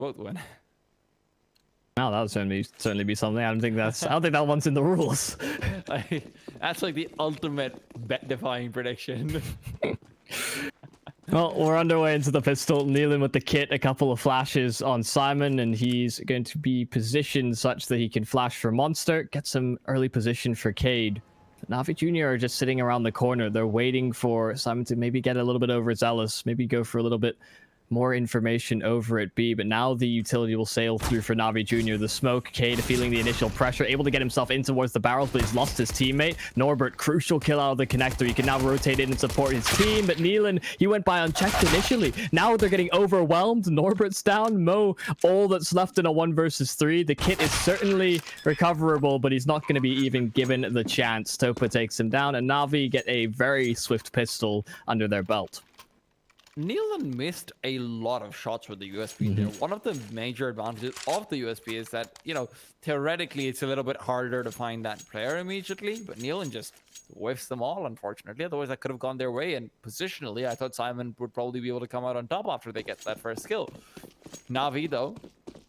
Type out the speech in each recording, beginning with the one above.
Both win. Now that would certainly be something. I don't think that one's in the rules. That's like the ultimate bet-defying prediction. Well, we're underway into the pistol. Nealon with the kit, a couple of flashes on Simon, and he's going to be positioned such that he can flash for Monster, get some early position for Cade. Navi Jr. are just sitting around the corner. They're waiting for Simon to maybe get a little bit overzealous, maybe go for a little bit more information over at B, but now the utility will sail through for Navi Jr. The smoke, Cade feeling the initial pressure, able to get himself in towards the barrels, but he's lost his teammate. Norbert, crucial kill out of the connector. He can now rotate in and support his team, but Nealon, he went by unchecked initially. Now they're getting overwhelmed. Norbert's down. Mo, all that's left in a 1 versus 3. The kit is certainly recoverable, but he's not going to be even given the chance. Topa takes him down, and Navi get a very swift pistol under their belt. Nealon missed a lot of shots with the USP there. One of the major advantages of the USP is that, you know, theoretically it's a little bit harder to find that player immediately, but Nealon just whiffs them all, unfortunately. Otherwise, that could have gone their way, and positionally, I thought SYMAN would probably be able to come out on top after they get that first kill. Navi, though,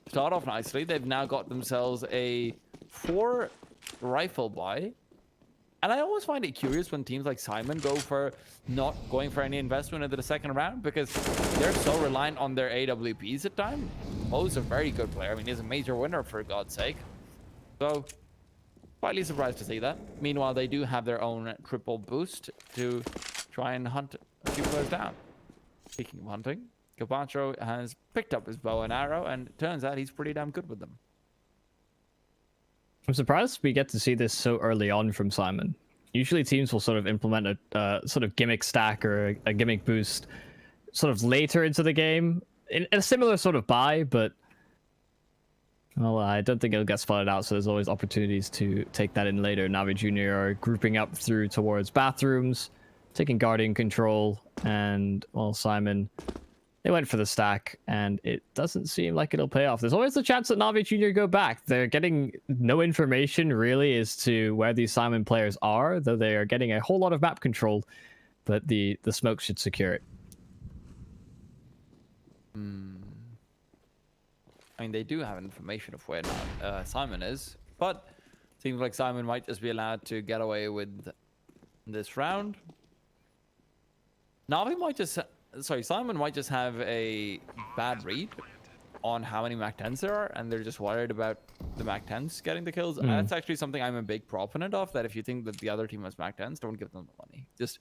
start off nicely. They've now got themselves a 4 rifle buy. And I always find it curious when teams like SYMAN go for not going for any investment into the second round, because they're so reliant on their AWPs at times. Mo's a very good player. I mean, he's a major winner, for God's sake. So, slightly surprised to see that. Meanwhile, they do have their own triple boost to try and hunt a few players down. Speaking of hunting, Capacho has picked up his bow and arrow, and it turns out he's pretty damn good with them. I'm surprised we get to see this so early on from SYMAN. Usually teams will sort of implement a sort of gimmick stack or a gimmick boost sort of later into the game in a similar sort of buy, but well, I don't think it'll get spotted out, so there's always opportunities to take that in later. Navi Jr. are grouping up through towards bathrooms, taking Guardian control, and well, SYMAN, they went for the stack, and it doesn't seem like it'll pay off. There's always the chance that Navi Jr. go back. They're getting no information, really, as to where these SYMAN players are, though they are getting a whole lot of map control, but the smoke should secure it. I mean, they do have information of where SYMAN is, but seems like SYMAN might just be allowed to get away with this round. Navi might just... Sorry, SYMAN might just have a bad read on how many MAC-10s there are, and they're just worried about the MAC-10s getting the kills. And that's actually something I'm a big proponent of, that if you think that the other team has MAC-10s, don't give them the money. Just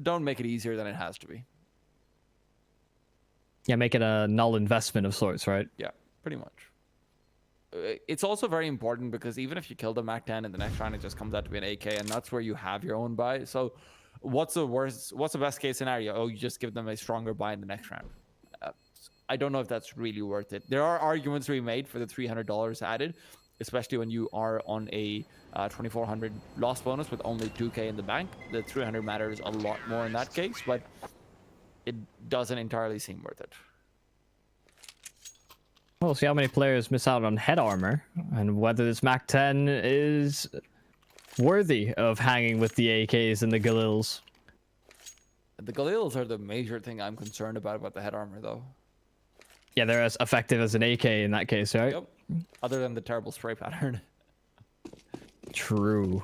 don't make it easier than it has to be. Yeah, make it a null investment of sorts, right? Yeah, pretty much. It's also very important because even if you kill the MAC-10 in the next round, it just comes out to be an AK, and that's where you have your own buy. So what's the best case scenario? Oh, you just give them a stronger buy in the next round. I don't know if that's really worth it. There are arguments to be made for the $300 added, especially when you are on a 2400 loss bonus with only 2k in the bank. The 300 matters a lot more in that case, but it doesn't entirely seem worth it. We'll see how many players miss out on head armor, and whether this MAC-10 is worthy of hanging with the AKs and the Galils. The Galils are the major thing I'm concerned about the head armor, though. Yeah, they're as effective as an AK in that case, right? Yep. Other than the terrible spray pattern. True.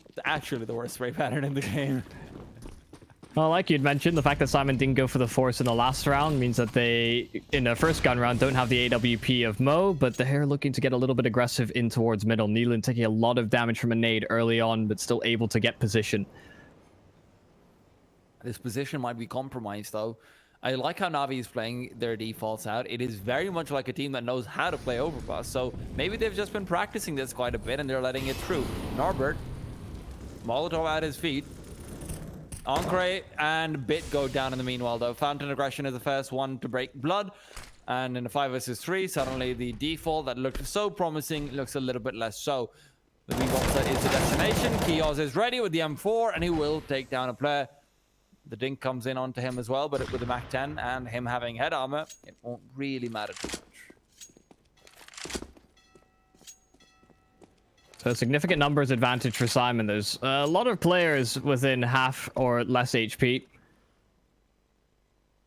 It's actually the worst spray pattern in the game. Well, like you'd mentioned, the fact that SYMAN didn't go for the force in the last round means that they, in the first gun round, don't have the AWP of Mo, but they're looking to get a little bit aggressive in towards middle. Nealon taking a lot of damage from a nade early on, but still able to get position. This position might be compromised, though. I like how Navi is playing their defaults out. It is very much like a team that knows how to play overpass, so maybe they've just been practicing this quite a bit and they're letting it through. Norbert, Molotov at his feet. Ancre and Bit go down in the meanwhile, though. Fountain Aggression is the first one to break blood. And in the 5 vs 3, suddenly the default that looked so promising looks a little bit less so. The V-Boxer is the destination. Kiosk is ready with the M4, and he will take down a player. The dink comes in onto him as well, but with the MAC-10 and him having head armor, it won't really matter too much. So significant numbers advantage for SYMAN. There's a lot of players within half or less HP.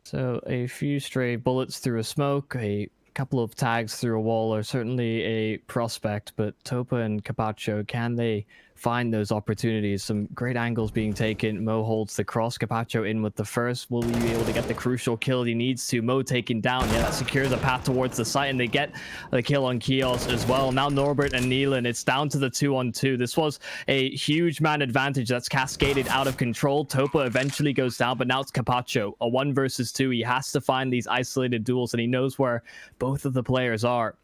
So a few stray bullets through a smoke, a couple of tags through a wall are certainly a prospect, but Topa and Capacho, can they find those opportunities? Some great angles being taken. Mo holds the cross, Capacho in with the first. Will he be able to get the crucial kill he needs to? Mo taken down. Yeah, that secures a path towards the site, and they get the kill on Kios as well. Now Norbert and Neelan, it's down to the 2-on-2. This was a huge man advantage that's cascaded out of control. Topa eventually goes down, but now it's Capacho, a 1 versus 2. He has to find these isolated duels, and he knows where both of the players are.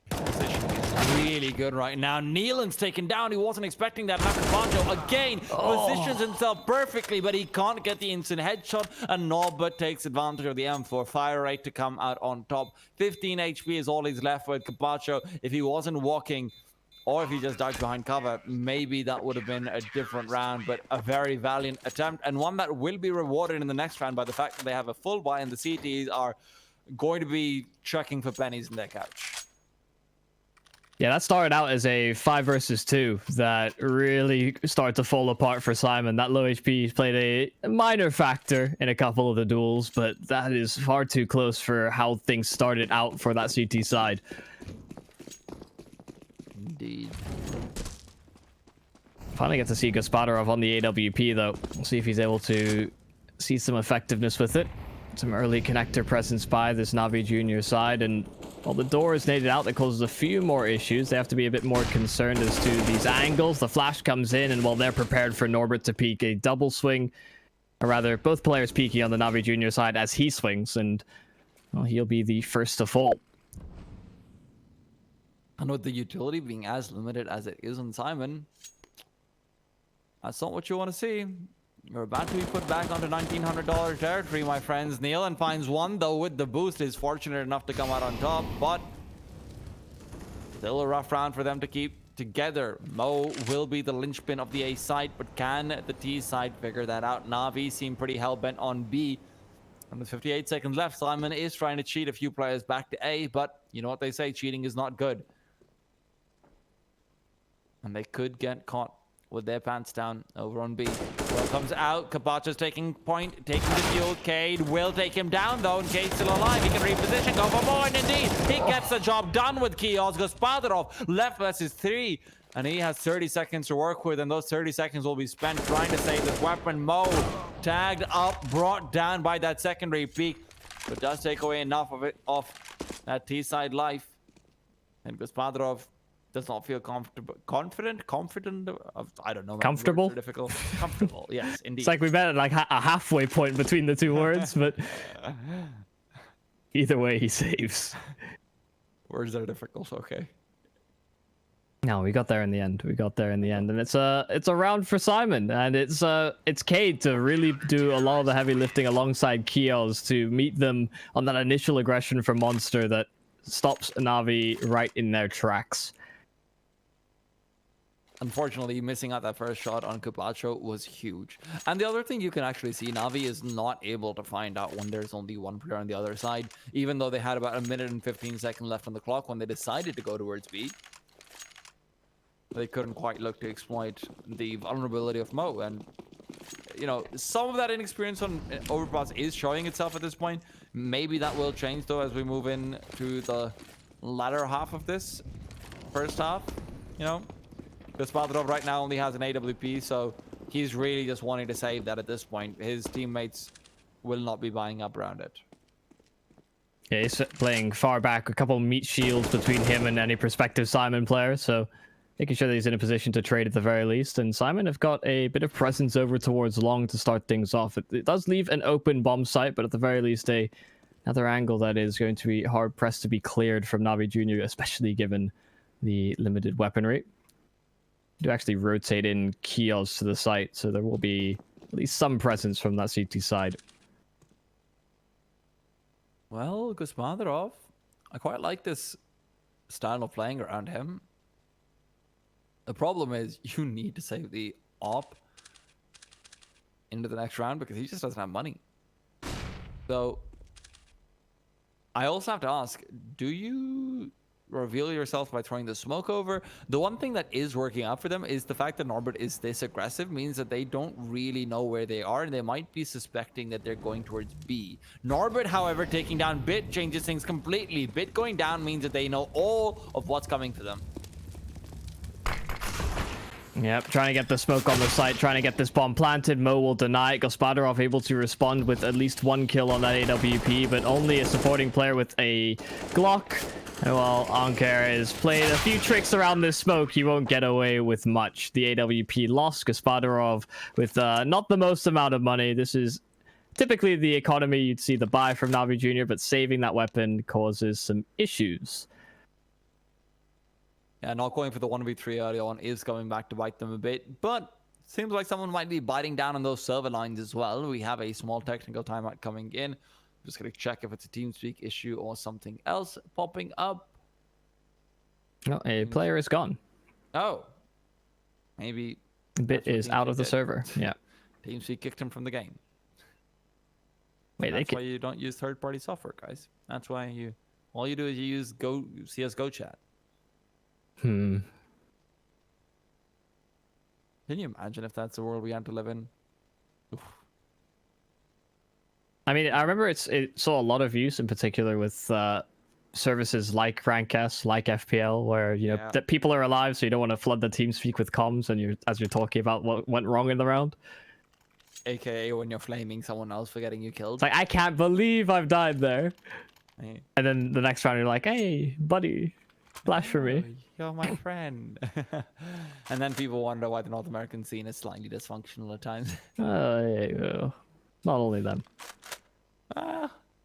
Position is really good right now. Neelan's taken down. He wasn't expecting that. Poncho again positions himself perfectly, but he can't get the instant headshot. And Norbert takes advantage of the M4 fire rate to come out on top. 15 HP is all he's left with. Capacho, if he wasn't walking, or if he just ducked behind cover, maybe that would have been a different round, but a very valiant attempt, and one that will be rewarded in the next round by the fact that they have a full buy and the CTs are going to be checking for pennies in their couch. Yeah, that started out as a 5 versus 2 that really started to fall apart for SYMAN. That low HP played a minor factor in a couple of the duels, but that is far too close for how things started out for that CT side. Indeed. Finally get to see Gaspadarov on the AWP though. We'll see if he's able to see some effectiveness with it. Some early connector presence by this Navi Junior side, and while the door is naded out, that causes a few more issues. They have to be a bit more concerned as to these angles. The flash comes in, and while they're prepared for Norbert to peek, a double swing, or rather both players peeking on the Navi Junior side as he swings, and well, he'll be the first to fall. And with the utility being as limited as it is on SYMAN, that's not what you want to see. You're about to be put back onto $1,900 territory, my friends. Neelan finds one, though, with the boost. Is fortunate enough to come out on top, but still a rough round for them to keep together. Mo will be the linchpin of the A side, but can the T side figure that out? Navi seem pretty hell-bent on B. And with 58 seconds left, SYMAN is trying to cheat a few players back to A, but you know what they say, cheating is not good. And they could get caught with their pants down over on B. Well, comes out. Capacho's taking point, taking the fuel. Cade will take him down, though, and Cade's still alive. He can reposition, go for more, and indeed, he gets the job done with Kios. Gaspadarov left versus 3, and he has 30 seconds to work with, and those 30 seconds will be spent trying to save this weapon. Mo tagged up, brought down by that secondary peak, but does take away enough of it off that T-side life. And Gaspadarov does not feel confident. I don't know. Comfortable? Difficult. Comfortable. Yes, indeed. It's like we met at like a halfway point between the two words, but either way, he saves. Words are difficult. Okay. No, we got there in the end. We got there in the end, and it's a round for SYMAN, and it's Cade to really do a lot of the heavy lifting alongside Kios to meet them on that initial aggression from Monster that stops Navi right in their tracks. Unfortunately, missing out that first shot on Capacho was huge. And the other thing you can actually see, Navi is not able to find out when there's only one player on the other side, even though they had about a minute and 15 seconds left on the clock when they decided to go towards B. They couldn't quite look to exploit the vulnerability of Mo. And, you know, some of that inexperience on Overpass is showing itself at this point. Maybe that will change, though, as we move in to the latter half of this first half, you know. Gaspadarov right now only has an AWP, so he's really just wanting to save that at this point. His teammates will not be buying up around it. Yeah, he's playing far back, a couple of meat shields between him and any prospective SYMAN player, so making sure that he's in a position to trade at the very least. And SYMAN have got a bit of presence over towards long to start things off. It does leave an open bomb site, but at the very least, another angle that is going to be hard pressed to be cleared from Navi Junior, especially given the limited weaponry. Do actually rotate in Kios to the site, so there will be at least some presence from that CT side. Well, Gaspadarov, I quite like this style of playing around him. The problem is you need to save the op into the next round because he just doesn't have money. So I also have to ask, do you reveal yourself by throwing the smoke over. The one thing that is working out for them is the fact that Norbert is this aggressive means that they don't really know where they are, and they might be suspecting that they're going towards B. Norbert, however, taking down Bit changes things completely. Bit going down means that they know all of what's coming for them. Yep, trying to get the smoke on the site, trying to get this bomb planted. Mo will deny it. Gospodarov able to respond with at least one kill on that AWP, but only a supporting player with a Glock. And while Anker has played a few tricks around this smoke, he won't get away with much. The AWP lost. Gospodarov with not the most amount of money. This is typically the economy you'd see the buy from Na'Vi Jr., but saving that weapon causes some issues. Yeah, not going for the 1v3 early on is coming back to bite them a bit, but seems like someone might be biting down on those server lines as well. We have a small technical timeout coming in. I'm just going to check if it's a TeamSpeak issue or something else popping up. No, a player is gone. Oh. Maybe. Bit is out of the server. Yeah. TeamSpeak kicked him from the game. Wait, that's why you don't use third-party software, guys. That's why all you do is you use CSGO chat. Can you imagine if that's the world we had to live in? Oof. I mean, I remember it saw a lot of use, in particular with services like Rank S, like FPL, where that people are alive, so you don't want to flood the TeamSpeak with comms, and as you're talking about what went wrong in the round. AKA when you're flaming someone else for getting you killed. It's like, I can't believe I've died there. Hey. And then the next round you're like, hey, buddy, flash for me. You're my friend. And then people wonder why the North American scene is slightly dysfunctional at times. Not only them.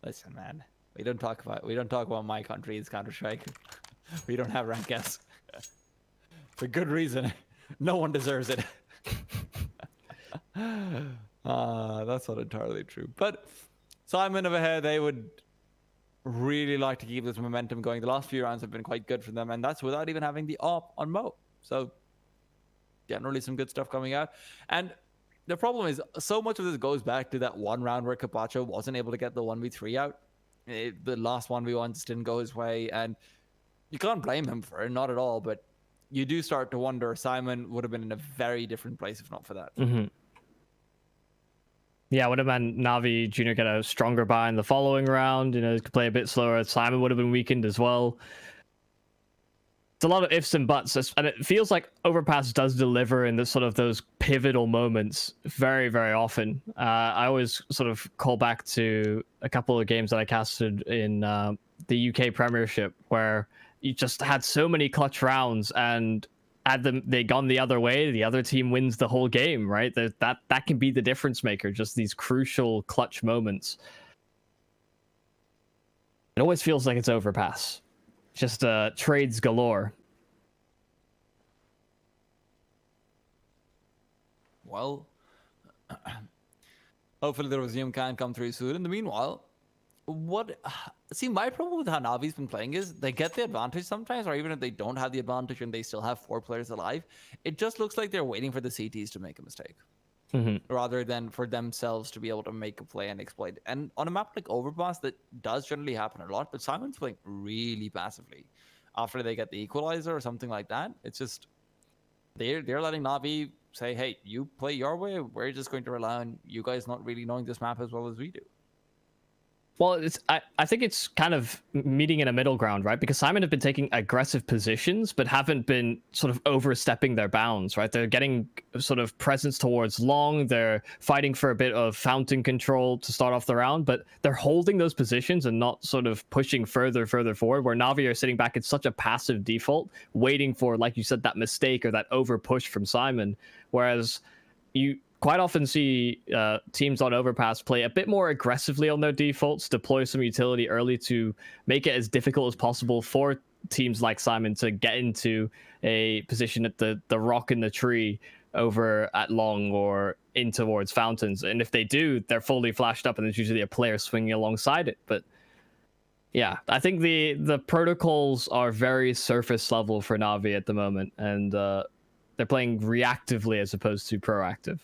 Listen, man. We don't talk about my country. It's Counter-Strike. We don't have rank S. For good reason. No one deserves it. That's not entirely true. But Simon over here, they would really like to keep this momentum going. The last few rounds have been quite good for them, and that's without even having the op on Mo. So generally some good stuff coming out. And the problem is, so much of this goes back to that one round where Capacho wasn't able to get the 1v3 out. The last 1v1 just didn't go his way, and you can't blame him for it, not at all. But you do start to wonder, Simon would have been in a very different place if not for that. Yeah, would have been Na'Vi Jr. get a stronger buy in the following round. Could play a bit slower. Simon would have been weakened as well. It's a lot of ifs and buts, and it feels like Overpass does deliver in those pivotal moments very, very often. I always sort of call back to a couple of games that I casted in the UK Premiership, where you just had so many clutch rounds, and had they gone the other way, the other team wins the whole game, right? That can be the difference maker, just these crucial clutch moments. It always feels like it's Overpass. Just trades galore. Well, hopefully the resume can come through soon. In the meanwhile, my problem with how Navi's been playing is they get the advantage sometimes, or even if they don't have the advantage and they still have 4 players alive, it just looks like they're waiting for the CTs to make a mistake. Rather than for themselves to be able to make a play and exploit. And on a map like Overpass, that does generally happen a lot, but Simon's playing really passively. After they get the equalizer or something like that, it's just they're letting Na'Vi say, hey, you play your way, we're just going to rely on you guys not really knowing this map as well as we do. Well, I think it's kind of meeting in a middle ground, right? Because Simon have been taking aggressive positions, but haven't been sort of overstepping their bounds, right? They're getting sort of presence towards long. They're fighting for a bit of fountain control to start off the round, but they're holding those positions and not sort of pushing further forward, where Na'Vi are sitting back in such a passive default, waiting for, like you said, that mistake or that over push from Simon. Whereas you quite often see teams on Overpass play a bit more aggressively on their defaults, deploy some utility early to make it as difficult as possible for teams like Simon to get into a position at the rock in the tree over at long or in towards fountains. And if they do, they're fully flashed up, and there's usually a player swinging alongside it. But yeah, I think the protocols are very surface level for Na'Vi at the moment, and they're playing reactively as opposed to proactive.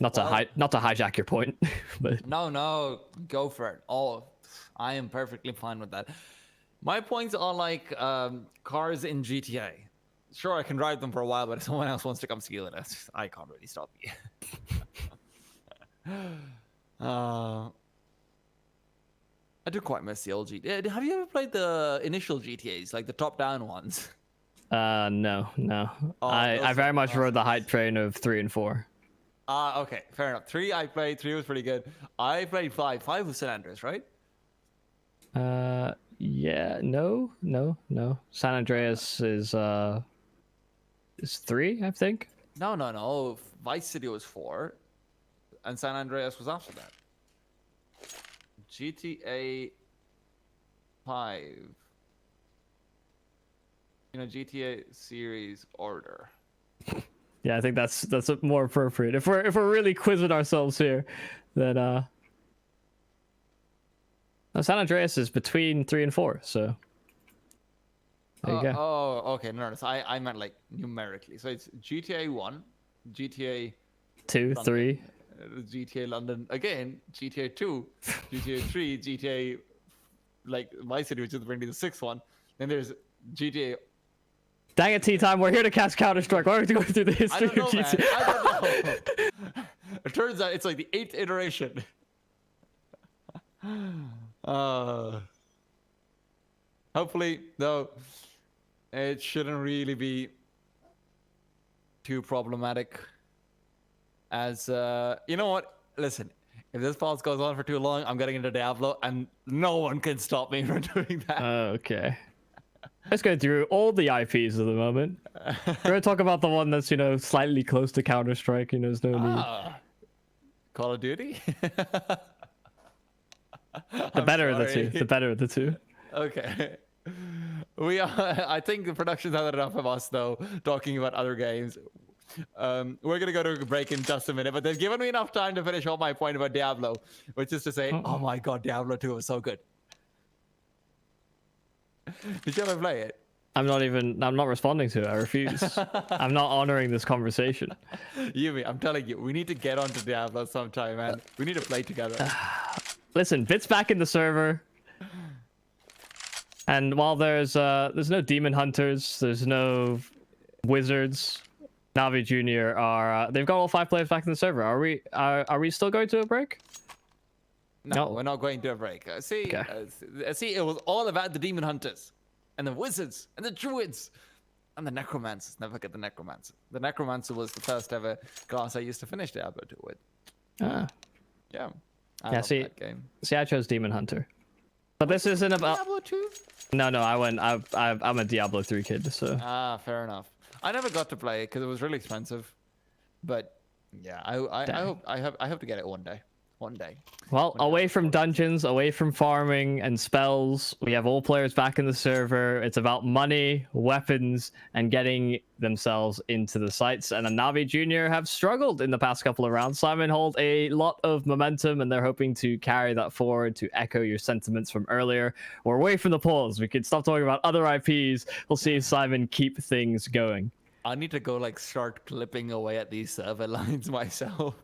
Not to hijack your point, but No, go for it. Oh, I am perfectly fine with that. My points are like cars in GTA. Sure, I can ride them for a while, but if someone else wants to come steal it, I can't really stop you. I do quite miss the old GTA. Have you ever played the initial GTAs, like the top-down ones? no. Oh, I very much rode the hype train of 3 and 4. Okay, fair enough. 3 I played. 3 was pretty good. I played 5. 5 was San Andreas, right? Yeah, no. San Andreas is 3, I think. No. Vice City was 4, and San Andreas was after that. GTA 5. GTA series order. Yeah, I think that's more appropriate. If we're really quizzing ourselves here, then no, San Andreas is between 3 and 4, so there you go. Oh, okay. No. So I meant like numerically. So it's GTA 1, GTA 2, London, 3. GTA London again, GTA 2, GTA 3, GTA like Vice City, which is the 6th one. Then there's GTA. Dang it, tea time. We're here to cast Counter-Strike. Why are we going through the history I don't know, of GTA? man. I don't know. It turns out it's like the 8th iteration. Hopefully, though, it shouldn't really be too problematic. As you know what? Listen, if this pause goes on for too long, I'm getting into Diablo, and no one can stop me from doing that. Okay. Let's go through all the IPs at the moment. We're gonna talk about the one that's slightly close to Counter-Strike. There's no need. Call of Duty. The better of the two. The better of the two. Okay. We are. I think the production's had enough of us though talking about other games. We're gonna go to a break in just a minute, but they've given me enough time to finish off my point about Diablo, which is to say, oh my god, Diablo 2 was so good. Did you ever play it? I'm not responding to it. I refuse. I'm not honoring this conversation. Yumi, I'm telling you, we need to get onto Diablo sometime, man. We need to play together. Listen, Bit's back in the server. And while there's no demon hunters, there's no wizards, Navi Junior are they've got all 5 players back in the server. Are we still going to a break? No, we're not going to a break. See, it was all about the demon hunters, and the wizards, and the druids, and the necromancers. Never forget the necromancer. The necromancer was the first ever class I used to finish Diablo 2 with. Yeah. I love that game. See, I chose demon hunter, but this isn't about Diablo 2. No, I'm a Diablo 3 kid, so. Fair enough. I never got to play it because it was really expensive, but yeah, I hope to get it one day. One day. Well, away from dungeons, away from farming and spells, we have all players back in the server. It's about money, weapons, and getting themselves into the sites. And the Navi Junior have struggled in the past couple of rounds. SYMAN hold a lot of momentum, and they're hoping to carry that forward. To echo your sentiments from earlier, we're away from the pause. We can stop talking about other IPs. We'll see if SYMAN keep things going. I need to go start clipping away at these server lines myself.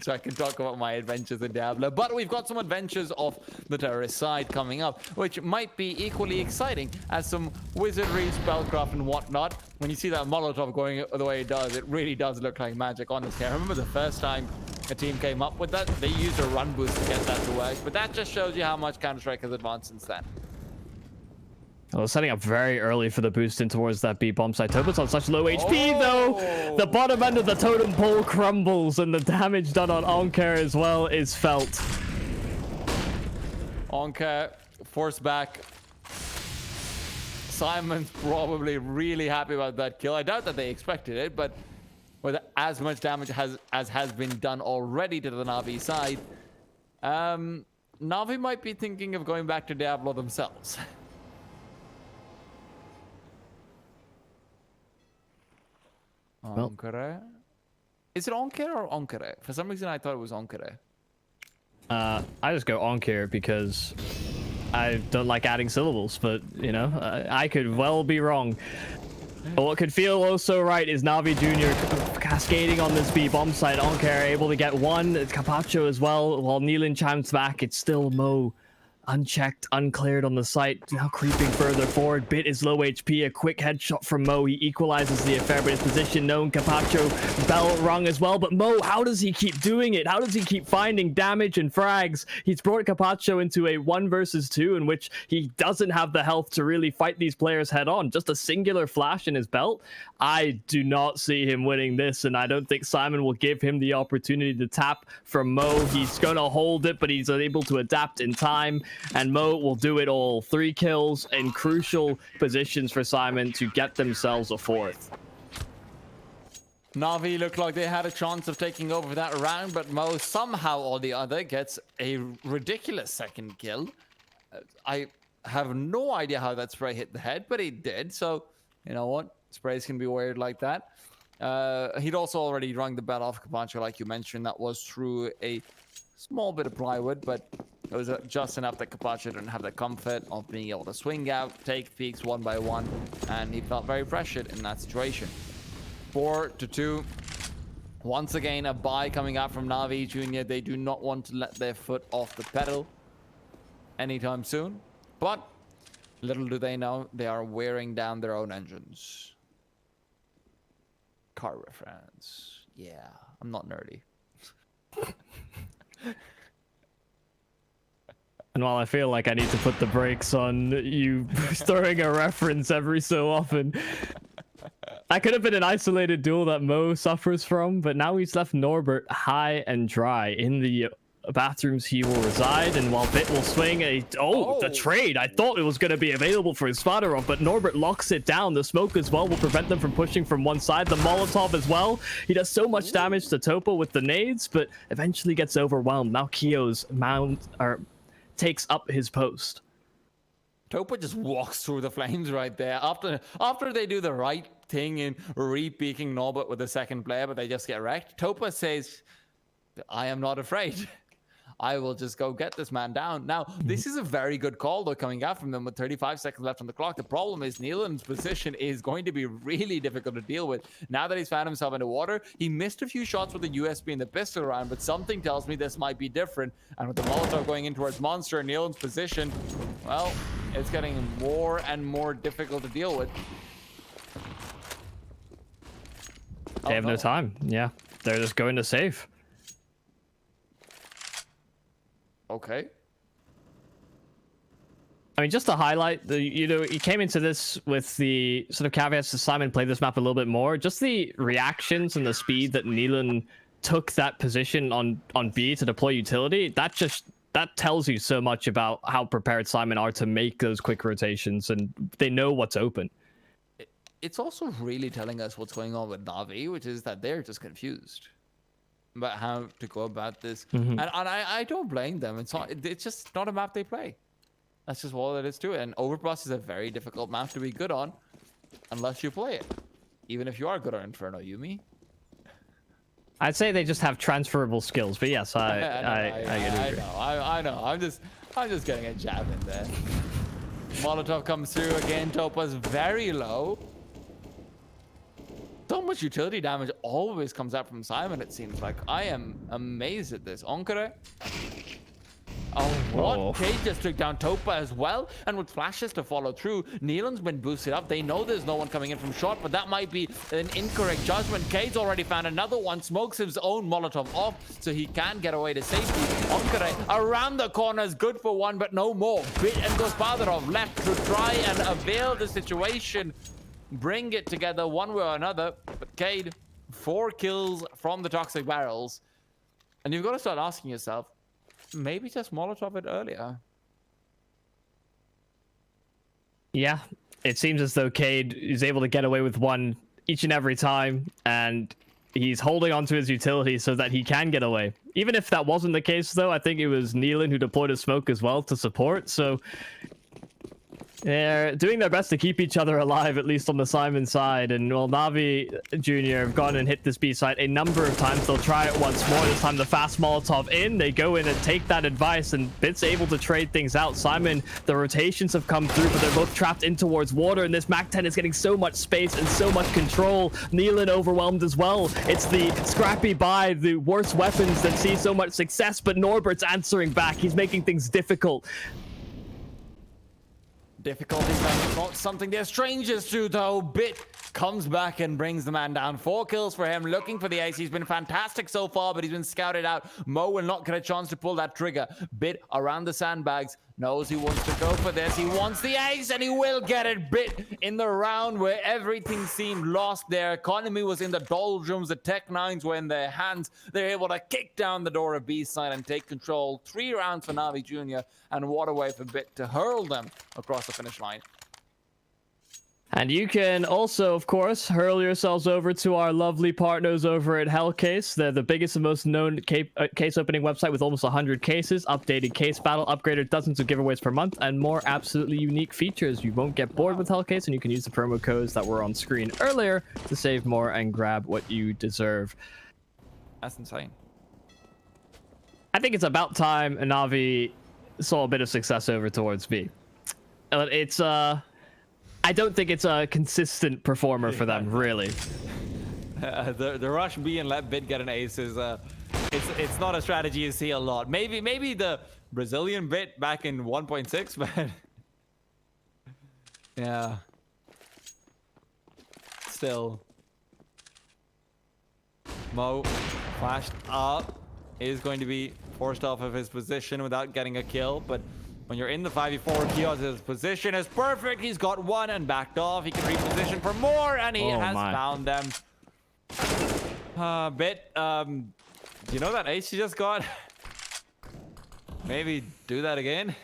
So I can talk about my adventures in Diablo. But we've got some adventures off the terrorist side coming up, which might be equally exciting as some wizardry, spellcraft, and whatnot. When you see that Molotov going the way it does, it really does look like magic, honestly. I remember the first time a team came up with that, they used a run boost to get that to work. But that just shows you how much Counter-Strike has advanced since then. Well, setting up very early for the boost in towards that B bomb site. Tobit's on such low HP though. The bottom end of the totem pole crumbles, and the damage done on Onker as well is felt. Onker forced back. SYMAN's probably really happy about that kill. I doubt that they expected it, but with as much damage as has been done already to the Navi side, Navi might be thinking of going back to Diablo themselves. Onkere? Is it Onkere or Onkere? For some reason I thought it was Onkere. I just go Onker because I don't like adding syllables, but I could well be wrong. But what could feel oh so right is Navi Junior cascading on this B bomb side. Onker able to get one. It's Carpaccio as well. While Nealon chimes back, it's still Mo. Unchecked, uncleared on the site, now creeping further forward. Bit is low HP, a quick headshot from Mo. He equalizes the affair, but his position known. Carpaccio, bell rung as well. But Mo, how does he keep doing it? How does he keep finding damage and frags? He's brought Carpaccio into a 1 versus 2 in which he doesn't have the health to really fight these players head on. Just a singular flash in his belt. I do not see him winning this, and I don't think Simon will give him the opportunity to tap from Mo. He's going to hold it, but he's able to adapt in time. And Mo will do it all. 3 kills in crucial positions for Simon to get themselves a 4th. Na'Vi looked like they had a chance of taking over that round, but Mo somehow or the other gets a ridiculous 2nd kill. I have no idea how that spray hit the head, but he did. So, you know what? Sprays can be weird like that. He'd also already rung the bell off Carpaccio, like you mentioned. That was through a small bit of plywood, but it was just enough that Carpaccio didn't have the comfort of being able to swing out, take peeks 1 by 1, and he felt very pressured in that situation. 4-2. Once again, a buy coming out from Na'Vi Jr. They do not want to let their foot off the pedal anytime soon, but little do they know, they are wearing down their own engines. Car reference. Yeah, I'm not nerdy. And while I feel like I need to put the brakes on you throwing a reference every so often, that could have been an isolated duel that Mo suffers from, but now he's left Norbert high and dry in the bathrooms he will reside. And while Bit will swing the trade, I thought it was going to be available for his Svadarov, but Norbert locks it down. The smoke as well will prevent them from pushing from one side. The Molotov as well. He does so much damage to Topo with the nades, but eventually gets overwhelmed. Now Kio's takes up his post. Topa just walks through the flames right there. After they do the right thing in re-peeking Norbert with the 2nd player, but they just get wrecked. Topa says, I am not afraid. I will just go get this man down. Now, this is a very good call, though, coming out from them with 35 seconds left on the clock. The problem is Nealon's position is going to be really difficult to deal with. Now that he's found himself in the water, he missed a few shots with the USB and the pistol round, but something tells me this might be different. And with the Molotov going in towards Monster, Nealon's position, well, it's getting more and more difficult to deal with. They have no time. Yeah, they're just going to save. Okay. I mean, just to highlight, he came into this with the sort of caveats that Simon played this map a little bit more. Just the reactions and the speed that Nealon took that position on B to deploy utility, that tells you so much about how prepared Simon are to make those quick rotations, and they know what's open. It's also really telling us what's going on with Na'Vi, which is that they're just confused about how to go about this. And I don't blame them. It's just not a map they play. That's just all it is to it. And Overpass is a very difficult map to be good on unless you play it. Even if you are good on Inferno, Yumi. I'd say they just have transferable skills, but yes, I know. I'm just getting a jab in there. Molotov comes through again. Topa's very low. So much utility damage always comes out from Simon, it seems like. I am amazed at this. Onkere. Oh, what? Cade just took down Topa as well. And with flashes to follow through, Nealon's been boosted up. They know there's no one coming in from short, but that might be an incorrect judgment. Cade's already found another one. Smokes his own Molotov off, so he can get away to safety. Onkere around the corner is good for one, but no more. Bit and Gospodarov left to try and avail the situation. Bring it together one way or another. But Cade, 4 kills from the toxic barrels. And you've got to start asking yourself, maybe just Molotov it earlier. Yeah, it seems as though Cade is able to get away with one each and every time, and he's holding onto his utility so that he can get away. Even if that wasn't the case, though, I think it was Nealon who deployed a smoke as well to support, so They're doing their best to keep each other alive, at least on the Simon side. And while Navi Jr. have gone and hit this B site a number of times, they'll try it once more. This time the fast Molotov in. They go in and take that advice, and Bit's able to trade things out. Simon, the rotations have come through, but they're both trapped in towards water. And this MAC-10 is getting so much space and so much control. Nealon overwhelmed as well. It's the scrappy buy, the worst weapons that see so much success, but Norbert's answering back. He's making things difficult. Difficulties are not something they're strangers to, though. Bit comes back and brings the man down. 4 kills for him, looking for the ace. He's been fantastic so far, but he's been scouted out. Mo will not get a chance to pull that trigger. Bit around the sandbags, knows he wants to go for this. He wants the ace, and he will get it. Bit in the round where everything seemed lost. Their economy was in the doldrums. The Tech-9s were in their hands. They're able to kick down the door of B-side and take control. 3 rounds for Navi Jr. and what a way for Bit to hurl them across the finish line. And you can also, of course, hurl yourselves over to our lovely partners over at Hellcase. They're the biggest and most known case opening website with almost 100 cases, updated case battle, upgraded dozens of giveaways per month, and more absolutely unique features. You won't get bored with Hellcase, and you can use the promo codes that were on screen earlier to save more and grab what you deserve. That's insane. I think it's about time Navi saw a bit of success over towards B. It's I don't think it's a consistent performer for them, really. The rush B and let Bit get an ace is it's not a strategy you see a lot. Maybe the Brazilian Bit back in 1.6, but yeah, still. Mo flashed up, is going to be forced off of his position without getting a kill, but when you're in the 5v4, Kioz's position is perfect. He's got 1 and backed off. He can reposition for more, and he has found them. Bit, do you know that ace you just got? Maybe do that again?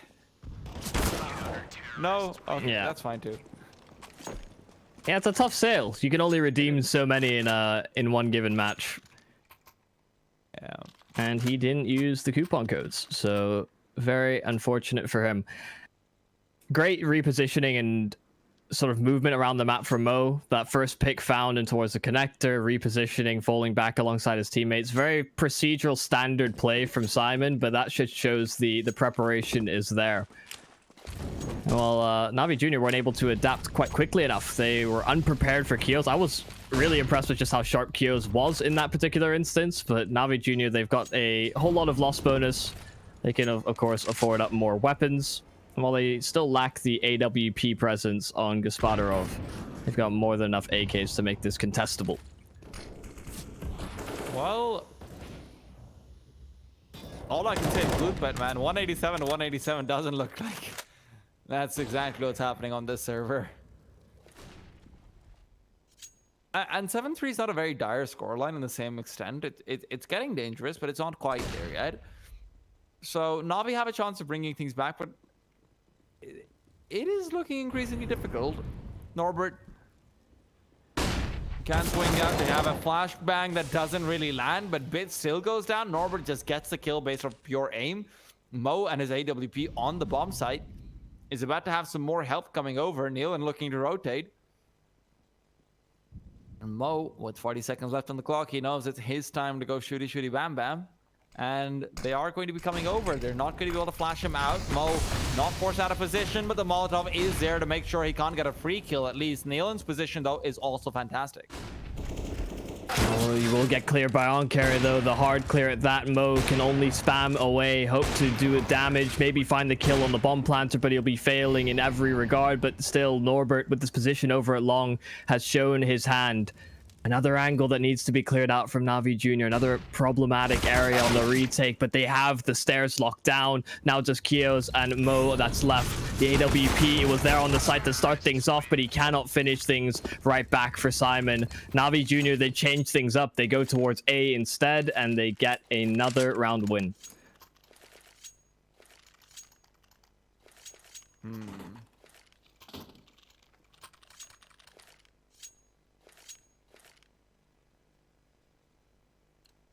No? Okay, yeah. That's fine too. Yeah, it's a tough sale. You can only redeem so many in one given match. Yeah. And he didn't use the coupon codes, so very unfortunate for him. Great repositioning and sort of movement around the map from Mo. That first pick found and towards the connector, repositioning, falling back alongside his teammates. Very procedural standard play from Simon, but that just shows the preparation is there. Well, Navi Jr. weren't able to adapt quite quickly enough. They were unprepared for Kios. I was really impressed with just how sharp Kios was in that particular instance, but Navi Jr., they've got a whole lot of loss bonus. They can, of course, afford up more weapons. And while they still lack the AWP presence on Gaspadarov, they've got more than enough AKs to make this contestable. Well, all I can say is loot bet, man. 187 to 187 doesn't look like that's exactly what's happening on this server. And 7-3 is not a very dire scoreline in the same extent. It's getting dangerous, but it's not quite there yet. So Navi have a chance of bringing things back, but it is looking increasingly difficult. Norbert can swing out. They have a flashbang that doesn't really land, but Bit still goes down. Norbert just gets the kill based on pure aim. Mo and his AWP on the bomb site is about to have some more help coming over. Nealon looking to rotate. And Mo, with 40 seconds left on the clock, he knows it's his time to go shooty shooty bam bam. And they are going to be coming over. They're not going to be able to flash him out. Mo not forced out of position, but the Molotov is there to make sure he can't get a free kill at least. Nealon's position, though, is also fantastic. Oh, you will get cleared by on carry, though. The hard clear at that. Mo can only spam away, hope to do it damage, maybe find the kill on the bomb planter, but he'll be failing in every regard. But still, Norbert, with this position over at long, has shown his hand. Another angle that needs to be cleared out from Navi Jr. Another problematic area on the retake, but they have the stairs locked down. Now just Kios and Mo that's left. The AWP was there on the site to start things off, but he cannot finish things right back for Simon. Navi Jr., they change things up. They go towards A instead, and they get another round win.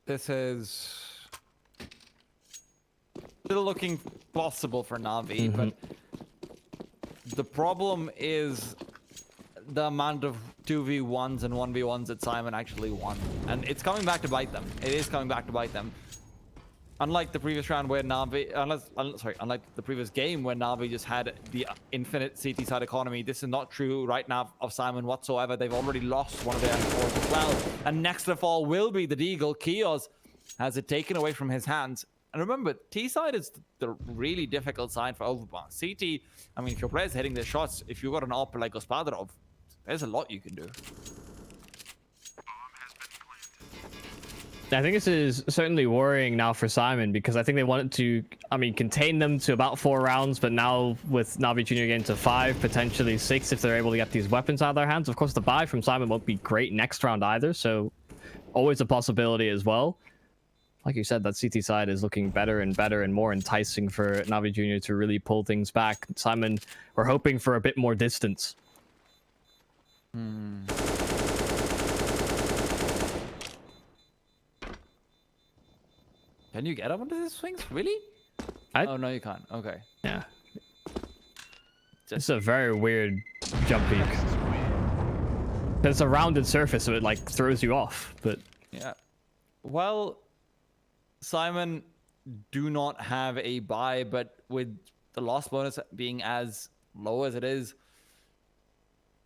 This is still looking possible for Navi, but The problem is the amount of 2v1s and 1v1s that SYMAN actually won. And it's coming back to bite them. It is coming back to bite them. Unlike the previous round where Na'Vi, unlike the previous game where Na'Vi just had the infinite CT side economy, this is not true right now of SYMAN whatsoever. They've already lost one of their M4s as well. And next of all will be the Deagle. Kios has it taken away from his hands. And remember, T side is the really difficult side for Overpass. CT, I mean, if your player's hitting their shots, if you've got an AWP like Gospodarov, there's a lot you can do. I think this is certainly worrying now for SYMAN because I think they wanted to, I mean, contain them to about 4 rounds, but now with Na'Vi Junior getting to 5, potentially 6 if they're able to get these weapons out of their hands. Of course, the buy from SYMAN won't be great next round either, so always a possibility as well. Like you said, that CT side is looking better and more enticing for Na'Vi Junior to really pull things back. SYMAN, we're hoping for a bit more distance. Can you get up onto these swings? Really? Oh, no, you can't. Okay. Yeah. It's a very weird jump peak. It's a rounded surface, so it like throws you off, but... Yeah. Well, SYMAN do not have a buy, but with the loss bonus being as low as it is,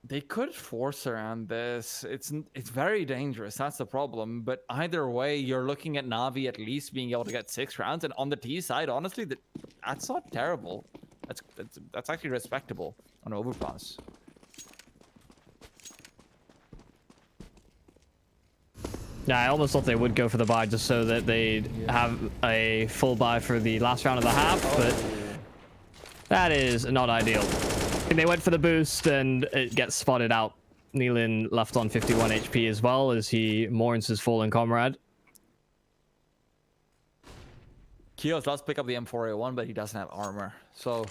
they could force around this. It's very dangerous. That's the problem. But either way, you're looking at Na'Vi at least being able to get 6 rounds. And on the T side, honestly, that's not terrible. That's actually respectable on Overpass. Yeah, I almost thought they would go for the buy just so that they'd have a full buy for the last round of the half, but that is not ideal. They went for the boost and it gets spotted out. Nealon left on 51 HP as well as he mourns his fallen comrade. Kios does pick up the M4A1, but he doesn't have armor. So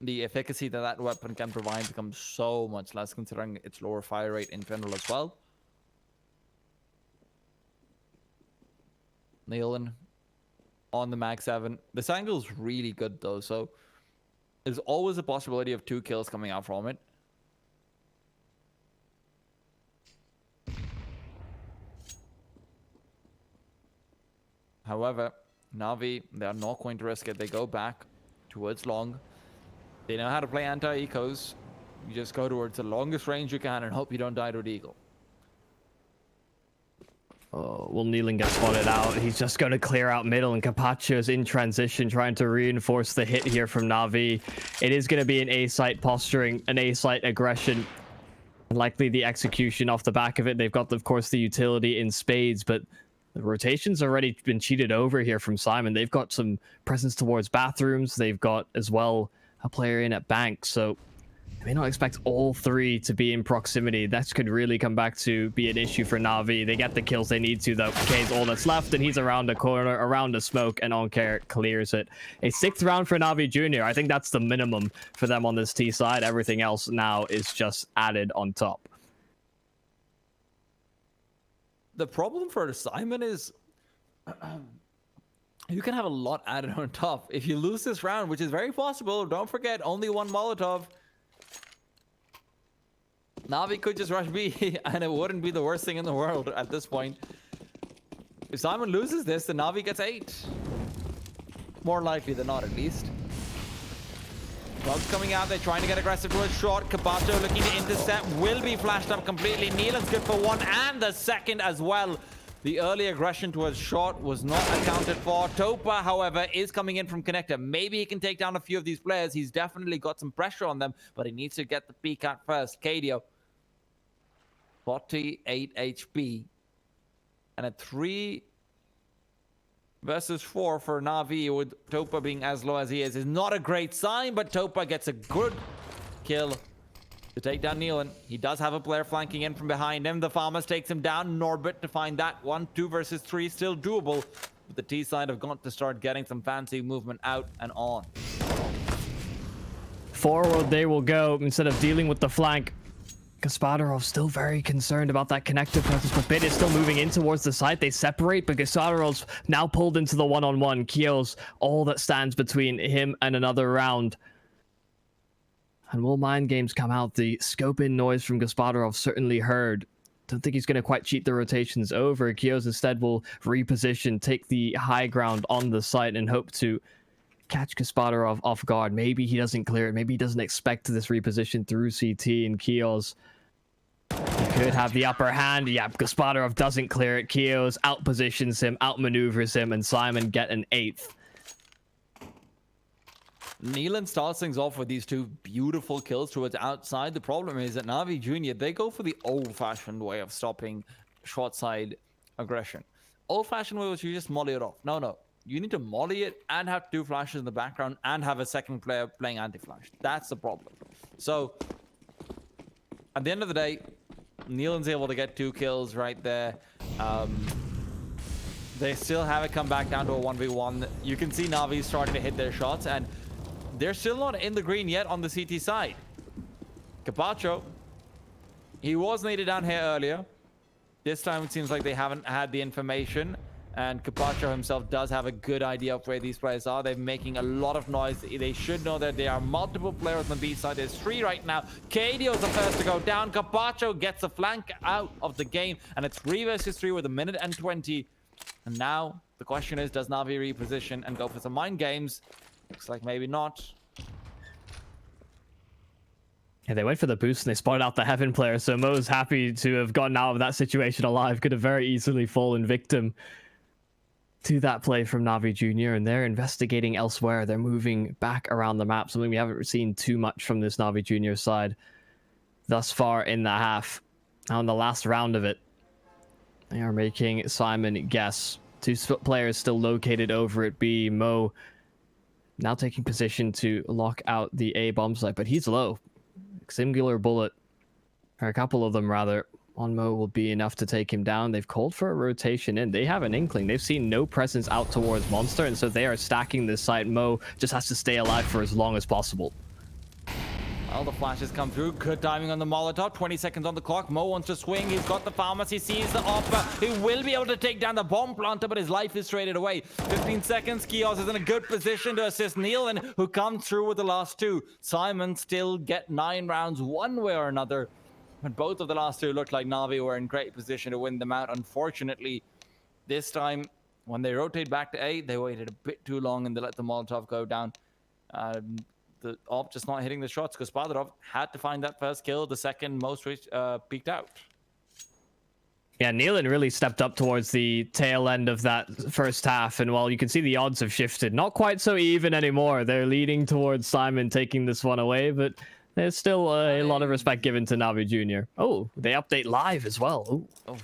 the efficacy that that weapon can provide becomes so much less considering its lower fire rate in general as well. Nealon on the Mag 7. This angle is really good though, so there's always a possibility of 2 kills coming out from it. However, Na'Vi, they are not going to risk it. They go back towards long. They know how to play anti-ecos. You just go towards the longest range you can and hope you don't die to an eagle. Oh, well, Nealon gets spotted out. He's just going to clear out middle, and Carpaccio's in transition, trying to reinforce the hit here from Na'Vi. It is going to be an A-site posturing, an A-site aggression. Likely the execution off the back of it. They've got, of course, the utility in spades, but the rotation's already been cheated over here from SYMAN. They've got some presence towards bathrooms. They've got, as well, a player in at bank, so I may not expect all 3 to be in proximity. That could really come back to be an issue for Na'Vi. They get the kills they need to, though. K's all that's left, and he's around a corner, around a smoke, and OnCare clears it. A 6th round for Na'Vi Junior. I think that's the minimum for them on this T side. Everything else now is just added on top. The problem for SYMAN is you can have a lot added on top. If you lose this round, which is very possible, don't forget, only 1 Molotov. Na'Vi could just rush B, and it wouldn't be the worst thing in the world at this point. If SYMAN loses this, then Na'Vi gets 8. More likely than not, at least. Bugs coming out, they're trying to get aggressive towards short. Kabato looking to intercept, will be flashed up completely. Nealon's good for 1 and the 2nd as well. The early aggression towards short was not accounted for. Topa, however, is coming in from connector. Maybe he can take down a few of these players. He's definitely got some pressure on them, but he needs to get the peek out first. Kadio, 48 HP. And a 3 versus 4 for Na'Vi, with Topa being as low as he is not a great sign, but Topa gets a good kill to take down Nealon. He does have a player flanking in from behind him. The Farmers takes him down. Norbit to find that one. 2 versus 3, still doable. But the T side have got to start getting some fancy movement out and on. Forward they will go instead of dealing with the flank. Gospodarov still very concerned about that connector presence, but Bit is still moving in towards the site. They separate, but Gospodarov's now pulled into the one-on-one. Kios, all that stands between him and another round. And will mind games come out? The scope in noise from Gaspadarov certainly heard. Don't think he's going to quite cheat the rotations over. Kios instead will reposition, take the high ground on the site, and hope to catch Gaspadarov off guard. Maybe he doesn't clear it. Maybe he doesn't expect this reposition through CT, and Kios could have the upper hand. Yeah, Gaspadarov doesn't clear it. Kios outpositions him, outmaneuvers him, and Simon get an 8th. Neelan starts things off with these two beautiful kills towards outside. The problem is that Na'Vi Jr., they go for the old-fashioned way of stopping short side aggression. Old-fashioned way was you just molly it off. No. You need to molly it and have 2 flashes in the background and have a second player playing anti-flash. That's the problem. So, at the end of the day, Neelan's able to get 2 kills right there. They still have it come back down to a 1v1. You can see Na'Vi starting to hit their shots, and they're still not in the green yet on the CT side. Capacho, he was needed down here earlier. This time it seems like they haven't had the information, and Capacho himself does have a good idea of where these players are. They're making a lot of noise. They should know that there are multiple players on the B side. There's 3 right now. KDO is the first to go down. Capacho gets a flank out of the game, and it's 3 versus 3 with 1:20. And now the question is, does Na'Vi reposition and go for some mind games? Looks like maybe not. Yeah, they went for the boost and they spotted out the Heaven player, so Mo's happy to have gotten out of that situation alive. Could have very easily fallen victim to that play from Na'Vi Jr. And they're investigating elsewhere. They're moving back around the map, something we haven't seen too much from this Na'Vi Jr. side thus far in the half. Now in the last round of it, they are making Simon guess. 2 players still located over at B. Mo now taking position to lock out the A bomb site, but he's low. Singular bullet, or a couple of them rather, on Mo will be enough to take him down. They've called for a rotation in. They have an inkling. They've seen no presence out towards Monster, and so they are stacking this site. Mo just has to stay alive for as long as possible. Well, the flashes come through. Good timing on the Molotov. 20 seconds on the clock. Mo wants to swing. He's got the pharmacy. Sees the offer. He will be able to take down the bomb planter, but his life is traded away. 15 seconds. Kios is in a good position to assist Neelan, who comes through with the last 2. Simon still get 9 rounds one way or another. But both of the last 2 looked like Na'Vi were in great position to win them out. Unfortunately, this time, when they rotate back to A, they waited a bit too long and they let the Molotov go down. The op just not hitting the shots. Gaspadarov had to find that first kill. The second most peeked out. Yeah, Neelan really stepped up towards the tail end of that first half. And while you can see the odds have shifted, not quite so even anymore. They're leading towards Simon taking this one away, but there's still a lot of respect given to Na'Vi Jr. Oh, they update live as well. Ooh. Oh.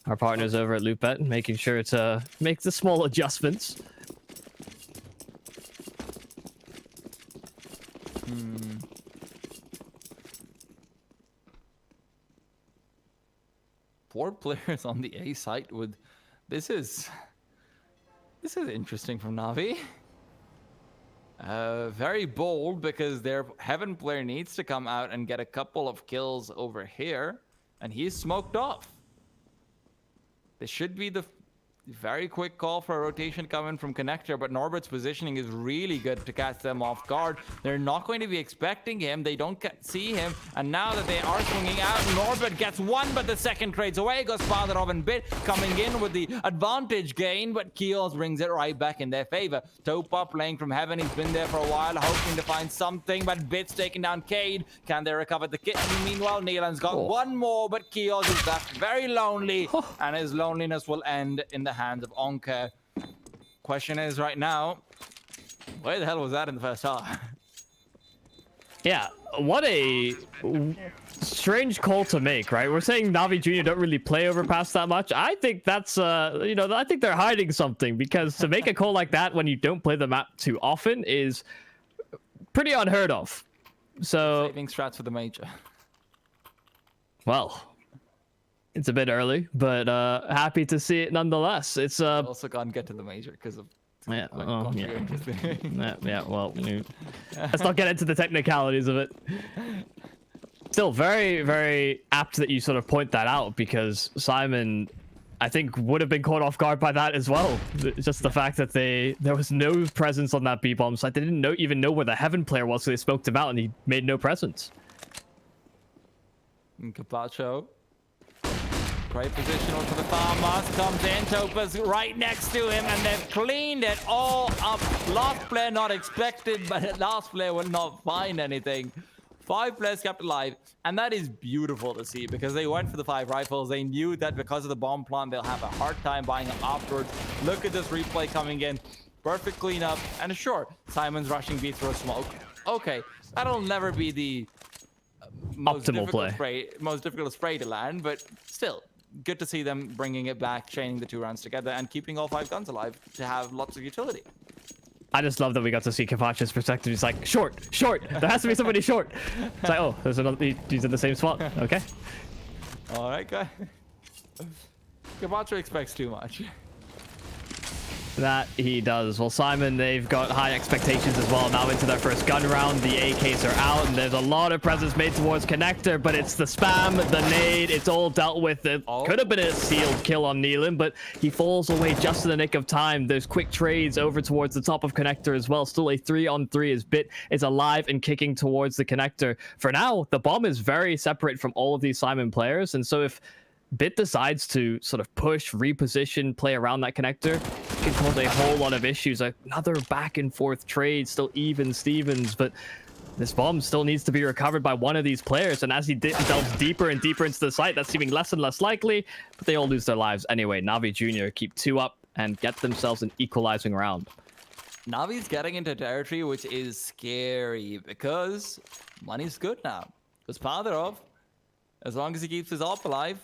Our partners over at Loopet making sure to make the small adjustments. Four players on the A site with this is interesting from Na'Vi. Very bold because their Heaven player needs to come out and get a couple of kills over here, and he's smoked off. This should be the very quick call for a rotation coming from Connector, but Norbert's positioning is really good to catch them off guard. They're not going to be expecting him. They don't see him, and now that they are swinging out, Norbert gets one, but the second trades away. Gaspadarov and Bit coming in with the advantage gain, but Kios brings it right back in their favor. Topa playing from Heaven. He's been there for a while, hoping to find something, but Bit's taking down Cade. Can they recover the kit? Meanwhile, Neelan's got one more, but Kios is left very lonely, and his loneliness will end in the hands of Onker. Question is right now, where the hell was that in the first half? Yeah, what a strange call to make, right? We're saying Na'Vi Jr. don't really play overpass that much. I think that's, I think they're hiding something, because to make a call like that when you don't play the map too often is pretty unheard of. So saving strats for the major. Well, it's a bit early, but happy to see it nonetheless. It's also can't get to the major because of yeah, yeah. Well, let's not get into the technicalities of it. Still very, very apt that you sort of point that out, because Simon I think would have been caught off guard by that as well. Just the fact that there was no presence on that B-bomb site. They didn't even know where the Heaven player was, so they smoked him out and he made no presence. And Capacho. Great position onto the farmhouse. Comes in. Topa's right next to him, and they've cleaned it all up. Last player not expected, but last player will not find anything. 5 players kept alive, and that is beautiful to see because they went for the 5 rifles. They knew that because of the bomb plant, they'll have a hard time buying them afterwards. Look at this replay coming in. Perfect cleanup. And sure, Simon's rushing B through a smoke. Okay, that'll never be the most difficult spray to land, but still, good to see them bringing it back, chaining the 2 rounds together, and keeping all 5 guns alive to have lots of utility. I just love that we got to see Capacho's perspective. He's like, short. There has to be somebody short. It's like, oh, there's another. He's in the same spot. Okay. All right, guy. Capacho expects too much. That he does. Well, Simon, they've got high expectations as well. Now into their first gun round. The AKs are out, and there's a lot of presence made towards Connector, but it's the spam, the nade, it's all dealt with. It could have been a sealed kill on Neelan, but he falls away just in the nick of time. There's quick trades over towards the top of Connector as well. Still a 3-on-3 as Bit is alive and kicking towards the Connector. For now, the bomb is very separate from all of these Simon players, and so if Bit decides to sort of push, reposition, play around that Connector, it can cause a whole lot of issues. Another back and forth trade, still even Stevens, but this bomb still needs to be recovered by one of these players. And as he delves deeper and deeper into the site, that's seeming less and less likely, but they all lose their lives anyway. Navi Jr. keep 2 up and get themselves an equalizing round. Navi's getting into territory which is scary because money's good now. Because Padrov, as long as he keeps his op alive,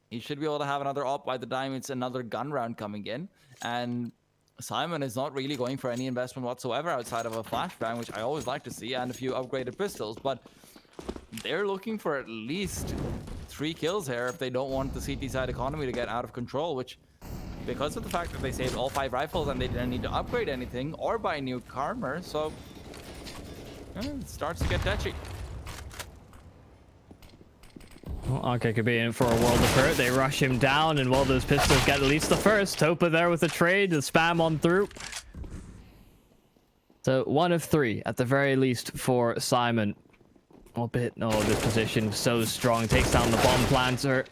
he should be able to have another op by the time it's another gun round coming in. And Simon is not really going for any investment whatsoever outside of a flashbang, which I always like to see, and a few upgraded pistols. But they're looking for at least 3 kills here if they don't want the CT side economy to get out of control, which, because of the fact that they saved all 5 rifles and they didn't need to upgrade anything or buy new armor, so it starts to get touchy. Well, RK could be in for a world of hurt. They rush him down, and while those pistols get at least the first, Topa there with the trade, the spam on through. So 1 of 3 at the very least for Simon. Bit, this position so strong. Takes down the bomb planter.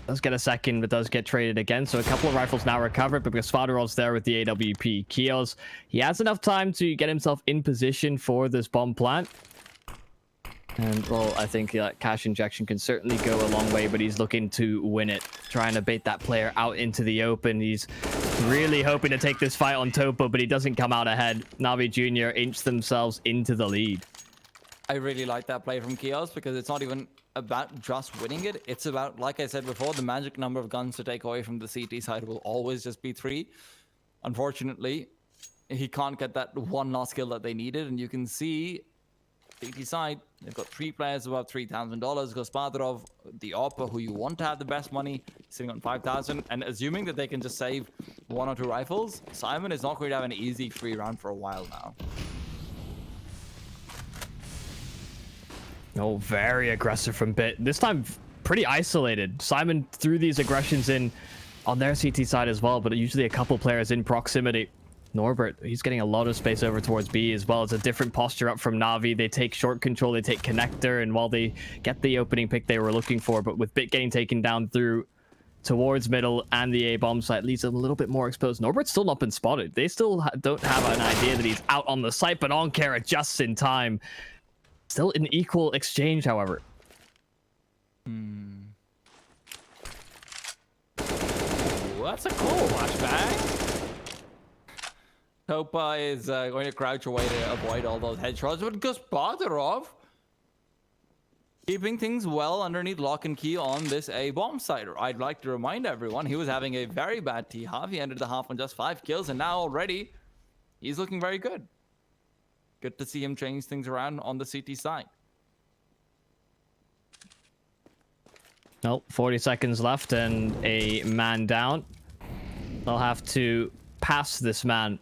Does get a second, but does get traded again. So a couple of rifles now recovered, but because Faderov's there with the AWP. Kios, he has enough time to get himself in position for this bomb plant. And, well, I think cash injection can certainly go a long way, but he's looking to win it. Trying to bait that player out into the open. He's really hoping to take this fight on Topa, but he doesn't come out ahead. Navi Jr. inch themselves into the lead. I really like that play from Kios because it's not even about just winning it. It's about, like I said before, the magic number of guns to take away from the CT side will always just be 3. Unfortunately, he can't get that one last kill that they needed, and you can see CT side, they've got 3 players above $3,000. Gospodarov, the Oppa, who you want to have the best money, sitting on 5,000. And assuming that they can just save 1 or 2 rifles, Simon is not going to have an easy free round for a while now. Very aggressive from Bit. This time, pretty isolated. Simon threw these aggressions in on their CT side as well, but usually a couple players in proximity. Norbert, he's getting a lot of space over towards B as well. It's a different posture up from Navi. They take short control, they take Connector, and while they get the opening pick they were looking for, but with Bit getting taken down through towards middle and the A bomb site leaves them a little bit more exposed. Norbert's still not been spotted. They still don't have an idea that he's out on the site, but Onkar adjusts in time. Still an equal exchange, however. Ooh, that's a cool flashbang. Topa is going to crouch away to avoid all those headshots, but Gospodarov keeping things well underneath lock and key on this A bomb site. I'd like to remind everyone he was having a very bad T-half. He ended the half on just 5 kills, and now already he's looking very good. Good to see him change things around on the CT side. Nope, 40 seconds left and a man down. They'll have to pass this man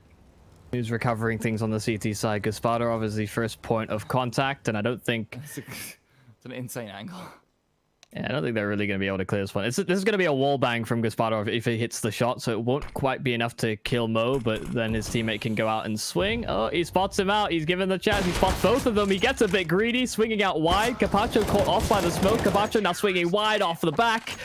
who's recovering things on the CT side. Gospodarov is the first point of contact, and I don't think... It's an insane angle. Yeah, I don't think they're really going to be able to clear this one. This is going to be a wall bang from Gaspadov if he hits the shot, so it won't quite be enough to kill Mo, but then his teammate can go out and swing. Oh, he spots him out. He's given the chance. He spots both of them. He gets a bit greedy, swinging out wide. Capacho caught off by the smoke. Capacho now swinging wide off the back.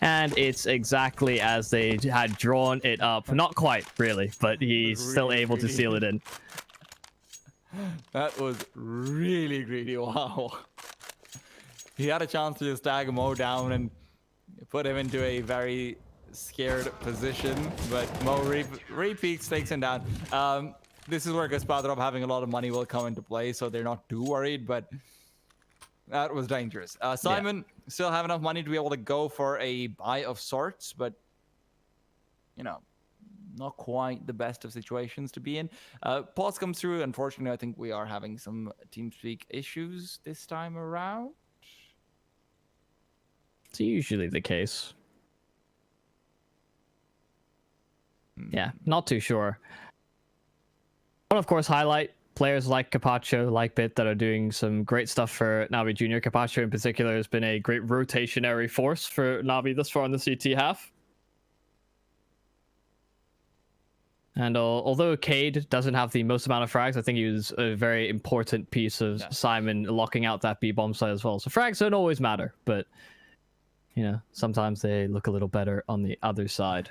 And it's exactly as they had drawn it up. Not quite, really, but he's still able to seal it in. That was really greedy. Wow. He had a chance to just tag Mo down and put him into a very scared position, but Mo repeats, takes him down. This is where Gaspadov having a lot of money will come into play, so they're not too worried, but that was dangerous. SYMAN still have enough money to be able to go for a buy of sorts, but, you know, not quite the best of situations to be in. Pause comes through. Unfortunately, I think we are having some TeamSpeak issues this time around. It's usually the case. Yeah, not too sure. I want to, of course, highlight players like Capacho, like Bit, that are doing some great stuff for Navi Junior. Capacho, in particular, has been a great rotationary force for Navi thus far in the CT half. And although Cade doesn't have the most amount of frags, I think he was a very important piece of SYMAN locking out that B-bomb site as well. So frags don't always matter, but... you know, sometimes they look a little better on the other side.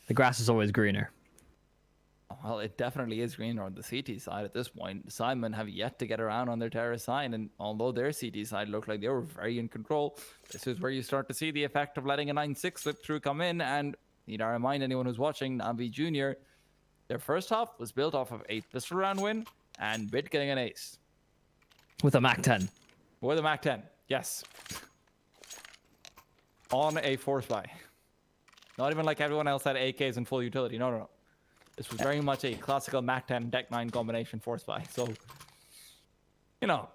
The grass is always greener. Well, it definitely is greener on the CT side at this point. SYMAN have yet to get around on their terrorist side, and although their CT side looked like they were very in control, this is where you start to see the effect of letting a 9-6 slip through come in. And need I remind anyone who's watching, Navi Junior, their first half was built off of a pistol round win and Bit getting an ace. With a MAC-10. With a MAC-10, yes. On a force buy. Not even like everyone else had AKs and full utility. No, no, no. This was very much a classical MAC-10 Deck 9 combination force buy. So, you know,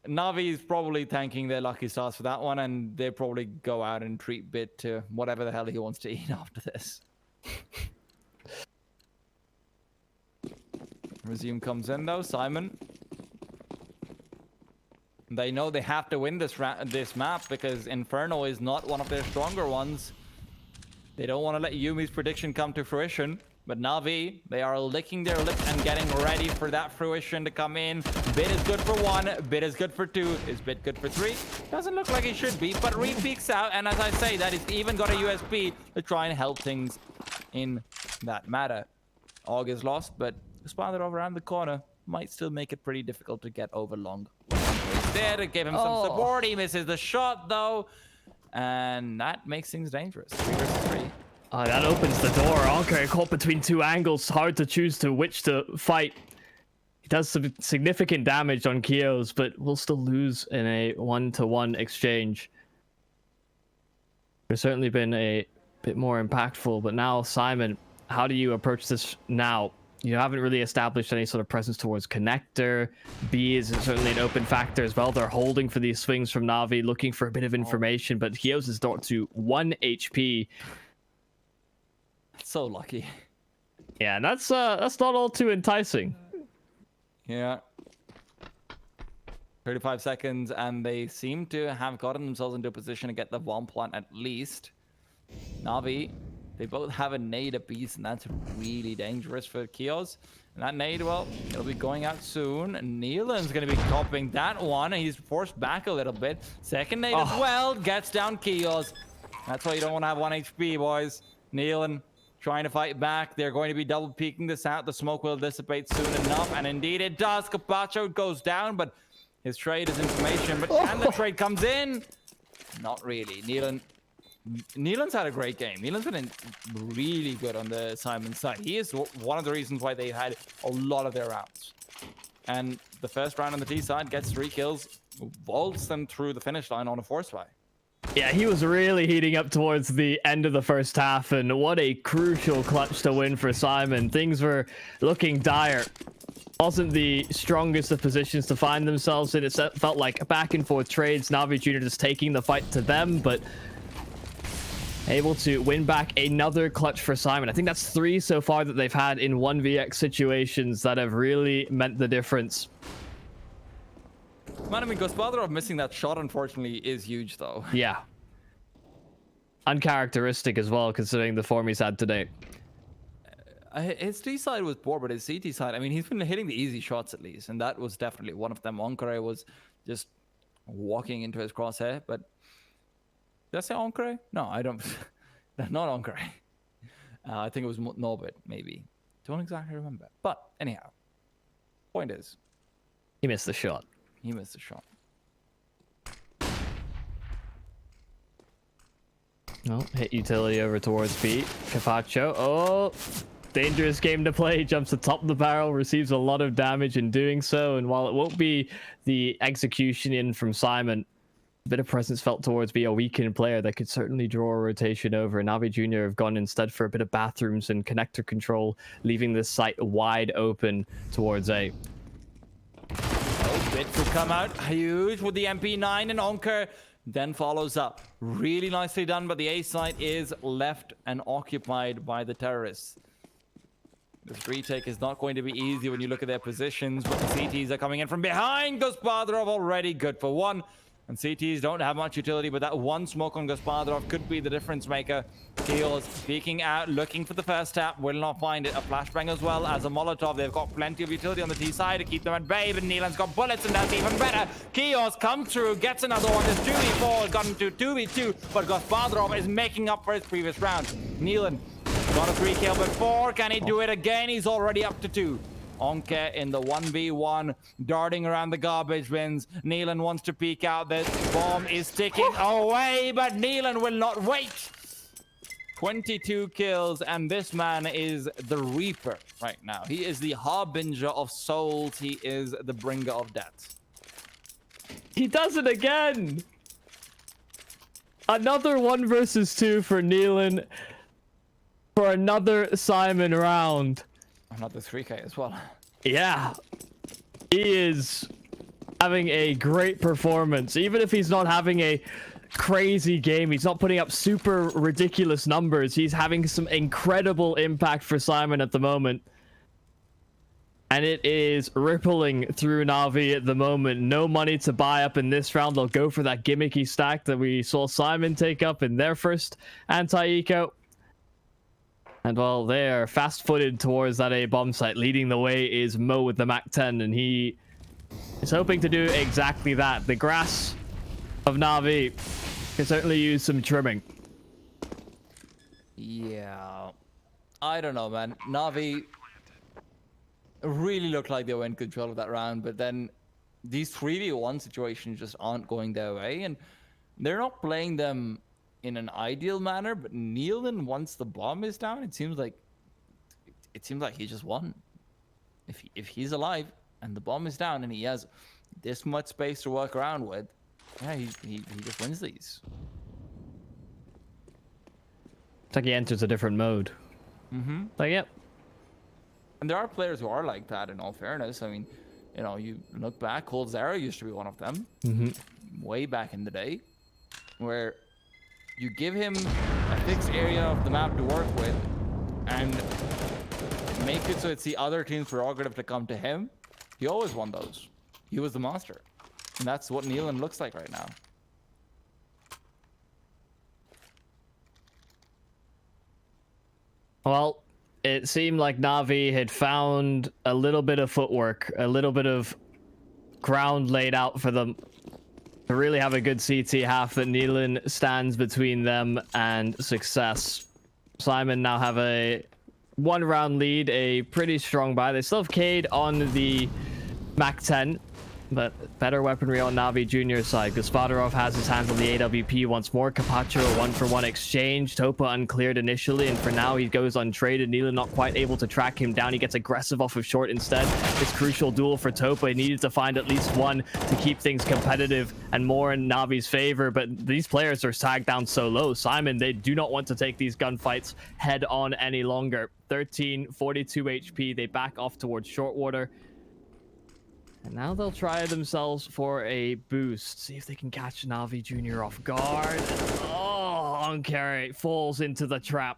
Navi is probably thanking their lucky stars for that one, and they probably go out and treat Bit to whatever the hell he wants to eat after this. Resume comes in though, SYMAN. They know they have to win this map because Inferno is not one of their stronger ones. They don't want to let Yumi's prediction come to fruition. But Navi, they are licking their lips and getting ready for that fruition to come in. Bit is good for 1, Bit is good for 2. Is Bit good for 3? Doesn't look like it should be, but Reed peeks out. And as I say, that is even got a USP to try and help things in that matter. Og is lost, but Gaspadov around the corner might still make it pretty difficult to get over long. There to give him some support. He misses the shot though, and that makes things dangerous. 3 versus 3. Oh, that opens the door. Anker caught between 2 angles. Hard to choose to which to fight. He does some significant damage on Kios, but will still lose in a 1-to-1 exchange. There's certainly been a bit more impactful, but now SYMAN, how do you approach this now? You haven't really established any sort of presence towards connector. B is certainly an open factor as well. They're holding for these swings from Navi, looking for a bit of information, but Kios is down to 1 HP. So lucky. Yeah, and that's not all too enticing. Yeah. 35 seconds, and they seem to have gotten themselves into a position to get the bomb plant at least. Navi, they both have a nade apiece, and that's really dangerous for Kios. And that nade, well, it'll be going out soon. And Neelan's going to be copying that one, and he's forced back a little bit. Second nade as well, gets down Kios. That's why you don't want to have 1 HP, boys. Neelan trying to fight back. They're going to be double peeking this out. The smoke will dissipate soon enough, and indeed it does. Capacho goes down, but his trade is information. But and the trade comes in. Not really. Neelan's had a great game. Neelan's been really good on the SYMAN side. He is one of the reasons why they had a lot of their rounds. And the first round on the T side gets 3 kills, vaults them through the finish line on a force buy. Yeah, he was really heating up towards the end of the first half, and what a crucial clutch to win for SYMAN. Things were looking dire. Wasn't the strongest of positions to find themselves in. It felt like back and forth trades. Navi Junior just taking the fight to them, but able to win back another clutch for SYMAN. I think that's 3 so far that they've had in 1vx situations that have really meant the difference. Man, I mean, Gospodarov missing that shot, unfortunately, is huge, though. Yeah. Uncharacteristic as well, considering the form he's had today. His D side was poor, but his CT side, I mean, he's been hitting the easy shots at least, and that was definitely one of them. Onkare was just walking into his crosshair, but did I say Onkare? No, I don't. Not Onkare. I think it was Norbert, maybe. Don't exactly remember. But anyhow, point is, He missed the shot. he missed the shot. Oh, hit utility over towards B. Capacho. Oh, dangerous game to play. Jumps atop the barrel, receives a lot of damage in doing so. And while it won't be the execution in from SYMAN, a bit of presence felt towards B, a weakened player that could certainly draw a rotation over. Navi Jr. have gone instead for a bit of bathrooms and connector control, leaving this site wide open towards A. Oh, Bit to come out huge with the MP9, and Onker then follows up. Really nicely done, but the A site is left and occupied by the terrorists. This retake is not going to be easy when you look at their positions, but the CTs are coming in from behind. Gospodarov already good for one. And CTs don't have much utility, but that one smoke on Gospodarov could be the difference maker. Keels peeking out, looking for the first tap, will not find it. A flashbang as well as a Molotov. They've got plenty of utility on the T side to keep them at bay, but Neelan's got bullets, and that's even better. Keos come through, gets another one. This 2v4 has gotten to 2v2, but Gospodarov is making up for his previous round. Neelan got a 3 kill before. Can he do it again? He's already up to 2. Onke in the 1v1, darting around the garbage bins. Neelan wants to peek out. This bomb is ticking away, but Neelan will not wait. 22 kills, and this man is the Reaper right now. He is the harbinger of souls. He is the bringer of death. He does it again! Another 1 versus 2 for Neelan for another SYMAN round. Another 3k as well. Yeah. He is having a great performance. Even if he's not having a crazy game, he's not putting up super ridiculous numbers. He's having some incredible impact for SYMAN at the moment. And it is rippling through Na'Vi at the moment. No money to buy up in this round. They'll go for that gimmicky stack that we saw SYMAN take up in their first anti-eco. And while they're fast-footed towards that A bomb site, leading the way is Mo with the MAC-10, and he is hoping to do exactly that. The grass of Na'Vi can certainly use some trimming. Yeah. I don't know, man. Na'Vi really looked like they were in control of that round, but then these 3v1 situations just aren't going their way, and they're not playing them in an ideal manner, but Neelan, once the bomb is down, it seems like he just won. If he's alive and the bomb is down and he has this much space to work around with, yeah, he just wins these. It's like he enters a different mode. Mm-hmm. Like, yep. And there are players who are like that, in all fairness. I mean, you know, you look back, Cold Zara used to be one of them. Mm-hmm. Way back in the day, where you give him a fixed area of the map to work with and make it so it's the other team's prerogative to come to him. He always won those. He was the monster. And that's what Neelan looks like right now. Well, it seemed like Na'Vi had found a little bit of footwork, a little bit of ground laid out for them to really have a good CT half, that Neelan stands between them and success. SYMAN now have a 1 round lead, a pretty strong buy. They still have Cade on the MAC-10, but better weaponry on Na'Vi Jr.'s side. Gospodarov has his hands on the AWP once more. Capacho, a 1-for-1 exchange. Topa uncleared initially, and for now he goes untraded. Neelan not quite able to track him down. He gets aggressive off of short instead. It's crucial duel for Topa. He needed to find at least one to keep things competitive and more in Navi's favor, but these players are tagged down so low. SYMAN, they do not want to take these gunfights head on any longer. 13, 42 HP. They back off towards Shortwater. And now they'll try themselves for a boost. See if they can catch Na'Vi Jr. off guard. Oh, Onkare falls into the trap.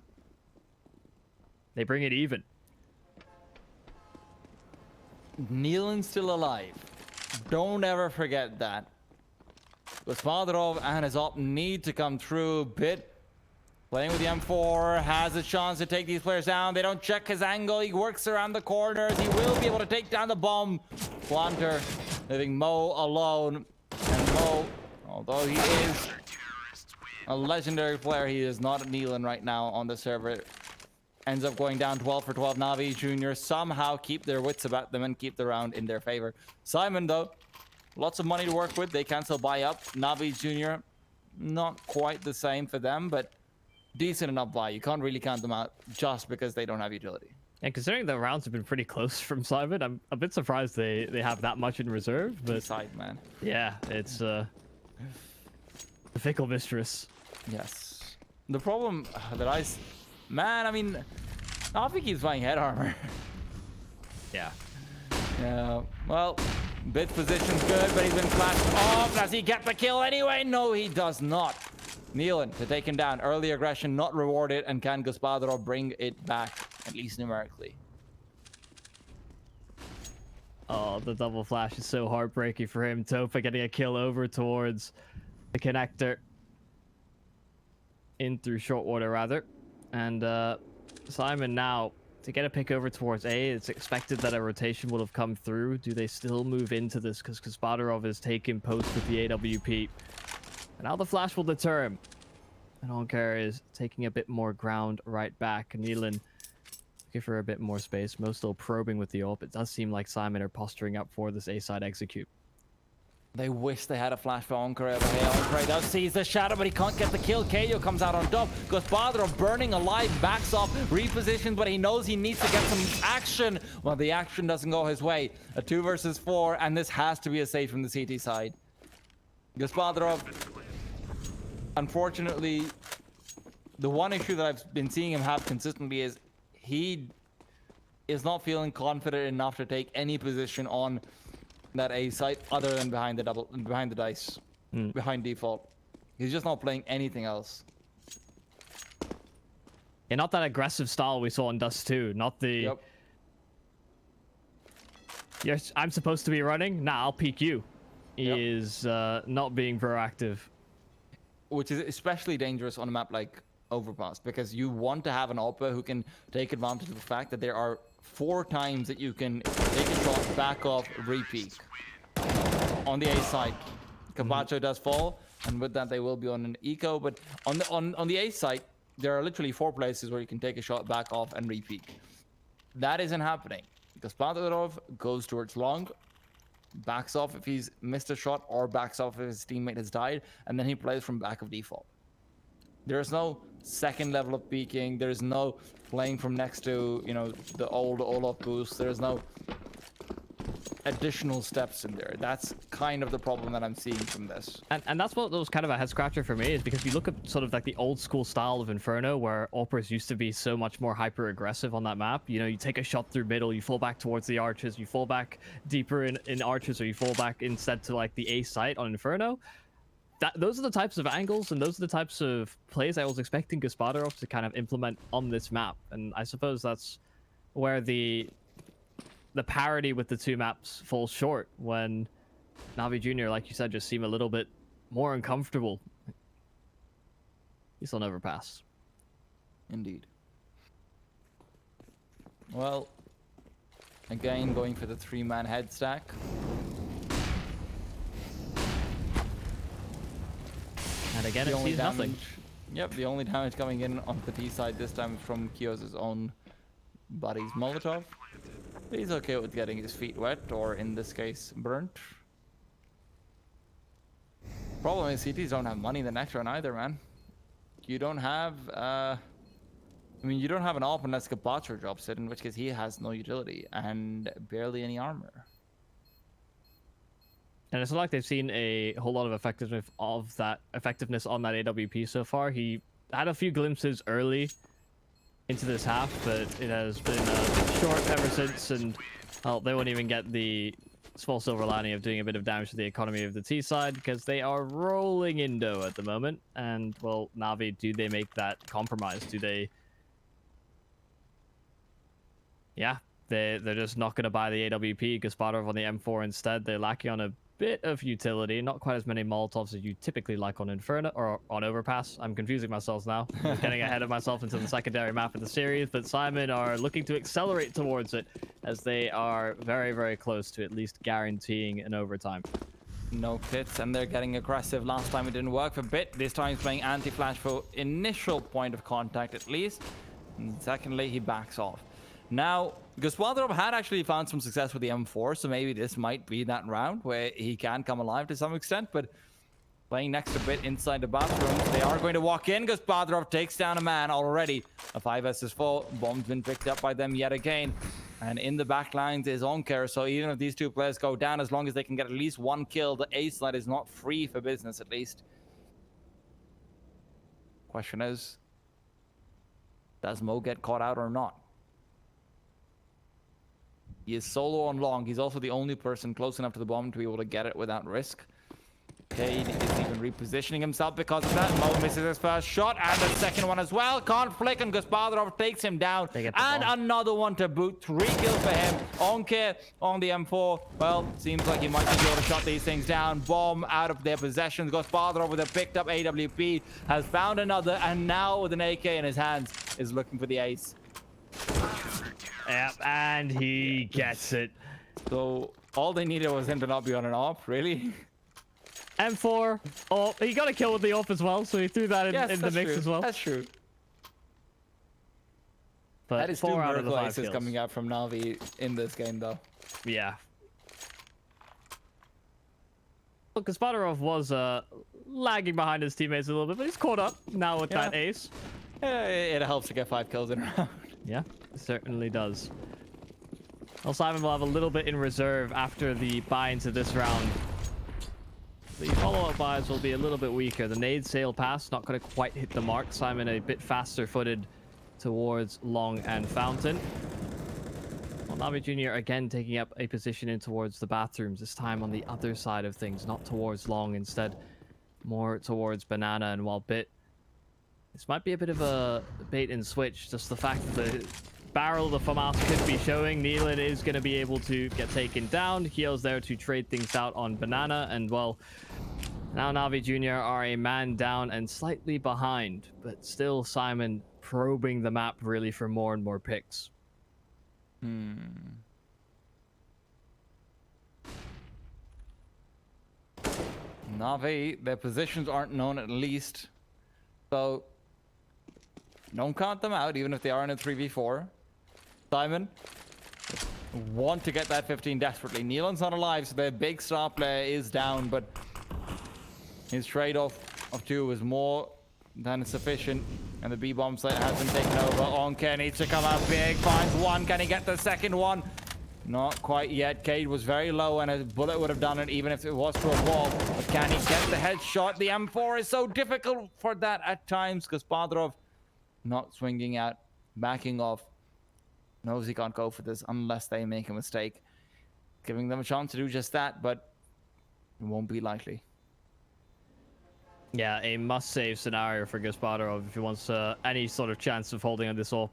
They bring it even. Neelan's still alive. Don't ever forget that. Gospodarov and his op need to come through. Bit playing with the M4, has a chance to take these players down. They don't check his angle. He works around the corners. He will be able to take down the bomb. Planter leaving Mo alone. And Mo, although he is a legendary player, he is not kneeling right now on the server. Ends up going down 12 for 12. Navi Jr. somehow keep their wits about them and keep the round in their favor. SYMAN, though, lots of money to work with. They can still buy up. Navi Jr., not quite the same for them, but decent enough buy. You can't really count them out just because they don't have utility. And considering the rounds have been pretty close from SYMAN, I'm a bit surprised they have that much in reserve. But Side, man. Yeah, it's a fickle mistress. Yes. The problem that man, I mean, Navi keeps buying head armor. Yeah. Yeah. Well, Bit's position's good, but he's been flashed off. Does he get the kill anyway? No, he does not. Nealon to take him down. Early aggression not rewarded, and can Gospodarov bring it back, at least numerically? Oh, the double flash is so heartbreaking for him. Topa getting a kill over towards the connector. In through short water, rather. And SYMAN now to get a pick over towards A. It's expected that a rotation will have come through. Do they still move into this? Because Gospodarov is taking post with the AWP. And now the flash will deter him. And Onker is taking a bit more ground right back. Nealon looking for a bit more space. Mo still probing with the AWP. It does seem like SYMAN are posturing up for this A-side execute. They wish they had a flash for Onker over here. Onker does seize the shadow, but he can't get the kill. KO comes out on top. Gospodarov burning alive, backs off, repositions, but he knows he needs to get some action. Well, the action doesn't go his way. A 2 versus 4, and this has to be a save from the CT side. Gospodarov, unfortunately, the one issue that I've been seeing him have consistently is he is not feeling confident enough to take any position on that A site other than behind the dice, behind default. He's just not playing anything else. Yeah, not that aggressive style we saw in Dust 2. Not the... Yep. Yes, I'm supposed to be running? Nah, I'll peek you. He is not being proactive. Which is especially dangerous on a map like Overpass, because you want to have an Oppa who can take advantage of the fact that there are 4 times that you can take a shot, back off, repeat. On the A side, Capacho does fall, and with that they will be on an eco. But on the A side, there are literally 4 places where you can take a shot, back off, and repeat. That isn't happening because Gospodarov goes towards long, backs off if he's missed a shot, or backs off if his teammate has died, and then he plays from back of default. There's no second level of peeking. There's no playing from next to, you know, the old Olaf boost. There's no additional steps in there. That's kind of the problem that I'm seeing from this. And that's what was kind of a head scratcher for me, is because you look at sort of like the old school style of Inferno, where Operas used to be so much more hyper aggressive on that map. You know, you take a shot through middle, you fall back towards the arches, you fall back deeper in arches, or you fall back instead to like the A site on Inferno. Those are the types of angles and those are the types of plays I was expecting Gospodarov to kind of implement on this map. And I suppose that's where the parity with the 2 maps falls short, when Navi Jr., like you said, just seem a little bit more uncomfortable. He'll never pass. Indeed. Well, again, going for the 3-man head stack. And again, it sees nothing. Yep, the only damage coming in on the T side this time is from Kios's own buddy's Molotov. But he's okay with getting his feet wet, or in this case, burnt. Problem is, CTs don't have money the next round either, man. You don't have, I mean, you don't have an op unless Capacho drops it, in which case he has no utility and barely any armor. And it's not like they've seen a whole lot of effectiveness on that AWP so far. He had a few glimpses early into this half, but it has been short ever since. And well, they won't even get the small silver lining of doing a bit of damage to the economy of the T side, because they are rolling in dough at the moment. And well, Navi, do they make that compromise? Do they? Yeah, They're just not going to buy the AWP. Gasparov on the M4 instead. They're lacking on a bit of utility. Not quite as many Molotovs as you typically like on Inferno or on Overpass. I'm confusing myself now. I'm just getting ahead of myself into the secondary map of the series. But SYMAN are looking to accelerate towards it as they are very, very close to at least guaranteeing an overtime. No kits, and they're getting aggressive. Last time it didn't work for Bit. This time he's playing anti-flash for initial point of contact at least. And secondly, he backs off. Now, Gospodarov had actually found some success with the M4, so maybe this might be that round where he can come alive to some extent, but playing next to Bit inside the bathroom, they are going to walk in. Gospodarov takes down a man already. A 5 vs 4. Bomb's been picked up by them yet again. And in the back lines is Onker, so even if these two players go down, as long as they can get at least one kill, the ace side is not free for business at least. Question is, does Mo get caught out or not? He is solo on long. He's also the only person close enough to the bomb to be able to get it without risk. Cade is even repositioning himself because of that. Mo misses his first shot and the second one as well. Can't flick, and Gospodarov takes him down. And another one to boot. 3 kills for him. Onke on the M4. Well, seems like he might be able to shut these things down. Bomb out of their possessions. Gospodarov with a picked up AWP has found another, and now with an AK in his hands is looking for the ace. Yep, and he gets it. So all they needed was him to not be on an op, really. M4. Oh, he got a kill with the off as well, so he threw that in the mix as well. That's true. But that is 4 out of the 5 aces kills coming out from Na'Vi in this game, though. Yeah. Look, Gospodarov was lagging behind his teammates a little bit, but he's caught up now with that ace. Yeah, it helps to get 5 kills in a round. Yeah, it certainly does. Well, SYMAN will have a little bit in reserve after the buy into this round. The follow-up buys will be a little bit weaker. The nade sail pass, not going to quite hit the mark. SYMAN a bit faster-footed towards Long and Fountain. Well, Na'Vi Jr. again taking up a position in towards the bathrooms, this time on the other side of things, not towards Long, instead more towards Banana. And while Bit, this might be a bit of a bait and switch, just the fact that the barrel of the FAMAS could be showing. Nealon is going to be able to get taken down. Kyo's there to trade things out on Banana, and well, now Na'Vi Jr. are a man down and slightly behind, but still SYMAN probing the map really for more and more picks. Na'Vi, their positions aren't known at least, so don't count them out, even if they are in a 3v4. SYMAN want to get that 15 desperately. Nealon's not alive, so their big star player is down, but his trade-off of 2 is more than sufficient, and the B-bomb site has been taken over. Onke needs to come out big, finds 1. Can he get the second one? Not quite yet. Cade was very low, and a bullet would have done it even if it was to a wall. But can he get the headshot? The M4 is so difficult for that at times. Gospodarov not swinging out, backing off. Knows he can't go for this unless they make a mistake. Giving them a chance to do just that, but it won't be likely. Yeah, a must-save scenario for Gospodarov if he wants any sort of chance of holding on this up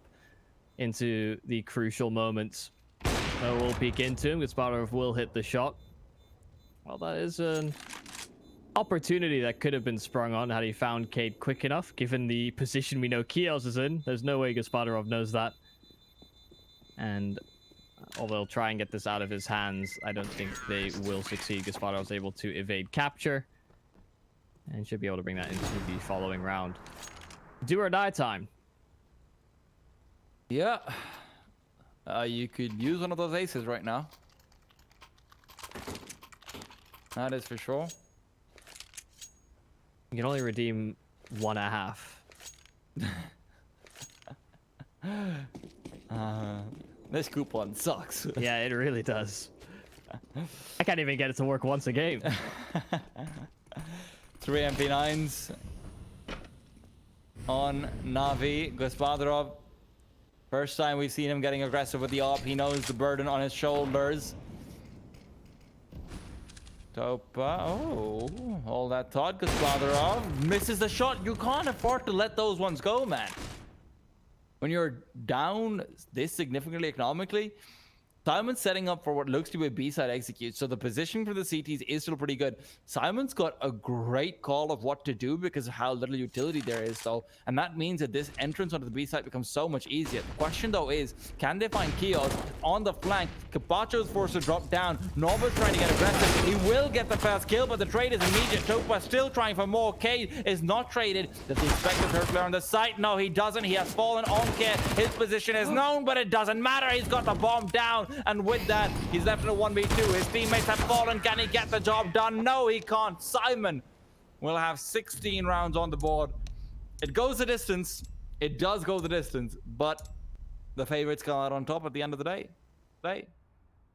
into the crucial moments. So we'll peek into him. Gospodarov will hit the shot. Well, that is an opportunity that could have been sprung on had he found Cade quick enough, given the position we know Kios is in. There's no way Gospodarov knows that. And although they'll try and get this out of his hands, I don't think they will succeed. Gasparov's able to evade capture and should be able to bring that into the following round. Do or die time. Yeah. You could use one of those aces right now. That is for sure. You can only redeem 1.5. This coupon sucks. Yeah, it really does. I can't even get it to work once a game. 3 MP9s on Na'Vi. Gospodarov, first time we've seen him getting aggressive with the AWP. He knows the burden on his shoulders. Topa, oh, all that thought. Gospodarov misses the shot. You can't afford to let those ones go, man. When you're down this significantly economically, Simon's setting up for what looks to be a B-side execute, so the position for the CTs is still pretty good. Simon's got a great call of what to do because of how little utility there is, though, and that means that this entrance onto the B-side becomes so much easier. The question, though, is can they find Kios on the flank? Capacho's forced to drop down. Nova's trying to get aggressive. He will get the first kill, but the trade is immediate. Topa still trying for more. Cade is not traded. Does he expect the third player on the site? No, he doesn't. He has fallen on Kid. His position is known, but it doesn't matter. He's got the bomb down. And with that, he's left in a 1v2. His teammates have fallen. Can he get the job done? No, he can't. Simon will have 16 rounds on the board. It goes the distance. It does go the distance, but the favorites come out on top at the end of the day.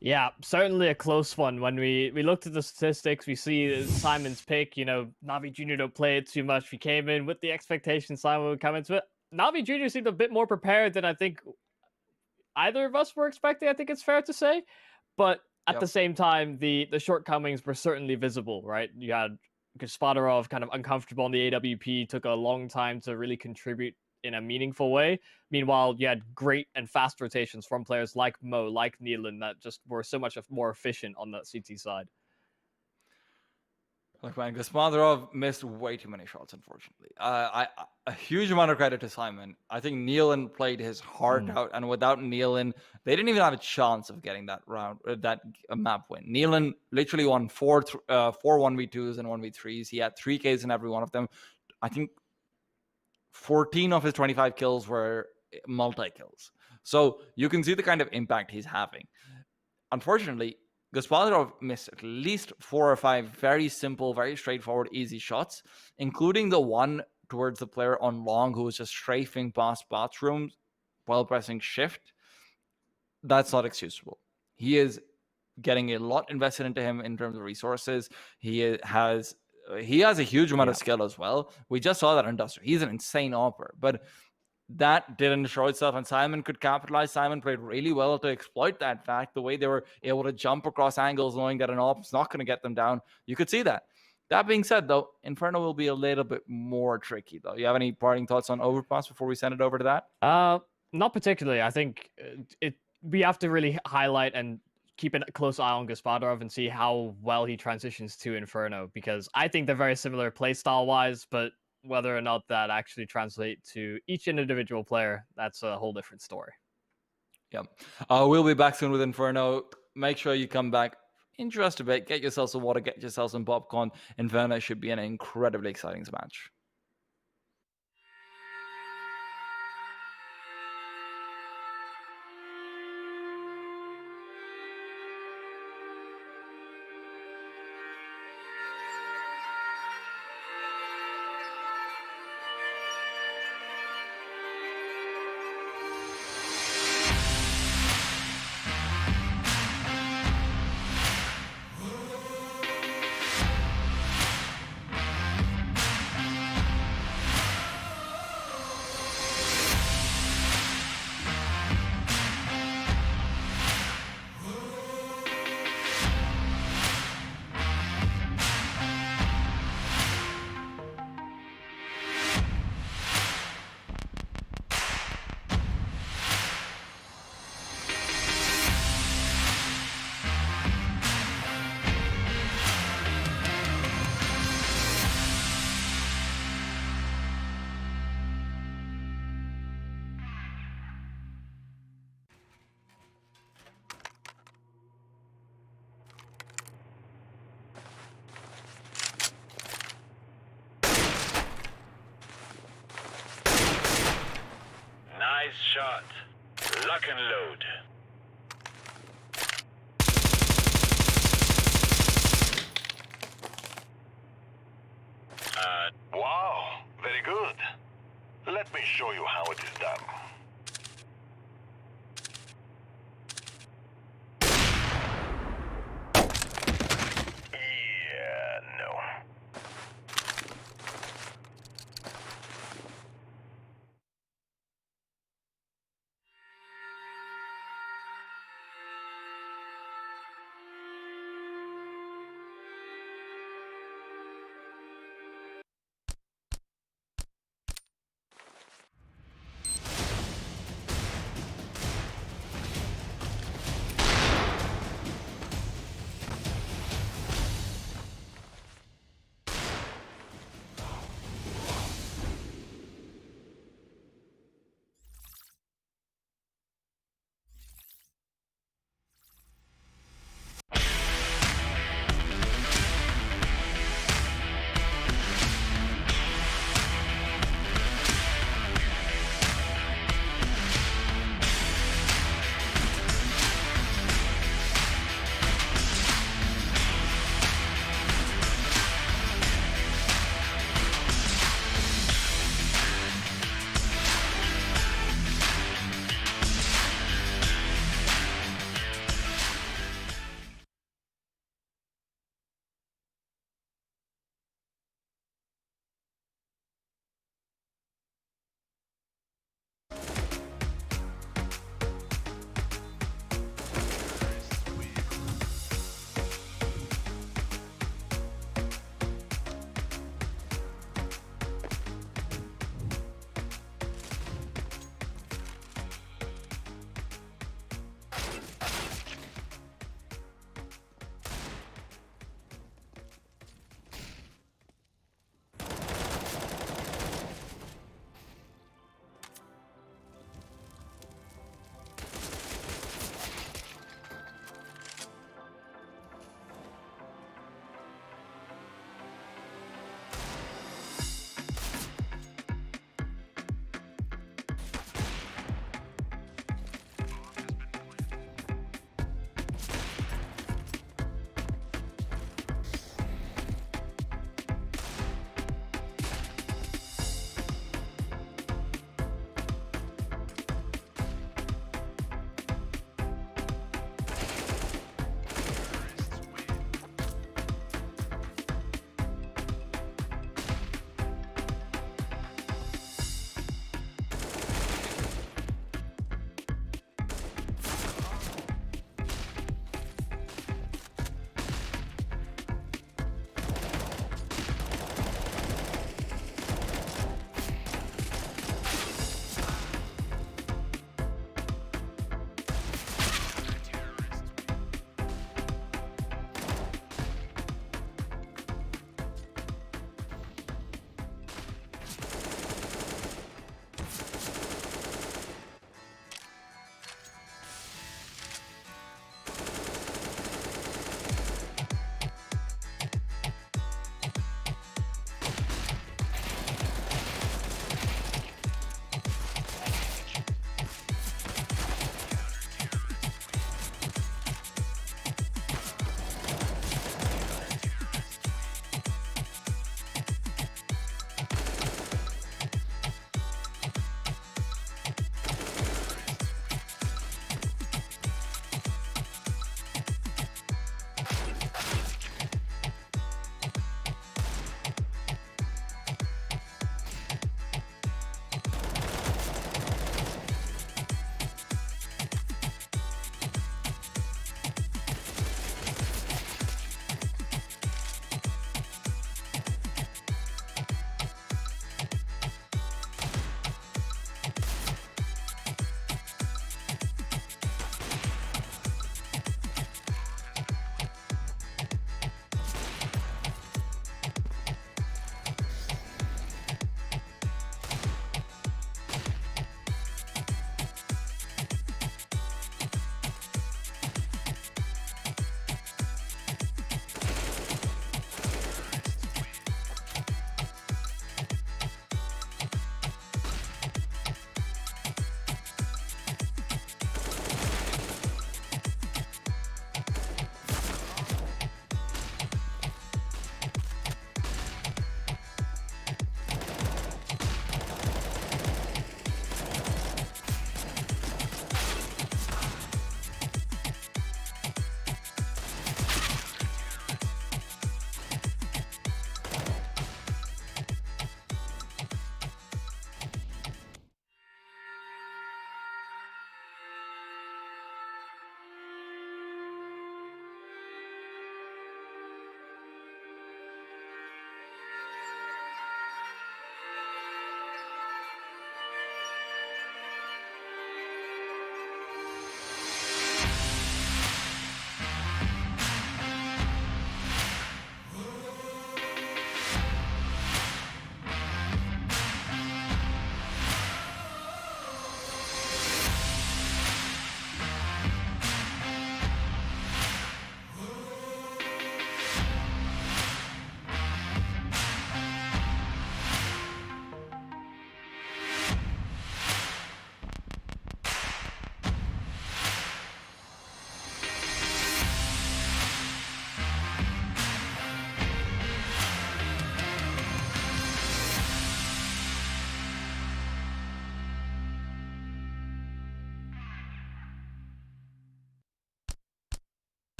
Yeah, certainly a close one. When we looked at the statistics, we see Simon's pick. You know, Navi Jr. don't play it too much. We came in with the expectation Simon would come into it. Navi Jr. seemed a bit more prepared than I think either of us were expecting, I think it's fair to say. But at the same time, the shortcomings were certainly visible, right? You had Gospodarov kind of uncomfortable on the AWP, took a long time to really contribute in a meaningful way. Meanwhile, you had great and fast rotations from players like Mo, like Nealon, that just were so much more efficient on that CT side. Look, man, Gospodarov missed way too many shots, unfortunately. A huge amount of credit to Simon. I think Nealon played his heart out, and without Nealon, they didn't even have a chance of getting that round, that map win. Nealon literally won four 1v2s and 1v3s. He had 3 Ks in every one of them. I think 14 of his 25 kills were multi-kills. So you can see the kind of impact he's having. Unfortunately, Gospodarov missed at least 4 or 5 very simple, very straightforward, easy shots, including the one towards the player on long who was just strafing past bathrooms while pressing shift. That's not excusable. He is getting a lot invested into him in terms of resources. He has a huge amount of skill as well. We just saw that on Duster. He's an insane opper, but that didn't show itself, and Simon could capitalize. Simon played really well to exploit that fact, the way they were able to jump across angles knowing that an op's not going to get them down. You could see that. That being said, though, Inferno will be a little bit more tricky, though. You have any parting thoughts on Overpass before we send it over to that? Not particularly. I think we have to really highlight and keep a close eye on Gospodarov and see how well he transitions to Inferno, because I think they're very similar playstyle-wise, but whether or not that actually translates to each individual player, that's a whole different story. Yeah. We'll be back soon with Inferno. Make sure you come back, enjoy a bit, get yourself some water, get yourself some popcorn. Inferno should be an incredibly exciting match. Nice shot. Lock and load. Wow, very good. Let me show you how it is done. Yeah, no.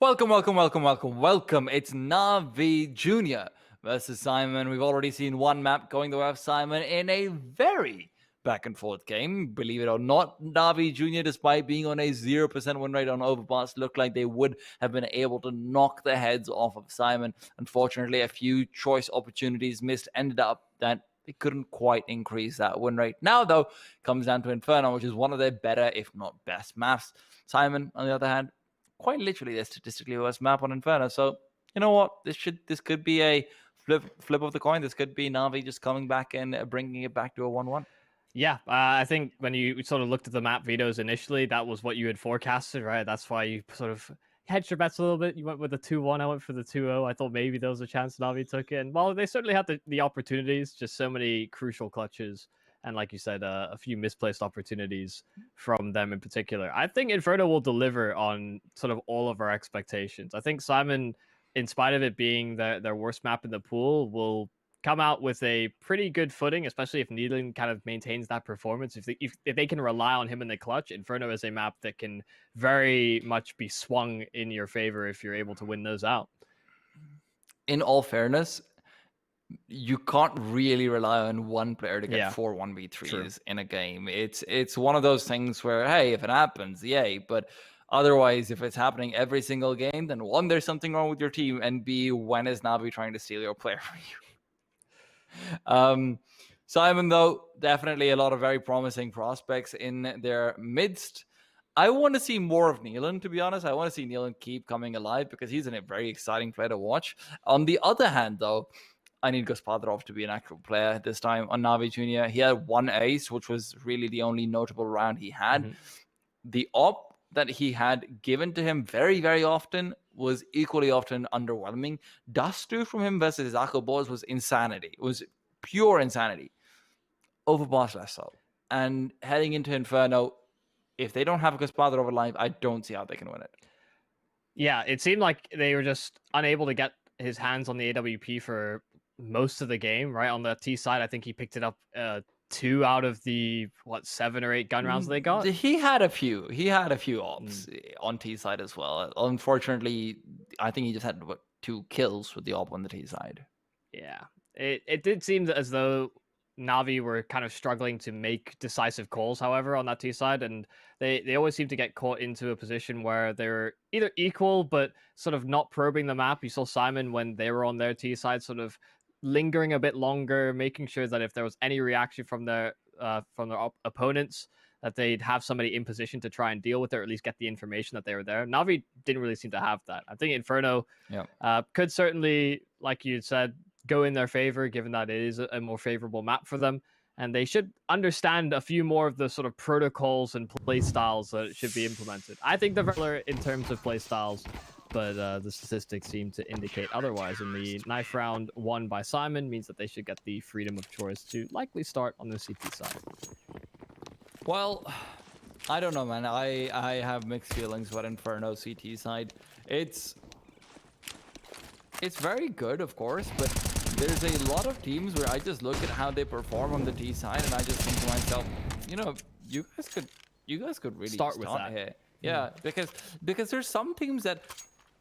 Welcome. It's Navi Jr. versus Simon. We've already seen one map going the way of Simon in a very back and forth game. Believe it or not, Navi Jr., despite being on a 0% win rate on Overpass, looked like they would have been able to knock the heads off of Simon. Unfortunately, a few choice opportunities missed ended up that they couldn't quite increase that win rate. Now, though, comes down to Inferno, which is one of their better, if not best maps. Simon, on the other hand, quite literally the statistically worst map on Inferno. So you know what? This could be a flip of the coin. This could be Navi just coming back and bringing it back to a 1-1. Yeah, I think when you sort of looked at the map vetoes initially, that was what you had forecasted, right? That's why you sort of hedged your bets a little bit. You went with the 2-1. I went for the 2-0. I thought maybe there was a chance Navi took it. And while they certainly had the opportunities, just so many crucial clutches. And like you said, a few misplaced opportunities from them in particular. I think Inferno will deliver on sort of all of our expectations. I think Simon, in spite of it being their worst map in the pool, will come out with a pretty good footing, especially if Needling kind of maintains that performance. If they can rely on him in the clutch, Inferno is a map that can very much be swung in your favor if you're able to win those out. In all fairness, you can't really rely on one player to get 4 1v3s in a game. It's one of those things where, hey, if it happens, yay. But otherwise, if it's happening every single game, then one, there's something wrong with your team, and B, when is Navi trying to steal your player from you? Simon, though, definitely a lot of very promising prospects in their midst. I want to see more of Neelan, to be honest. I want to see Neelan keep coming alive because he's a very exciting player to watch. On the other hand, though, I need Gospodarov to be an actual player this time on Navi Jr. He had one ace, which was really the only notable round he had. Mm-hmm. The op that he had given to him very, very often was equally often underwhelming. Dustu from him versus Akobos was insanity. It was pure insanity. Overboss less so. And heading into Inferno, if they don't have Gospodarov alive, I don't see how they can win it. Yeah, it seemed like they were just unable to get his hands on the AWP for most of the game, right? On the T side, I think he picked it up 2 out of the 7 or 8 gun rounds they got. He had a few ops on T side as well. Unfortunately, I think he just had 2 kills with the op on the T side. Yeah, it did seem as though Navi were kind of struggling to make decisive calls, however, on that T side, and they always seem to get caught into a position where they're either equal but sort of not probing the map. You saw Simon when they were on their T side sort of lingering a bit longer, making sure that if there was any reaction from their opponents, that they'd have somebody in position to try and deal with it, or at least get the information that they were there. Navi didn't really seem to have that. I think Inferno could certainly, like you said, go in their favor, given that it is a more favorable map for them. And they should understand a few more of the sort of protocols and play styles that should be implemented. I think they're very in terms of play styles, but the statistics seem to indicate otherwise. And the knife round won by Simon means that they should get the freedom of choice to likely start on the CT side. Well, I don't know, man. I have mixed feelings about Inferno CT side. It's very good, of course, but there's a lot of teams where I just look at how they perform on the T side, and I just think to myself, you guys could really start with that here. Yeah, because there's some teams that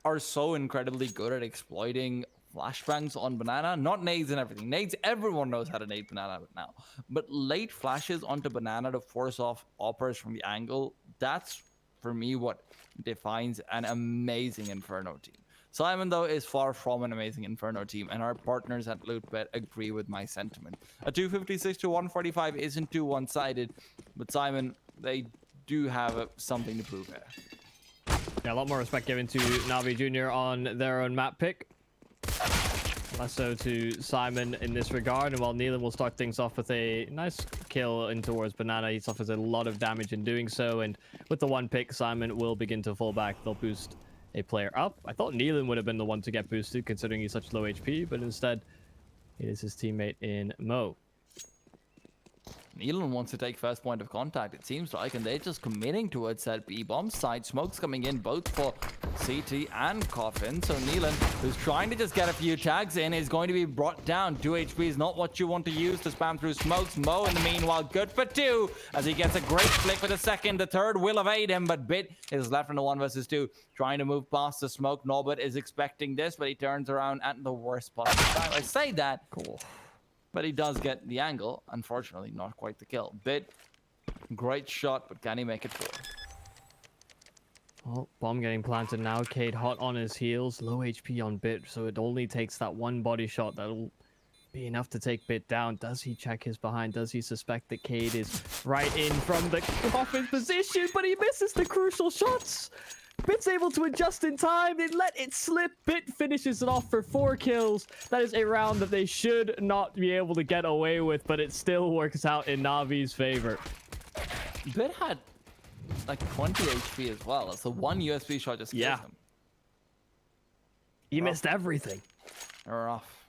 are so incredibly good at exploiting flashbangs on Banana, not nades and everything. Nades, everyone knows how to nade Banana now, but late flashes onto Banana to force off operas from the angle, that's for me what defines an amazing Inferno team. Simon, though, is far from an amazing Inferno team, and our partners at LootBet agree with my sentiment. A 256 to 145 isn't too one-sided, but Simon, they do have something to prove here. Yeah, a lot more respect given to Navi Jr. on their own map pick. Less so to Simon in this regard, and while Neelan will start things off with a nice kill in towards Banana, he suffers a lot of damage in doing so, and with the 1 pick, Simon will begin to fall back. They'll boost a player up. I thought Neelan would have been the one to get boosted, considering he's such low HP, but instead, it is his teammate in Mo. Nealon wants to take first point of contact, it seems like, and they're just committing towards that B-bomb side. Smoke's coming in both for CT and Coffin. So Nealon, who's trying to just get a few tags in, is going to be brought down. 2 HP is not what you want to use to spam through smokes. Mo, in the meanwhile, good for 2, as he gets a great flick for the second. The third will evade him, but Bit is left in the 1 versus 2, trying to move past the smoke. Norbert is expecting this, but he turns around at the worst possible time. I say that. Cool. But he does get the angle. Unfortunately, not quite the kill. Bit, great shot, but can he make it through? Oh, bomb getting planted now. Cade hot on his heels. Low HP on Bit, so it only takes that one body shot that'll be enough to take Bit down. Does he check his behind? Does he suspect that Cade is right in from the Coffin's position? But he misses the crucial shots. Bit's able to adjust in time. They let it slip. Bit finishes it off for 4 kills. That is a round that they should not be able to get away with, but it still works out in Navi's favor. Bit had like 20 HP as well. So one USB shot just kills him. He missed everything. Rough.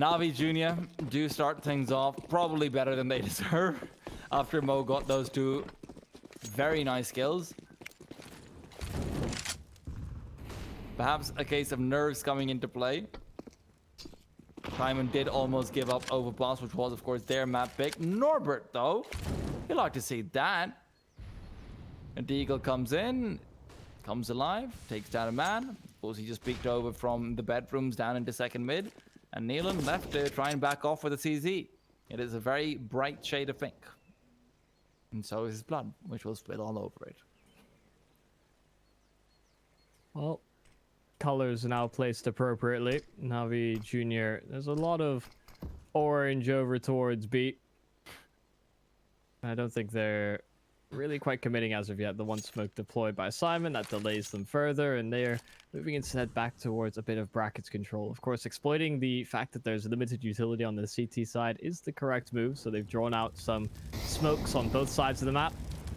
Navi Jr. do start things off probably better than they deserve after Mo got those 2 very nice kills. Perhaps a case of nerves coming into play. Simon did almost give up Overpass, which was, of course, their map pick. Norbert, though, you'd like to see that. And Deagle comes in, comes alive, takes down a man. Of course, he just peeked over from the bedrooms down into second mid. And Nealon left to try and back off with a CZ. It is a very bright shade of pink. And so is his blood, which will spill all over it. Well, colors are now placed appropriately. Navi Jr. There's a lot of orange over towards B. I don't think they're really quite committing as of yet. The one smoke deployed by Simon, that delays them further, and they're moving instead back towards a bit of brackets control. Of course, exploiting the fact that there's limited utility on the CT side is the correct move, so they've drawn out some smokes on both sides of the map.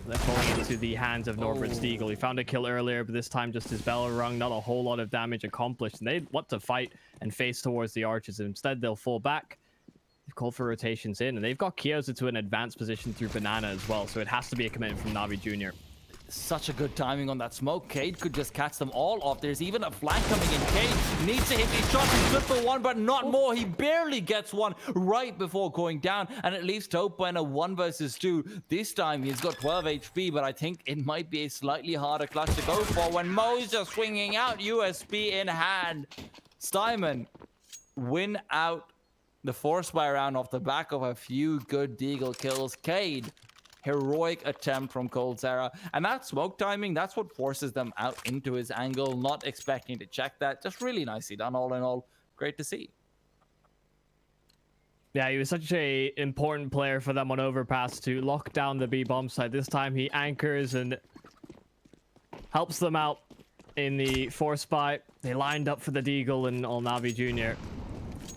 They're falling into the hands of Norbert's Deagle. He found a kill earlier, but this time just his bell rung, not a whole lot of damage accomplished. And they want to fight and face towards the archers. Instead, they'll fall back. They've called for rotations in, and they've got Kyoza to an advanced position through Banana as well, so it has to be a commitment from Navi Jr. Such a good timing on that smoke. Cade could just catch them all off. There's even a flank coming in. Cade needs to hit these shots. He's good for 1, but not more. He barely gets 1 right before going down, and it leaves Topa in a 1 versus 2. This time he's got 12 HP, but I think it might be a slightly harder clutch to go for when Mo's just swinging out, USB in hand. Simon win out the force by round off the back of a few good Deagle kills. Cade, heroic attempt from Coldzera, and that smoke timing, that's what forces them out into his angle, not expecting to check that. Just really nicely done, all in all. Great to see. Yeah, he was such a important player for them on Overpass to lock down the B-bomb side. This time he anchors and helps them out in the force buy. They lined up for the Deagle and all Navi Jr.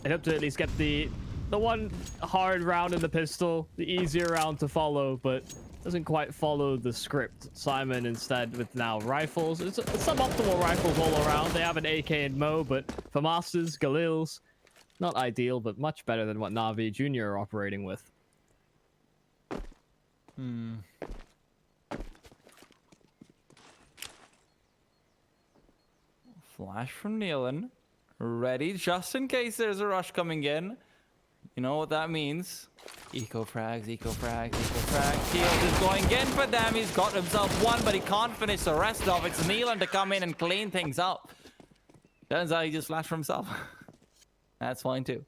They hope to at least get the one hard round in the pistol, the easier round to follow, but doesn't quite follow the script. Simon instead with now rifles. It's suboptimal rifles all around. They have an AK and Mo, but FAMAS's, Galil's, not ideal, but much better than what Navi Jr. are operating with. Flash from Nealon. Ready just in case there's a rush coming in. You know what that means. Eco frags, eco frags, eco frags. Shield is going in for them. He's got himself 1, but he can't finish the rest of it. It's Nealon to come in and clean things up. Turns out he just flashed for himself. That's fine too.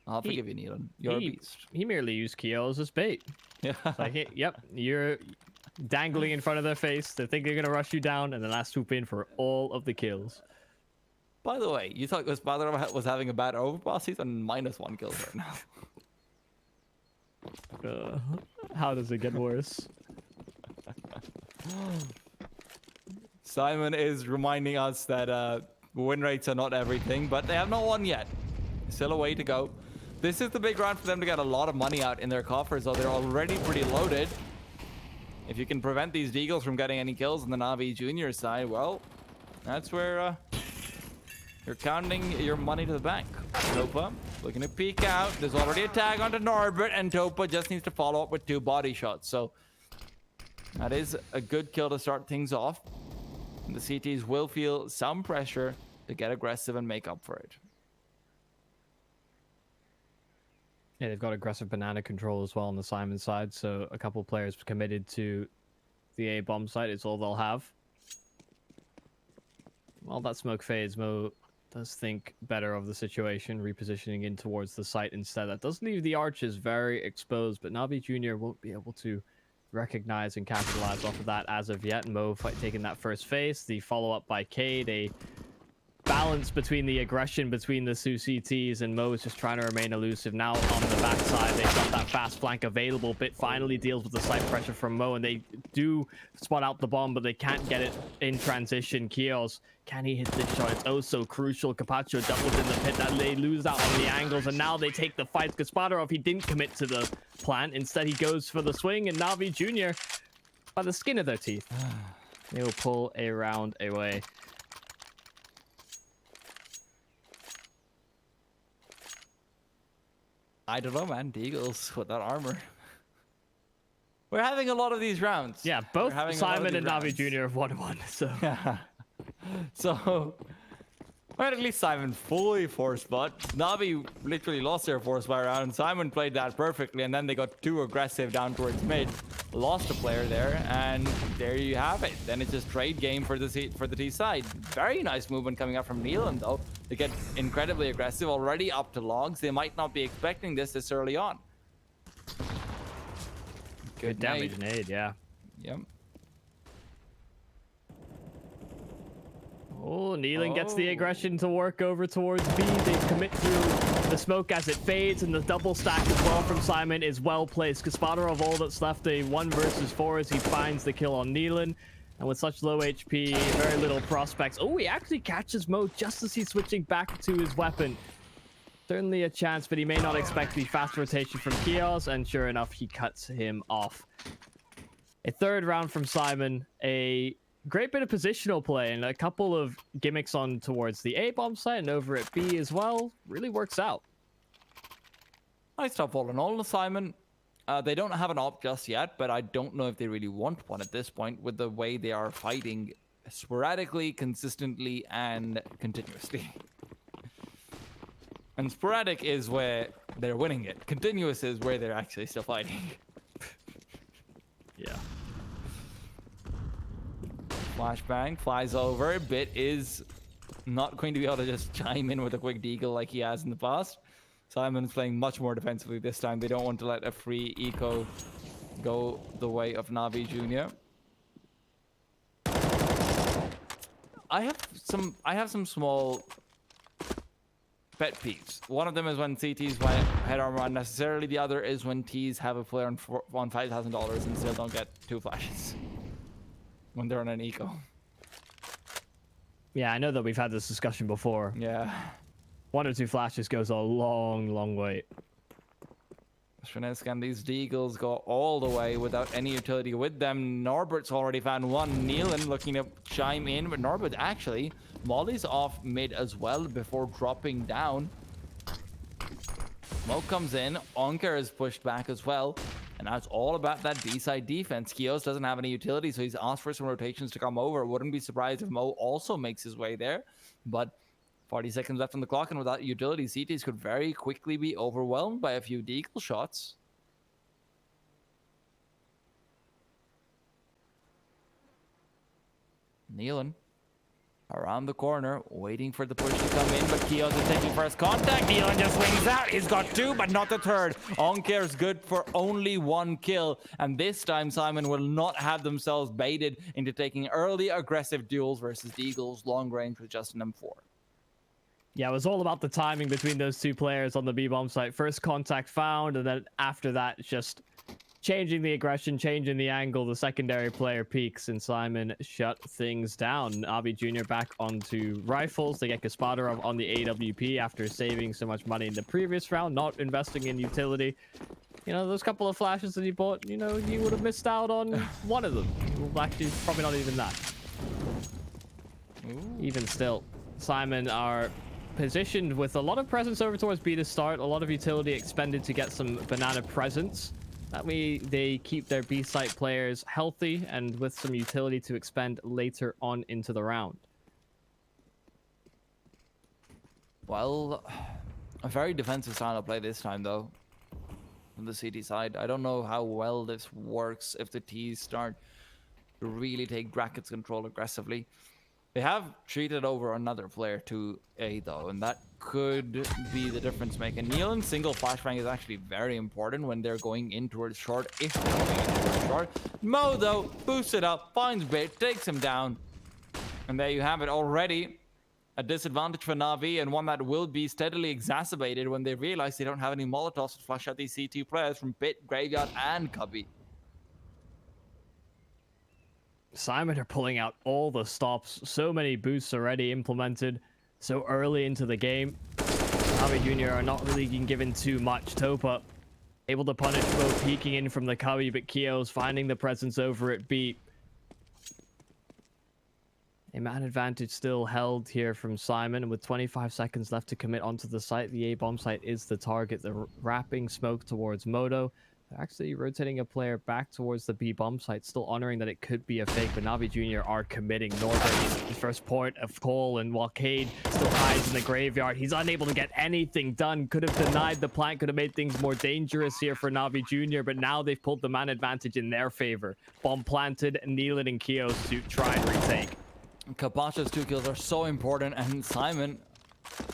I'll forgive you, Nealon. You're a beast. He merely used Kios as bait. Yeah. Like, yep, you're dangling in front of their face. They think they're going to rush you down, and then last swoop in for all of the kills. By the way, you thought Gospadra was having a bad overpass? He's on -1 kills right now. How does it get worse? Simon is reminding us that win rates are not everything, but they have not won yet. Still a way to go. This is the big round for them to get a lot of money out in their coffers, though they're already pretty loaded. If you can prevent these Deagles from getting any kills on the Navi Junior side, well, that's where you're counting your money to the bank. Topa Looking to peek out. There's already a tag onto Norbert, and Topa just needs to follow up with 2 body shots. So that is a good kill to start things off. And the CTs will feel some pressure to get aggressive and make up for it. Yeah, they've got aggressive banana control as well on the SYMAN side, so a couple players committed to the A bomb site is all they'll have. While that smoke fades, Mo does think better of the situation, repositioning in towards the site instead. That does leave the archers very exposed, but Navi Jr. won't be able to recognize and capitalize off of that as of yet. Mo taking that first phase, the follow-up by Cade, a balance between the aggression between the two CTs, and Mo is just trying to remain elusive. Now on the backside, they've got that fast flank available. Bit finally deals with the site pressure from Mo, and they do spot out the bomb, but they can't get it in transition. Kios, can he hit this shot? It's oh so crucial. Capaccio doubles in the pit. That they lose out on the angles, and now they take the fight. Gasparov, he didn't commit to the plant. Instead, he goes for the swing, and Navi Jr., by the skin of their teeth, they will pull a round away. I don't know, man. The Eagles with that armor. We're having a lot of these rounds. Yeah, both SYMAN and Navi Jr. have 1-1, so... Yeah. So, well, at least SYMAN fully forced, but Navi literally lost their force by round. SYMAN played that perfectly, and then they got too aggressive down towards mid. Lost a player there, and there you have it. Then it's just trade game for the T side. Very nice movement coming up from Neelan, though. They get incredibly aggressive, already up to logs. They might not be expecting this early on. Good damage nade, yeah. Yep. Oh, Neelan gets the aggression to work over towards B. They commit through the smoke as it fades, and the double stack as well from SYMAN is well placed. Gasparov, all that's left, a 1 versus 4 as he finds the kill on Neelan. And with such low HP, very little prospects. Oh, he actually catches Mo just as he's switching back to his weapon. Certainly a chance, but he may not expect the fast rotation from Kios, and sure enough, he cuts him off. A third round from SYMAN, a great bit of positional play, and a couple of gimmicks on towards the A bomb site and over at B as well. Really works out. Nice stuff all in all, SYMAN. They don't have an op just yet, but I don't know if they really want one at this point with the way they are fighting sporadically, consistently, and continuously. And sporadic is where they're winning it. Continuous is where they're actually still fighting. Yeah. Flashbang flies over. Bit is not going to be able to just chime in with a quick deagle like he has in the past. SYMAN's playing much more defensively this time. They don't want to let a free eco go the way of Navi Jr. I have some small pet peeves. One of them is when CTs buy head armor unnecessarily. The other is when Ts have a player on $5,000 and still don't get 2 flashes when they're on an eco. Yeah, I know that we've had this discussion before. Yeah. 1 or 2 flashes goes a long, long way. Shrenesk and these deagles go all the way without any utility with them. Norbert's already found one. Neelan looking to chime in, but Norbert actually mollies off mid as well before dropping down. Smoke comes in. Onker is pushed back as well. And now it's all about that B-side defense. Kios doesn't have any utility, so he's asked for some rotations to come over. Wouldn't be surprised if Mo also makes his way there. But 40 seconds left on the clock, and without utility, CTs could very quickly be overwhelmed by a few deagle shots. Neelan around the corner, waiting for the push to come in, but Kios is taking first contact. Neelan just swings out. He's got 2, but not the third. Onker's good for only 1 kill, and this time SYMAN will not have themselves baited into taking early aggressive duels versus Deagles long range with just an M4. Yeah, it was all about the timing between those 2 players on the B-bomb site. First contact found, and then after that, just changing the aggression, changing the angle. The secondary player peaks, and SYMAN shut things down. Navi Jr. back onto rifles. They get Gasparov on the AWP after saving so much money in the previous round, not investing in utility. You know, those couple of flashes that he bought, you know, you would have missed out on one of them. Well, actually, probably not even that. Ooh. Even still, SYMAN are positioned with a lot of presence over towards B to start, a lot of utility expended to get some banana presence. That way they keep their B site players healthy and with some utility to expend later on into the round. Well, a very defensive style of play this time, though, from the CT side. I don't know how well this works if the T's start to really take brackets control aggressively. They have cheated over another player to A, though, and that could be the difference maker. Nealon's single flashbang is actually very important when they're going in towards short, if they're going in towards short. Mo, though, boosts it up, finds Bit, takes him down. And there you have it already. A disadvantage for Na'Vi, and one that will be steadily exacerbated when they realize they don't have any Molotovs to flush out these CT players from Bit, Graveyard, and Cubby. SYMAN are pulling out all the stops. So many boosts already implemented so early into the game. Na'Vi Jr. are not really being given too much. Topa able to punish both, peeking in from the Cubby, but Keo's finding the presence over at B. A man advantage still held here from SYMAN, and with 25 seconds left to commit onto the site, the A bomb site is the target. They're wrapping smoke towards Moto. They're actually rotating a player back towards the B bomb site, still honoring that it could be a fake, but Na'Vi Jr. are committing. Northern, the first point of call, and while Cade still hides in the graveyard, he's unable to get anything done. Could have denied the plant, could have made things more dangerous here for Na'Vi Jr., but now they've pulled the man advantage in their favor. Bomb planted, Nealon and Keos to try and retake. Kapacha's 2 kills are so important, and SYMAN,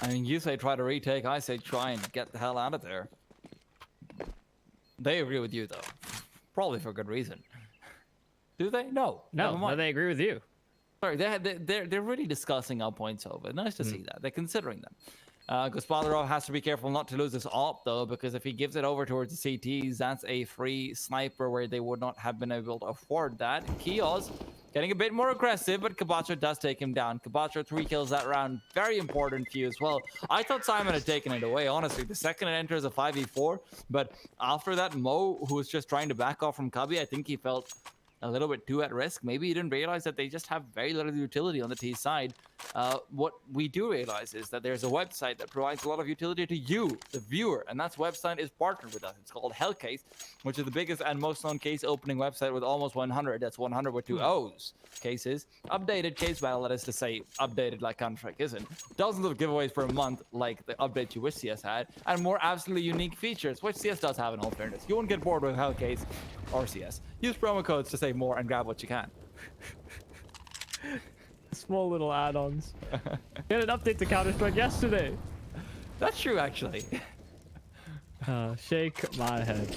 I mean, you say try to retake, I say try and get the hell out of there. They agree with you, though. Probably for good reason. Do they? No. No, they agree with you. Sorry, they're really discussing our points over. Nice to see that. They're considering them. Gospodarov has to be careful not to lose this op, though, because if he gives it over towards the CTs, that's a free sniper where they would not have been able to afford that. Kios getting a bit more aggressive, but Kabacho does take him down. Kabacho 3 kills that round. Very important for you as well. I thought SYMAN had taken it away, honestly. The second it enters a 5v4, but after that, Mo, who was just trying to back off from Cubby, I think he felt a little bit too at risk. Maybe he didn't realize that they just have very little utility on the T side. What we do realize is that there's a website that provides a lot of utility to you, the viewer, and that website is partnered with us. It's called Hellcase, which is the biggest and most known case opening website with almost 100. That's 100 with 2 O's. Cases. Updated case battle, that is to say, updated like Counter-Strike isn't. Dozens of giveaways per month, like the update you wish CS had, and more absolutely unique features, which CS does have in all fairness. You won't get bored with Hellcase or CS. Use promo codes to save more and grab what you can. Small little add-ons. Get an update to Counter-Strike yesterday. That's true, actually. Shake my head.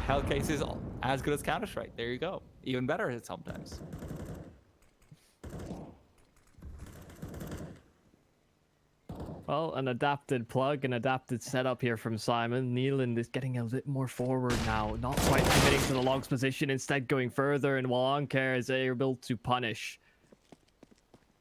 Hellcase is as good as Counter-Strike. There you go. Even better sometimes. Well, an adapted plug, an adapted setup here from SYMAN. Nealon is getting a bit more forward now, not quite committing to the Logs position, instead going further, and while Ankar is able to punish.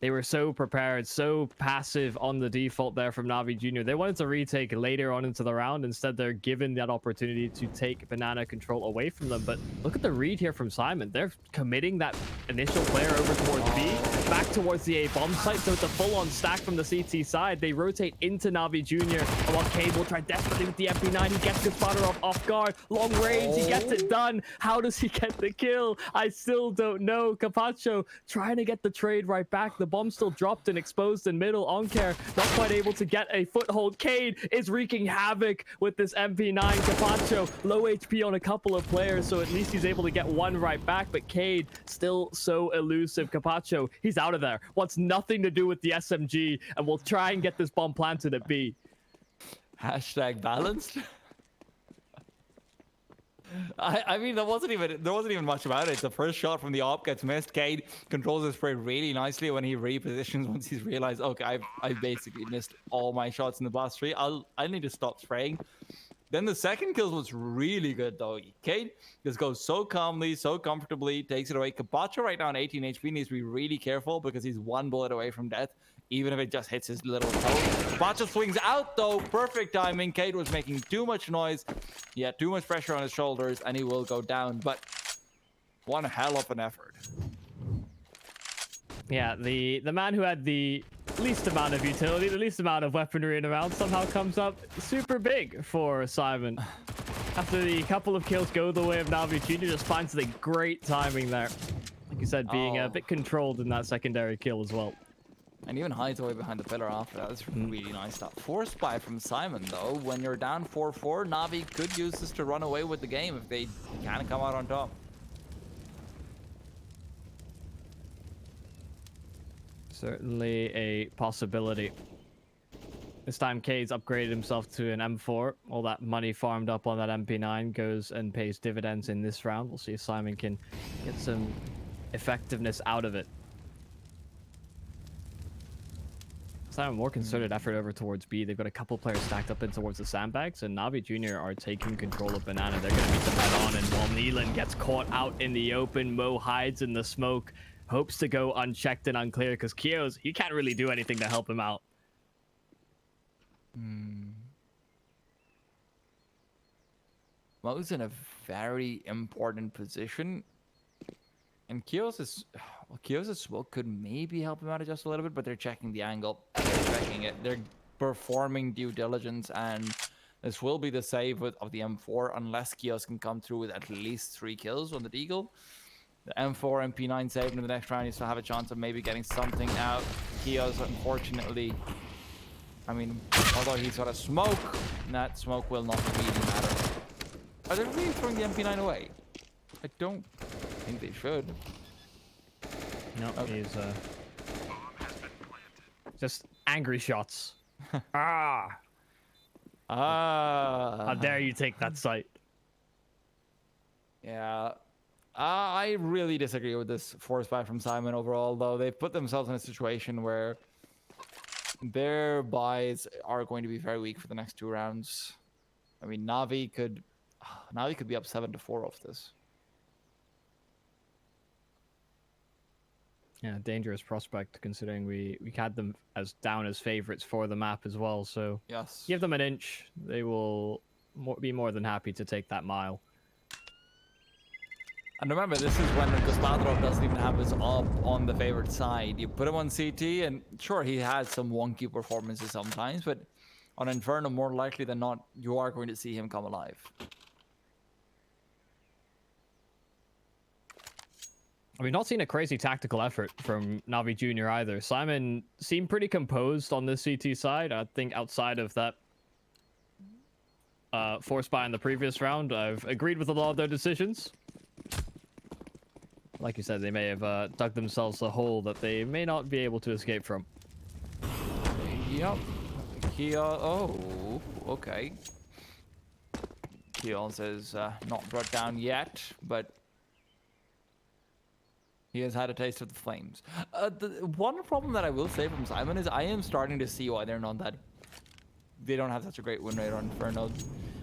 They were so prepared, so passive on the default there from Na'Vi Jr. They wanted to retake later on into the round. Instead, they're given that opportunity to take banana control away from them. But look at the read here from SYMAN. They're committing that initial player over towards B, back towards the A bomb site. So it's a full-on stack from the CT side. They rotate into Na'Vi Jr. And while Cade will try desperately with the MP9, he gets Gospodarov off guard. Long range, he gets it done. How does he get the kill? I still don't know. Capacho trying to get the trade right back. The bomb still dropped and exposed in middle. Onkar not quite able to get a foothold. Cade is wreaking havoc with this MP9. Capacho low HP on a couple of players, so at least he's able to get one right back, but Cade still so elusive. Capacho, he's out of there. Wants nothing to do with the SMG, and will try and get this bomb planted at B. Hashtag balanced. I mean, there wasn't even much about it. The first shot from the op gets missed. Cade controls his spray really nicely when he repositions once he's realized, okay, I've basically missed all my shots in the blast tree. I need to stop spraying. Then the second kill was really good, though. Cade just goes so calmly, so comfortably, takes it away. Kabacha right now on 18 HP needs to be really careful because he's one bullet away from death, even if it just hits his little toe. Kabacha swings out, though. Perfect timing. Cade was making too much noise. He had too much pressure on his shoulders, and he will go down. But one hell of an effort. Yeah, the man who had the least amount of utility, the least amount of weaponry in a round somehow comes up super big for Simon. After the couple of kills go the way of Navi Jr., just finds the great timing there. Like you said, being a bit controlled in that secondary kill as well. And even hides away behind the pillar after that. That's really nice stuff. Force buy from Simon, though. When you're down 4-4, Navi could use this to run away with the game if they can't come out on top. Certainly a possibility. This time, Cade's upgraded himself to an M4. All that money farmed up on that MP9 goes and pays dividends in this round. We'll see if Simon can get some effectiveness out of it. Simon, more concerted effort over towards B. They've got a couple players stacked up in towards the sandbags, and Navi Jr. are taking control of Banana. They're going to meet them head on, and while Neelan gets caught out in the open, Mo hides in the smoke, hopes to go unchecked and unclear, because Kio's, he can't really do anything to help him out. Mo's in a very important position. And Kios's smoke could maybe help him out just a little bit, but they're checking the angle. They're checking it. They're performing due diligence, and this will be the save of the M4 unless Kios can come through with at least 3 kills on the Deagle. The M4, MP9 saved in the next round. You still have a chance of maybe getting something out. Kios, unfortunately, I mean, although he's got a smoke, that smoke will not really matter. Are they really throwing the MP9 away? I don't think they should. No, Okay. he's just angry shots. How dare you take that site? Yeah. I really disagree with this force buy from Simon overall, though. They've put themselves in a situation where their buys are going to be very weak for the next 2 rounds. I mean, Navi could be up 7-4 off this. Yeah, dangerous prospect considering we had them as down as favorites for the map as well. So Yes. give them an inch, they will be more than happy to take that mile. And remember, this is when Gospodarov doesn't even have his up on the favorite side. You put him on CT, and sure, he has some wonky performances sometimes, but on Inferno, more likely than not, you are going to see him come alive. We've not seen a crazy tactical effort from Navi Jr. either. Simon seemed pretty composed on the CT side. I think outside of that force buy in the previous round, I've agreed with a lot of their decisions. Like you said, they may have dug themselves a hole that they may not be able to escape from. Yep. Oh, okay. Keon says not brought down yet, but he has had a taste of the flames. The one problem that I will say from Simon is I am starting to see why they don't have such a great win rate on Inferno.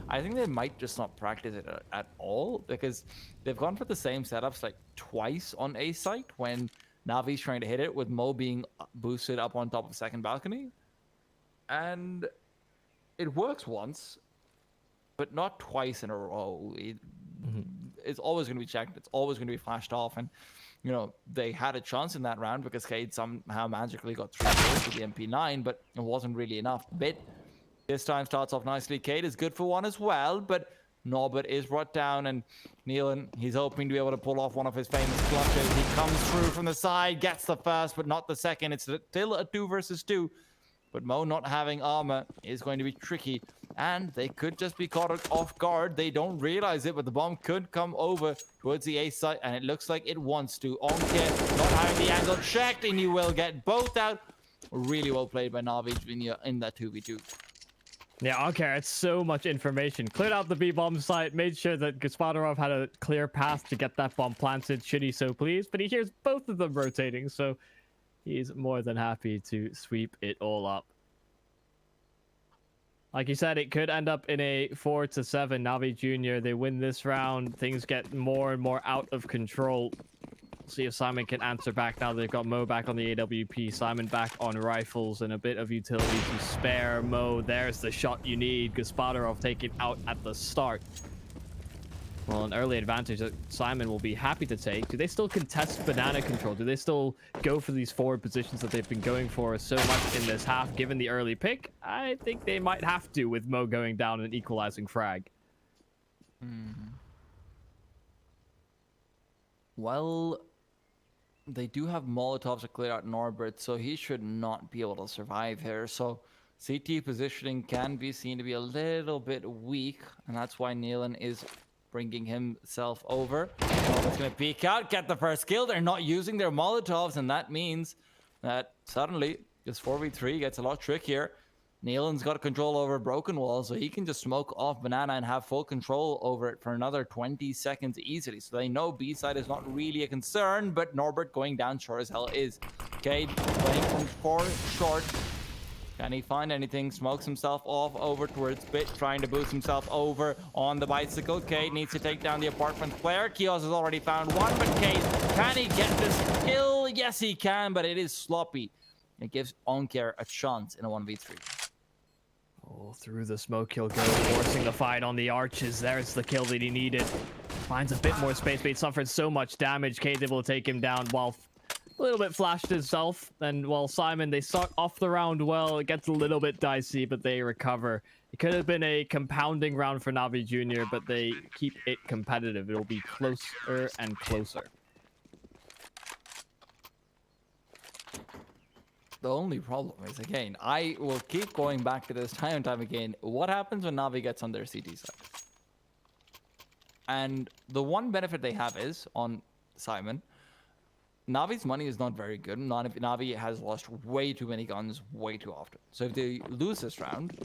I think they might just not practice it at all, because they've gone for the same setups like twice on A site when Navi's trying to hit it with Mo being boosted up on top of second balcony. And it works once, but not twice in a row. It's always going to be checked. It's always going to be flashed off. And, you know, they had a chance in that round because Cade somehow magically got 3 kills with the MP9, but it wasn't really enough. Bit this time starts off nicely. Cade is good for 1 as well, but Norbert is brought down, and Neelan, he's hoping to be able to pull off one of his famous clutches. He comes through from the side, gets the first, but not the second. It's still a 2 versus 2. But Mo not having armor is going to be tricky, and they could just be caught off guard. They don't realize it, but the bomb could come over towards the A site, and it looks like it wants to. Onke not having the angle checked, and he will get both out. Really well played by Navi Jr. in that 2v2. Yeah, okay, it's so much information. Cleared out the B-bomb site, made sure that Gospodarov had a clear path to get that bomb planted, should he so please, but he hears both of them rotating, so he's more than happy to sweep it all up. Like you said, it could end up in a 4-7. Navi Jr., they win this round. Things get more and more out of control. See if Simon can answer back now. They've got Mo back on the AWP. Simon back on rifles and a bit of utility to spare Mo. There's the shot you need. Gospodarov taken out at the start. Well, an early advantage that SYMAN will be happy to take. Do they still contest banana control? Do they still go for these forward positions that they've been going for so much in this half, given the early pick? I think they might have to, with Mo going down and equalizing frag. Well, they do have Molotovs to clear out Norbert, so he should not be able to survive here. So CT positioning can be seen to be a little bit weak, and that's why Nealon is bringing himself over. Norbert's going to peek out, get the first kill. They're not using their Molotovs, and that means that suddenly this 4v3 gets a lot trickier. Nealon's got control over Broken Wall, so he can just smoke off Banana and have full control over it for another 20 seconds easily. So they know B-side is not really a concern, but Norbert going down sure as hell is. Cade playing from 4 short. Can he find anything? Smokes himself off over towards Bit, trying to boost himself over on the bicycle. Cade needs to take down the apartment player. Kios has already found one, but Cade, can he get this kill? Yes, he can, but it is sloppy. It gives Onker a chance in a 1v3. Oh, through the smoke he'll go, forcing the fight on the arches. There's the kill that he needed. Finds a bit more space, but he suffered so much damage. Cade able to take him down while a little bit flashed himself. And while SYMAN, they start off the round well. It gets a little bit dicey, but they recover. It could have been a compounding round for Navi Jr., but they keep it competitive. It'll be closer and closer. The only problem is, again, I will keep going back to this time and time again. What happens when Navi gets on their CT side? And the one benefit they have is, on SYMAN, Navi's money is not very good. Navi has lost way too many guns way too often. So if they lose this round,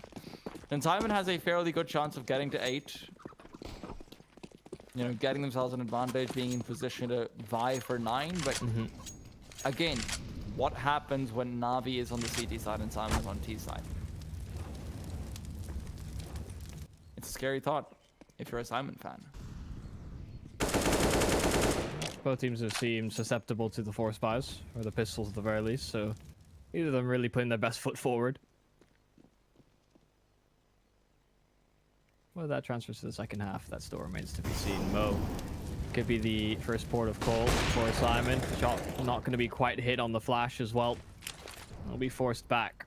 then SYMAN has a fairly good chance of getting to 8. You know, getting themselves an advantage, being in position to vie for 9. But again, what happens when Navi is on the CT side and SYMAN is on T side? It's a scary thought if you're a SYMAN fan. Both teams have seemed susceptible to the force buys, or the pistols at the very least, so neither of them really putting their best foot forward. Whether that transfers to the second half, that still remains to be seen. Mo could be the first port of call for SYMAN. Shot not going to be quite hit on the flash as well. They'll be forced back.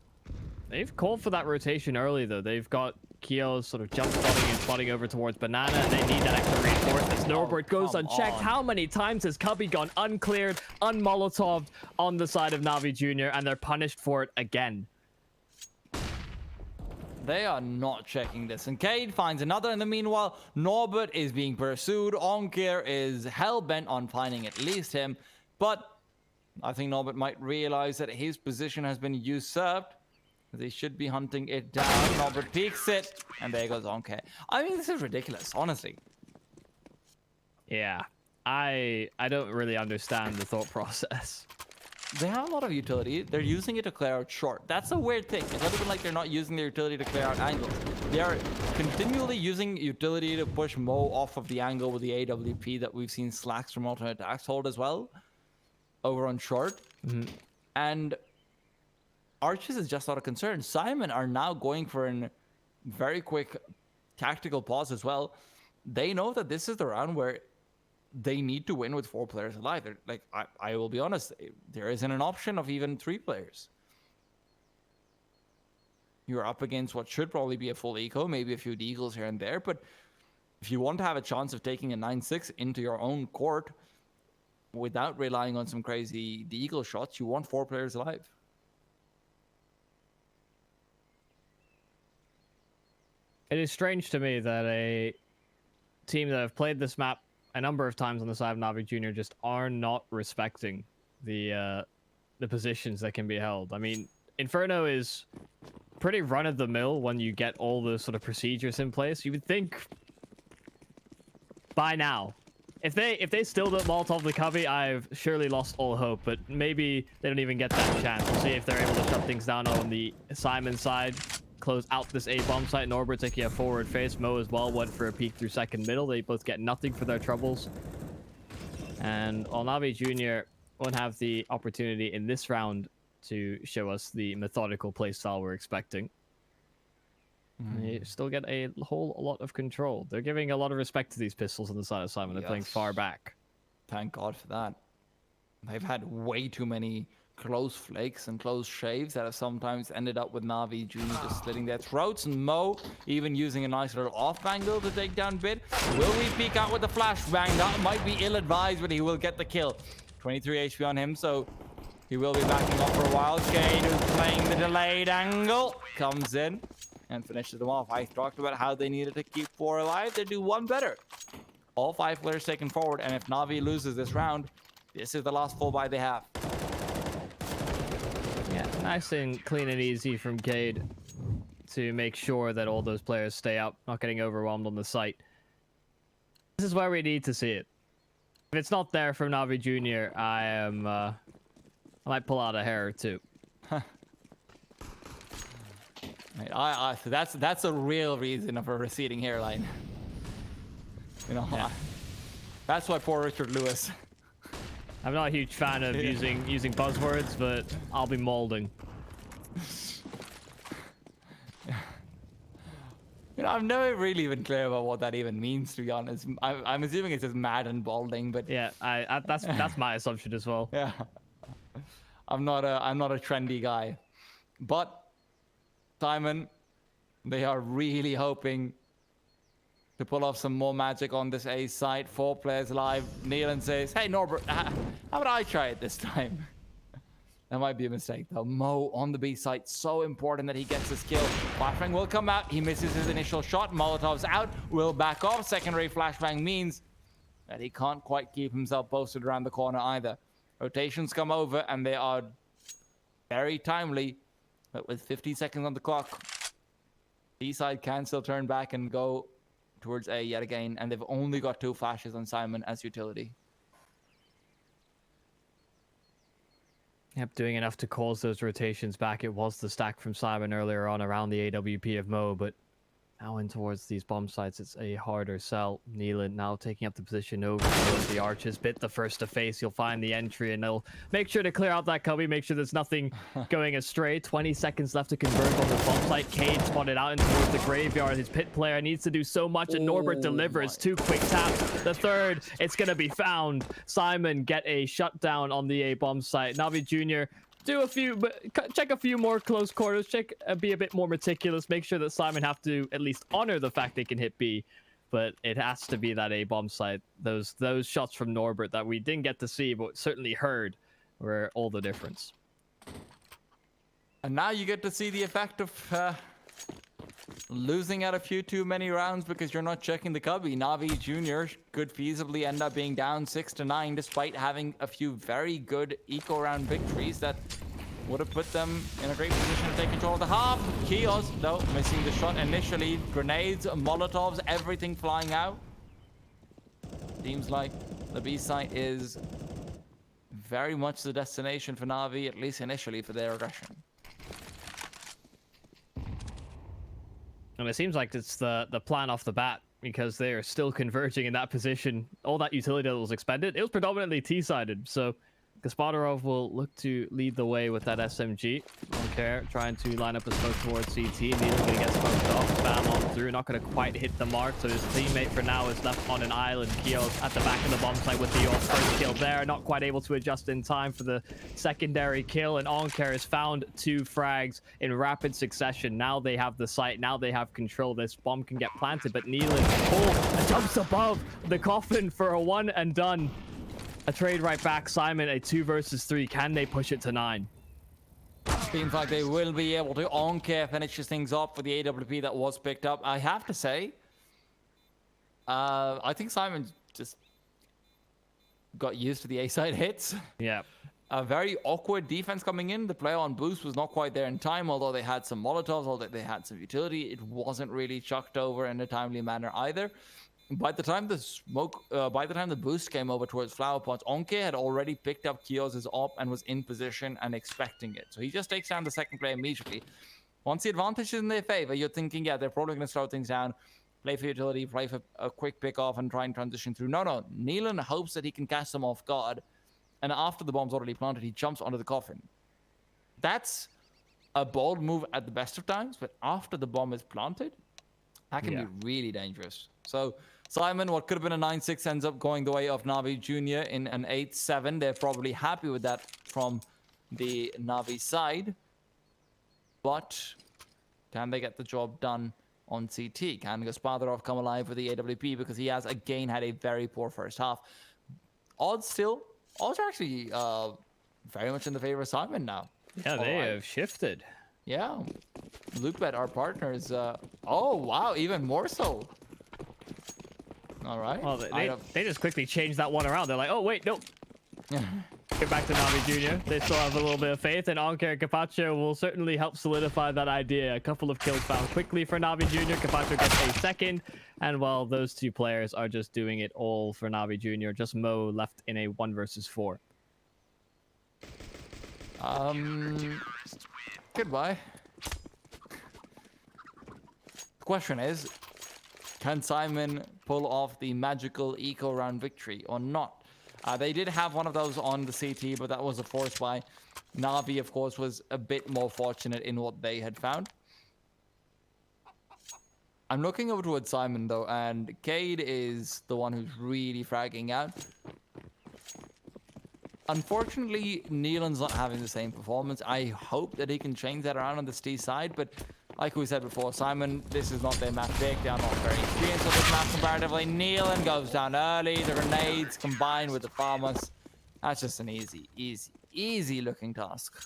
They've called for that rotation early, though. They've got Kios sort of jump spotting and spotting over towards Banana, and they need that extra reinforcement. Norbert goes unchecked. How many times has Cubby gone uncleared, unmolotoved on the side of Navi Jr., and they're punished for it again? They are not checking this. And Cade finds another. In the meanwhile, Norbert is being pursued. Onkir is hell-bent on finding at least him. But I think Norbert might realize that his position has been usurped. They should be hunting it down. Norbert peeks it. And there goes Onkir. I mean, this is ridiculous, honestly. Yeah. I don't really understand the thought process. They have a lot of utility. They're using it to clear out short. That's a weird thing. It's not even like they're not using their utility to clear out angles. They are continually using utility to push Mo off of the angle with the AWP that we've seen Slacks from alternate attacks hold as well. Over on short. And Arches is just not a concern. SYMAN are now going for a very quick tactical pause as well. They know that this is the round where they need to win with 4 players alive. They're, like, I will be honest, there isn't an option of even 3 players. You're up against what should probably be a full eco, maybe a few deagles here and there, but if you want to have a chance of taking a 9-6 into your own court without relying on some crazy deagle shots, you want 4 players alive. It is strange to me that a team that have played this map a number of times on the side of Navi Jr. just are not respecting the positions that can be held. I mean, Inferno is pretty run-of-the-mill when you get all the sort of procedures in place. You would think by now, if they still don't Molotov the Cubby, I've surely lost all hope, but maybe they don't even get that chance. We'll see if they're able to shut things down on the SYMAN side. Close out this A-bomb site. Norbert taking a forward face. Mo as well went for a peek through second middle. They both get nothing for their troubles. And Navi Jr. won't have the opportunity in this round to show us the methodical playstyle we're expecting. You still get a whole lot of control. They're giving a lot of respect to these pistols on the side of Simon. They're playing far back. Thank God for that. They've had way too many close flakes and close shaves that have sometimes ended up with Na'Vi Jr. just slitting their throats, and Mo even using a nice little off angle to take down Bit. Will we peek out with the flashbang? That might be ill-advised, but he will get the kill. 23 HP on him, so he will be backing off for a while. Cade, who's playing the delayed angle, comes in and finishes them off. I talked about how they needed to keep 4 alive. They do 1 better. All 5 players taken forward, and if Na'Vi loses this round, this is the last full buy they have. Yeah, nice and clean and easy from Cade to make sure that all those players stay up, not getting overwhelmed on the site. This is where we need to see it. If it's not there from Na'Vi Jr., I might pull out a hair or two. So that's a real reason of a receding hairline. You know, yeah. That's why poor Richard Lewis. I'm not a huge fan of using buzzwords, but I'll be molding. You know, I've never really been clear about what that even means, to be honest. I'm assuming it's just mad and balding, but yeah, that's my assumption as well. Yeah, I'm not a trendy guy, but Simon, they are really hoping to pull off some more magic on this A site. 4 players live. Nealon says, "Hey Norbert, how about I try it this time?" That might be a mistake though. Mo on the B site, so important that he gets this kill. Flashbang will come out. He misses his initial shot. Molotov's out. Will back off. Secondary flashbang means that he can't quite keep himself posted around the corner either. Rotations come over and they are very timely. But with 50 seconds on the clock, B side can still turn back and go towards A yet again, and they've only got 2 flashes on Simon as utility. Yep, doing enough to cause those rotations back. It was the stack from Simon earlier on around the AWP of Mo, but now in towards these bomb sites, it's a harder sell. Nealon now taking up the position over towards the arches. Bit the first to face. You'll find the entry, and they'll make sure to clear out that cubby, make sure there's nothing going astray. 20 seconds left to convert on the bomb site. Cade spotted out into towards the graveyard. His pit player needs to do so much, and Norbert delivers. 2 quick taps. The third, it's going to be found. Simon get a shutdown on the A bomb site. Na'Vi Jr. do a few, but check a few more close quarters. Be a bit more meticulous. Make sure that Simon have to at least honor the fact they can hit B, but it has to be that A bomb site. Those shots from Norbert that we didn't get to see, but certainly heard, were all the difference. And now you get to see the effect of losing out a few too many rounds because you're not checking the cubby. Na'Vi Jr. could feasibly end up being down 6-9 despite having a few very good eco round victories that would have put them in a great position to take control of the half. Kios, though, missing the shot initially. Grenades, Molotovs, everything flying out. Seems like the B site is very much the destination for Na'Vi, at least initially, for their aggression. And it seems like it's the plan off the bat, because they are still converging in that position. All that utility that was expended, it was predominantly T-sided. So Gaspadarov will look to lead the way with that SMG. Don't care, trying to line up a smoke towards CT. Neither going to get smoked off. Spam on through, not going to quite hit the mark. So his teammate for now is left on an island. Kios at the back of the bomb site with the first kill there. Not quite able to adjust in time for the secondary kill. And Oncare has found 2 frags in rapid succession. Now they have the site. Now they have control. This bomb can get planted, but Nealon jumps above the coffin for a 1 and done. A trade right back. Simon, a 2 versus 3. Can they push it to 9? Seems like they will be able to. Oncare finishes things up for the AWP that was picked up. I have to say, I think Simon just got used to the A-side hits. Yeah. A very awkward defense coming in. The play on boost was not quite there in time, although they had some Molotovs, although they had some utility. It wasn't really chucked over in a timely manner either. By the time the boost came over towards Flower Pots, Onke had already picked up Kios' op and was in position and expecting it. So he just takes down the second player immediately. Once the advantage is in their favor, you're thinking, yeah, they're probably going to slow things down, play for utility, play for a quick pick off and try and transition through. No. Nealon hopes that he can catch them off guard. And after the bomb's already planted, he jumps onto the coffin. That's a bold move at the best of times, but after the bomb is planted, that can be really dangerous. So SYMAN, what could have been a 9-6 ends up going the way of Na'Vi Jr. in an 8-7. They're probably happy with that from the Na'Vi side. But can they get the job done on CT? Can Gaspadorov come alive with the AWP? Because he has, again, had a very poor first half. Odds are actually very much in the favor of SYMAN now. Yeah, they have shifted. Yeah. Loopbet, our partners. Oh, wow, even more so. All right. Well, they just quickly changed that one around. They're like, oh, wait, no. Get back to Na'Vi Jr. They still have a little bit of faith, and Onker and Capacho will certainly help solidify that idea. A couple of kills found quickly for Na'Vi Jr. Capacho gets a second, and while those two players are just doing it all for Na'Vi Jr., just Mo left in a 1 versus 4. Goodbye. The question is, can SYMAN pull off the magical eco round victory or not? They did have one of those on the CT, but that was a forced buy. Na'Vi, of course, was a bit more fortunate in what they had found. I'm looking over towards SYMAN, though, and Cade is the one who's really fragging out. Unfortunately, Neelan's not having the same performance. I hope that he can change that around on the T side, but like we said before, SYMAN, this is not their map pick. They are not very experienced on this map comparatively. Neelan goes down early. The grenades combined with the farmers. That's just an easy looking task.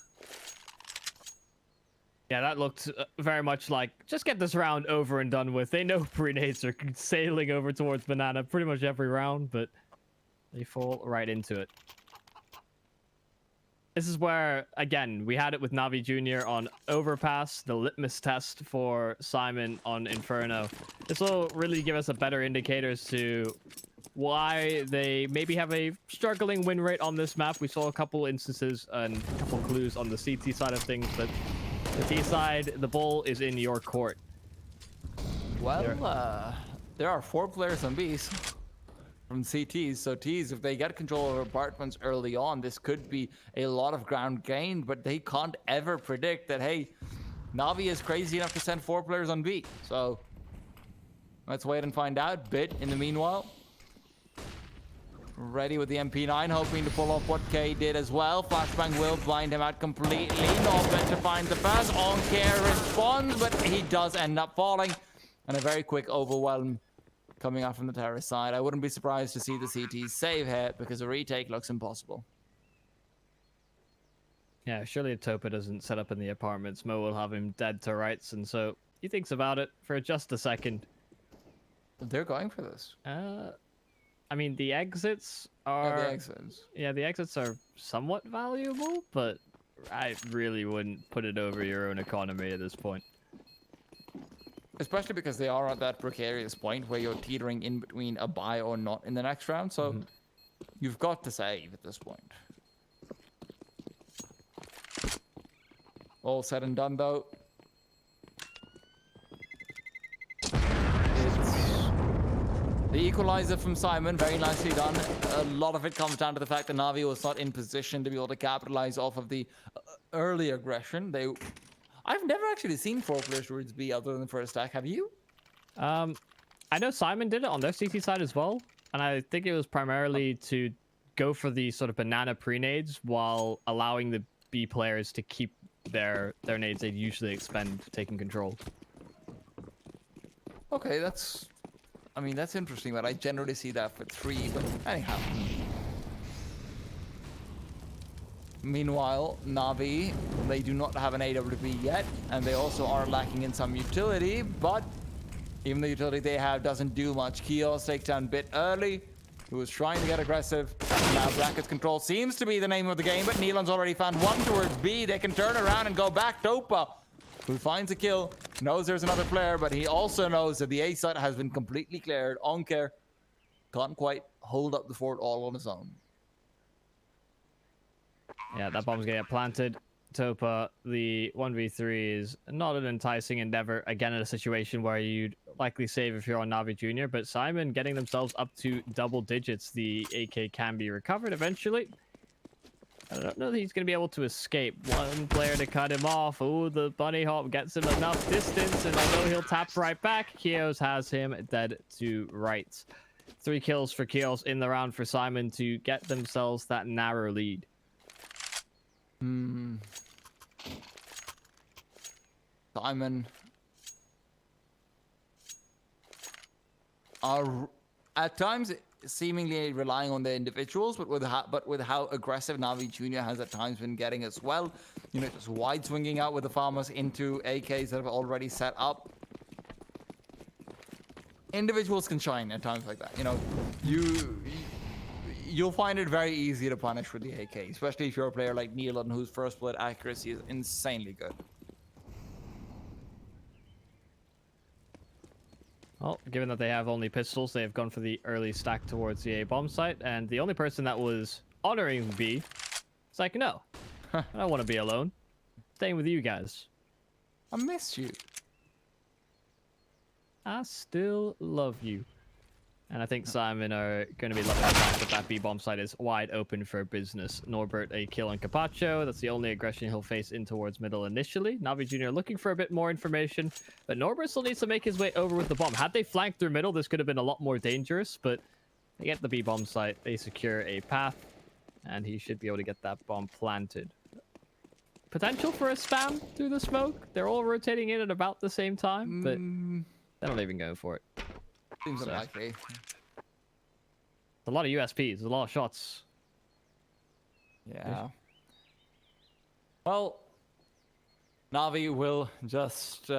Yeah, that looked very much like, just get this round over and done with. They know grenades are sailing over towards Banana pretty much every round, but they fall right into it. This is where, again, we had it with Na'Vi Jr. on Overpass, the litmus test for SYMAN on Inferno. This will really give us a better indicator as to why they maybe have a struggling win rate on this map. We saw a couple instances and a couple clues on the CT side of things, but the T side, the ball is in your court. Well, there are 4 players on Bs from CTs, so Ts, if they get control of apartments early on, this could be a lot of ground gained, but they can't ever predict that, hey, Na'Vi is crazy enough to send 4 players on B. So let's wait and find out. Bit, in the meanwhile, ready with the MP9, hoping to pull off what K did as well. Flashbang will blind him out completely. Norbert to find the first. On care responds, but he does end up falling. And a very quick overwhelm coming out from the terrorist side. I wouldn't be surprised to see the CTs save here because a retake looks impossible. Yeah, surely if Topa doesn't set up in the apartments, Mo will have him dead to rights, and so he thinks about it for just a second. They're going for this. I mean, the exits are... Yeah, the exits. Yeah, the exits are somewhat valuable, but I really wouldn't put it over your own economy at this point. Especially because they are at that precarious point where you're teetering in between a buy or not in the next round, so you've got to save at this point. All said and done, though. It's the equalizer from SYMAN, very nicely done. A lot of it comes down to the fact that Na'Vi was not in position to be able to capitalize off of the early aggression. I've never actually seen 4 players towards B other than the first stack. Have you? I know SYMAN did it on their CT side as well, and I think it was primarily to go for the sort of banana pre-nades while allowing the B players to keep their nades they usually expend taking control. Okay, that's interesting, but I generally see that for 3, but anyhow. Meanwhile, Na'Vi, they do not have an AWP yet, and they also are lacking in some utility, but even the utility they have doesn't do much. Kios takes down Bit early, who was trying to get aggressive. Now Brackets control seems to be the name of the game, but Neelan's already found one towards B. They can turn around and go back. Topa, who finds a kill, knows there's another player, but he also knows that the A site has been completely cleared. Onker can't quite hold up the fort all on his own. Yeah, that bomb's gonna get planted. Topa, the 1v3 is not an enticing endeavor. Again, in a situation where you'd likely save if you're on Na'Vi Jr., but SYMAN getting themselves up to double digits. The AK can be recovered eventually. I don't know that he's going to be able to escape. One player to cut him off. Oh, the bunny hop gets him enough distance, and I know he'll tap right back. Kios has him dead to rights. 3 kills for Kios in the round for SYMAN to get themselves that narrow lead. SYMAN are at times seemingly relying on their individuals, but with how aggressive Navi Jr. has at times been getting as well. You know, just wide swinging out with the farmers into AKs that have already set up. Individuals can shine at times like that. You know, you'll find it very easy to punish with the AK, especially if you're a player like Nealon, whose first blood accuracy is insanely good. Well, given that they have only pistols, they have gone for the early stack towards the A bomb site, and the only person that was honoring B is like, no, I don't want to be alone. Staying with you guys. I miss you. I still love you. And I think SYMAN are going to be loving the fact that that B bomb site is wide open for business. Norbert a kill on Carpaccio. That's the only aggression he'll face in towards middle initially. Navi Jr. looking for a bit more information, but Norbert still needs to make his way over with the bomb. Had they flanked through middle, this could have been a lot more dangerous, but they get the B bomb site. They secure a path, and he should be able to get that bomb planted. Potential for a spam through the smoke. They're all rotating in at about the same time, but they're not even going for it. Seems unlikely. A lot of USPs, a lot of shots. Yeah. Well, Navi will just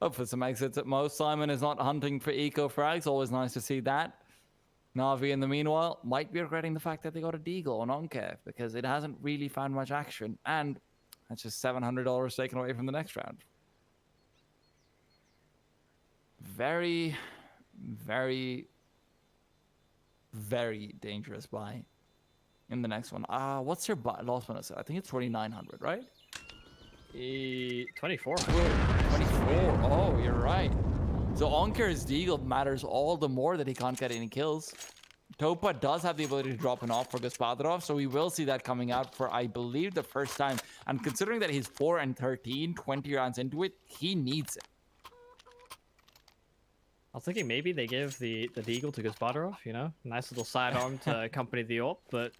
hope for some exits at most. SYMAN is not hunting for eco frags. Always nice to see that. Navi, in the meanwhile, might be regretting the fact that they got a deagle on Onkev because it hasn't really found much action, and that's just $700 taken away from the next round. Very, very, very dangerous buy in the next one. What's your loss bonus? I think it's 2,900, right? 24. 24. Oh, you're right. So Onker's deagle matters all the more that he can't get any kills. Topa does have the ability to drop an off for Gaspadrov, so we will see that coming out for, I believe, the first time. And considering that he's 4 and 13, 20 rounds into it, he needs it. I was thinking maybe they give the deagle to Gaspadrov, you know? Nice little sidearm to accompany the AWP, but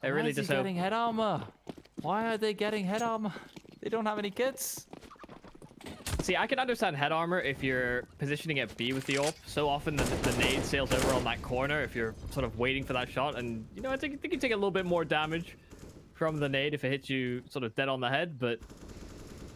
they really just getting head armor? Why are they getting head armor? They don't have any kits. See, I can understand head armor if you're positioning at B with the AWP. So often the nade sails over on that corner if you're sort of waiting for that shot. And, you know, I think you take a little bit more damage from the nade if it hits you sort of dead on the head, but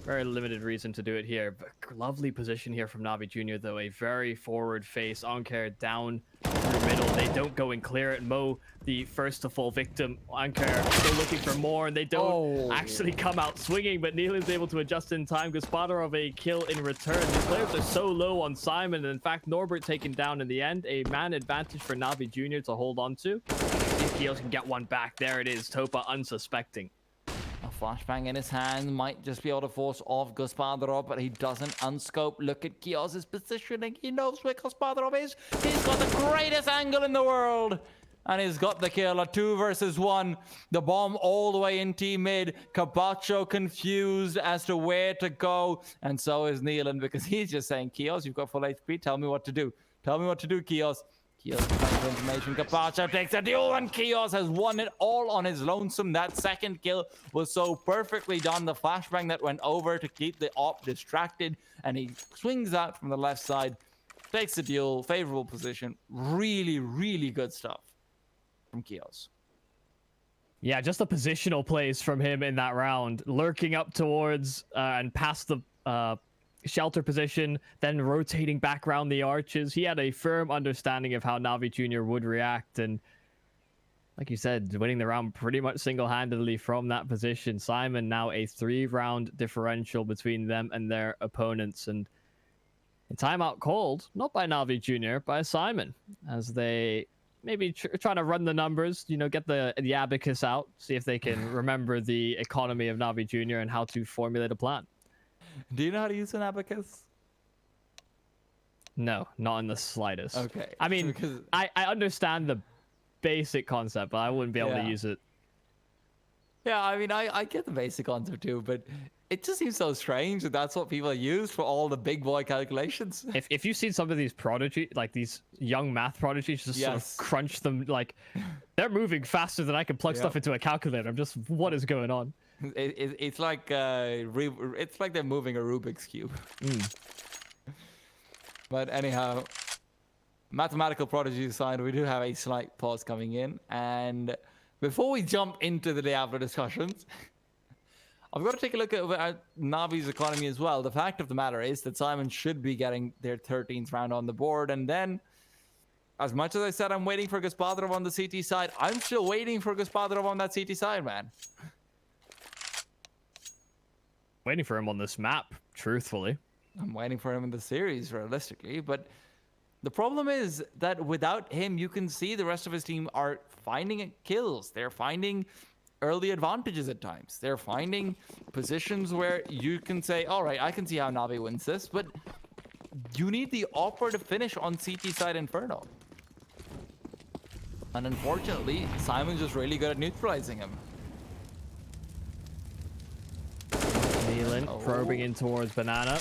very limited reason to do it here. But lovely position here from Navi Jr., though. A very forward face. Onker down through middle. They don't go and clear it. Mo, the first to fall victim. Onker still looking for more, and they don't actually come out swinging, but Neil is able to adjust in time. Gaspadrov a kill in return. The players are so low on SYMAN, and in fact, Norbert taken down in the end. A man advantage for Navi Jr. to hold on to. If Kios can get one back, there it is. Topa unsuspecting. A flashbang in his hand might just be able to force off Gaspadrov, but he doesn't unscope. Look at Kios's positioning. He knows where Gaspadrov is. He's got the greatest angle in the world. And he's got the kill. A 2 versus 1. The bomb all the way in T-mid. Carpaccio confused as to where to go. And so is Nealon, because he's just saying, Kios, you've got full HP. Tell me what to do. Tell me what to do, Kios. Kios finds information. Carpaccio takes a duel, and Kios has won it all on his lonesome. That second kill was so perfectly done. The flashbang that went over to keep the op distracted, and he swings out from the left side, takes the duel, favorable position. Really, really good stuff from Kios. Yeah, just the positional plays from him in that round, lurking up towards and past the shelter position, then rotating back around the arches. He had a firm understanding of how Navi Jr. would react, and like you said, winning the round pretty much single-handedly from that position. SYMAN now a 3-round differential between them and their opponents, and a timeout called, not by Navi Jr., by SYMAN, as they maybe trying to run the numbers, you know, get the abacus out, see if they can remember the economy of Navi Jr. and how to formulate a plan. Do you know how to use an abacus? No, not in the slightest. Okay. I mean, I understand the basic concept, but I wouldn't be able to use it. Yeah, I mean, I get the basic concept too, but it just seems so strange that that's what people use for all the big boy calculations. If you've seen some of these prodigy, like these young math prodigies, just sort of Yes. crunch them, like they're moving faster than I can plug stuff Yep. into a calculator. I'm just, what is going on? It's like it's like they're moving a Rubik's cube. But anyhow, mathematical prodigy aside, we do have a slight pause coming in, and before we jump into the Diablo discussions, I've got to take a look at Navi's economy as well. The fact of the matter is that Simon should be getting their 13th round on the board, and then, as much as I said I'm waiting for Gaspadrov on the CT side, I'm still waiting for Gaspadrov on that CT side, man. Waiting for him on this map, truthfully. I'm waiting for him in the series, realistically, but the problem is that without him, you can see the rest of his team are finding kills. They're finding early advantages at times. They're finding positions where you can say, all right, I can see how Navi wins this, but you need the operative finish on CT side Inferno. And unfortunately, Simon's just really good at neutralizing him. Nealon probing in towards Banana.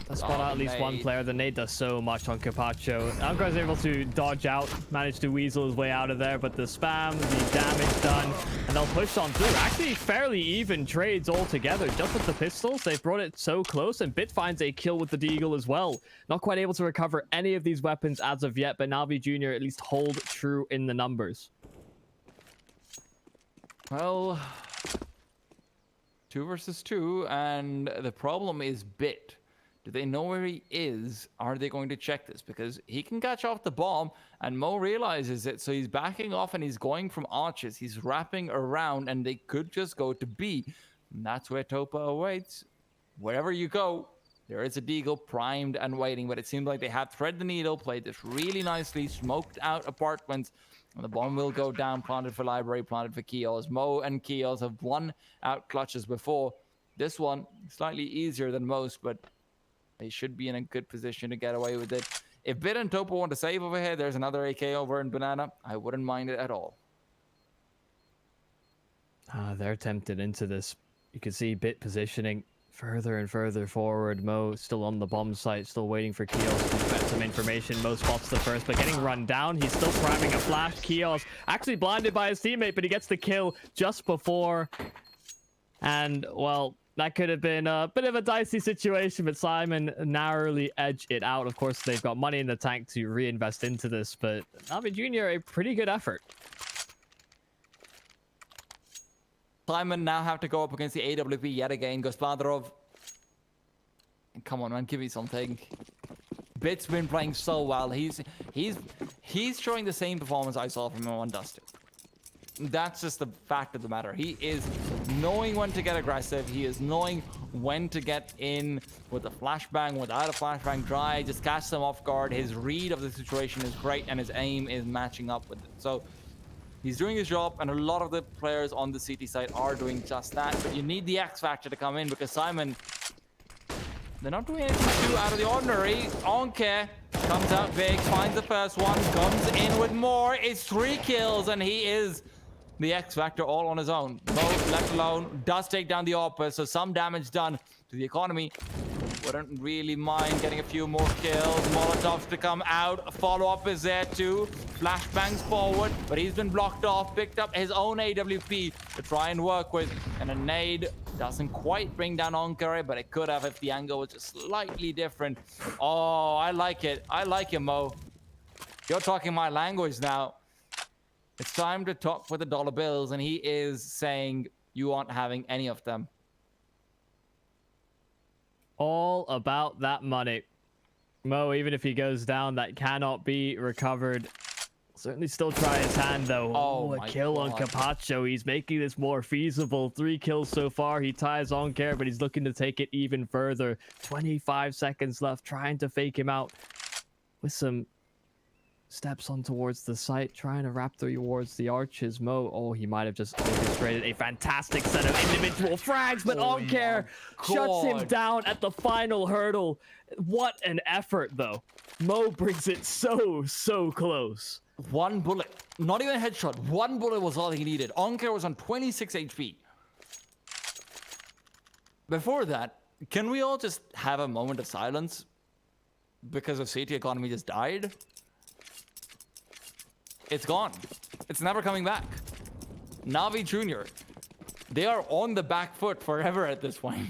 Let's spot out at least one nade. player. The nade does so much on Carpaccio. Algar's able to dodge out, manage to weasel his way out of there, but the spam, the damage done, and they'll push on through. Actually, fairly even trades altogether. Just with the pistols, they've brought it so close, and Bit finds a kill with the Deagle as well. Not quite able to recover any of these weapons as of yet, but Navi Jr. at least hold true in the numbers. Well, 2 versus 2, and the problem is Bit. Do they know where he is? Are they going to check this? Because he can catch off the bomb, and Mo realizes it, so he's backing off and he's going from arches. He's wrapping around, and they could just go to B. And that's where Topa awaits. Wherever you go, there is a Deagle primed and waiting, but it seemed like they had thread the needle, played this really nicely, smoked out apartments, and the bomb will go down, planted for library, planted for Kios. Mo and Kios have won out clutches before. This one, slightly easier than most, but they should be in a good position to get away with it. If Bit and Topa want to save over here, there's another AK over in Banana. I wouldn't mind it at all. They're tempted into this. You can see Bit positioning further and further forward. Mo still on the bomb site, still waiting for Kios to get some information. Mo spots the first, but getting run down. He's still priming a flash. Kios actually blinded by his teammate, but he gets the kill just before. And, well, that could have been a bit of a dicey situation, but Simon narrowly edged it out. Of course, they've got money in the tank to reinvest into this, but Navi Jr., a pretty good effort. Simon now have to go up against the AWP yet again. Gospodarov. Come on, man, give me something. Bit's been playing so well. He's showing the same performance I saw from him on Dusted. That's just the fact of the matter. He is knowing when to get aggressive. He is knowing when to get in with a flashbang, without a flashbang dry, just catch them off guard. His read of the situation is great, and his aim is matching up with it. So he's doing his job, and a lot of the players on the CT side are doing just that. But you need the X factor to come in, because Simon, they're not doing anything too out of the ordinary. Onke comes out big, finds the first one, comes in with more. It's 3 kills, and he is the X Factor all on his own. Mo, left alone, does take down the AWP, so some damage done to the economy. Wouldn't really mind getting a few more kills. Molotovs to come out. Follow-up is there too. Flashbangs forward, but he's been blocked off. Picked up his own AWP to try and work with. And a nade doesn't quite bring down Onkare, but it could have if the angle was just slightly different. Oh, I like it. I like it, Mo. You're talking my language now. It's time to talk with the dollar bills, and he is saying you aren't having any of them. All about that money. Mo, even if he goes down, that cannot be recovered. Certainly still try his hand, though. Oh, a my kill on God. Carpaccio. He's making this more feasible. 3 kills so far. He ties on care, but he's looking to take it even further. 25 seconds left, trying to fake him out with some steps on towards the site, trying to wrap towards the arches. Mo, oh, he might have just orchestrated a fantastic set of individual frags, but Oh Onkare my shuts him God. down at the final hurdle. What an effort, though. Mo brings it so close. One bullet. Not even a headshot. One bullet was all he needed. Onker was on 26 HP. Before that, can we all just have a moment of silence? Because of CT economy just died? It's gone. It's never coming back. Na'Vi Jr., they are on the back foot forever at this point.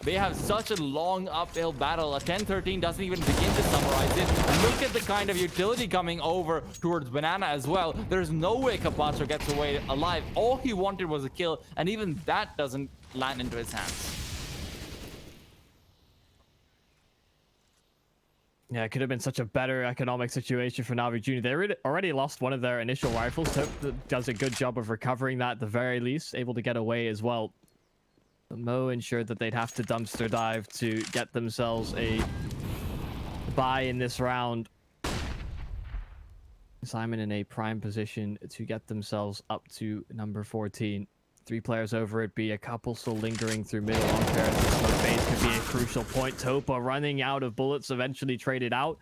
They have such a long uphill battle. A 10-13 doesn't even begin to summarize it. Look at the kind of utility coming over towards Banana as well. There's no way Kapatso gets away alive. All he wanted was a kill, and even that doesn't land into his hands. Yeah, it could have been such a better economic situation for Na'Vi Jr. They already lost one of their initial rifles. Tope does a good job of recovering that at the very least, able to get away as well. But Mo ensured that they'd have to dumpster dive to get themselves a buy in this round. SYMAN in a prime position to get themselves up to number 14. 3 players over it, be a couple still lingering through middle on pair. The smoke phase could be a crucial point. Topa running out of bullets, eventually traded out.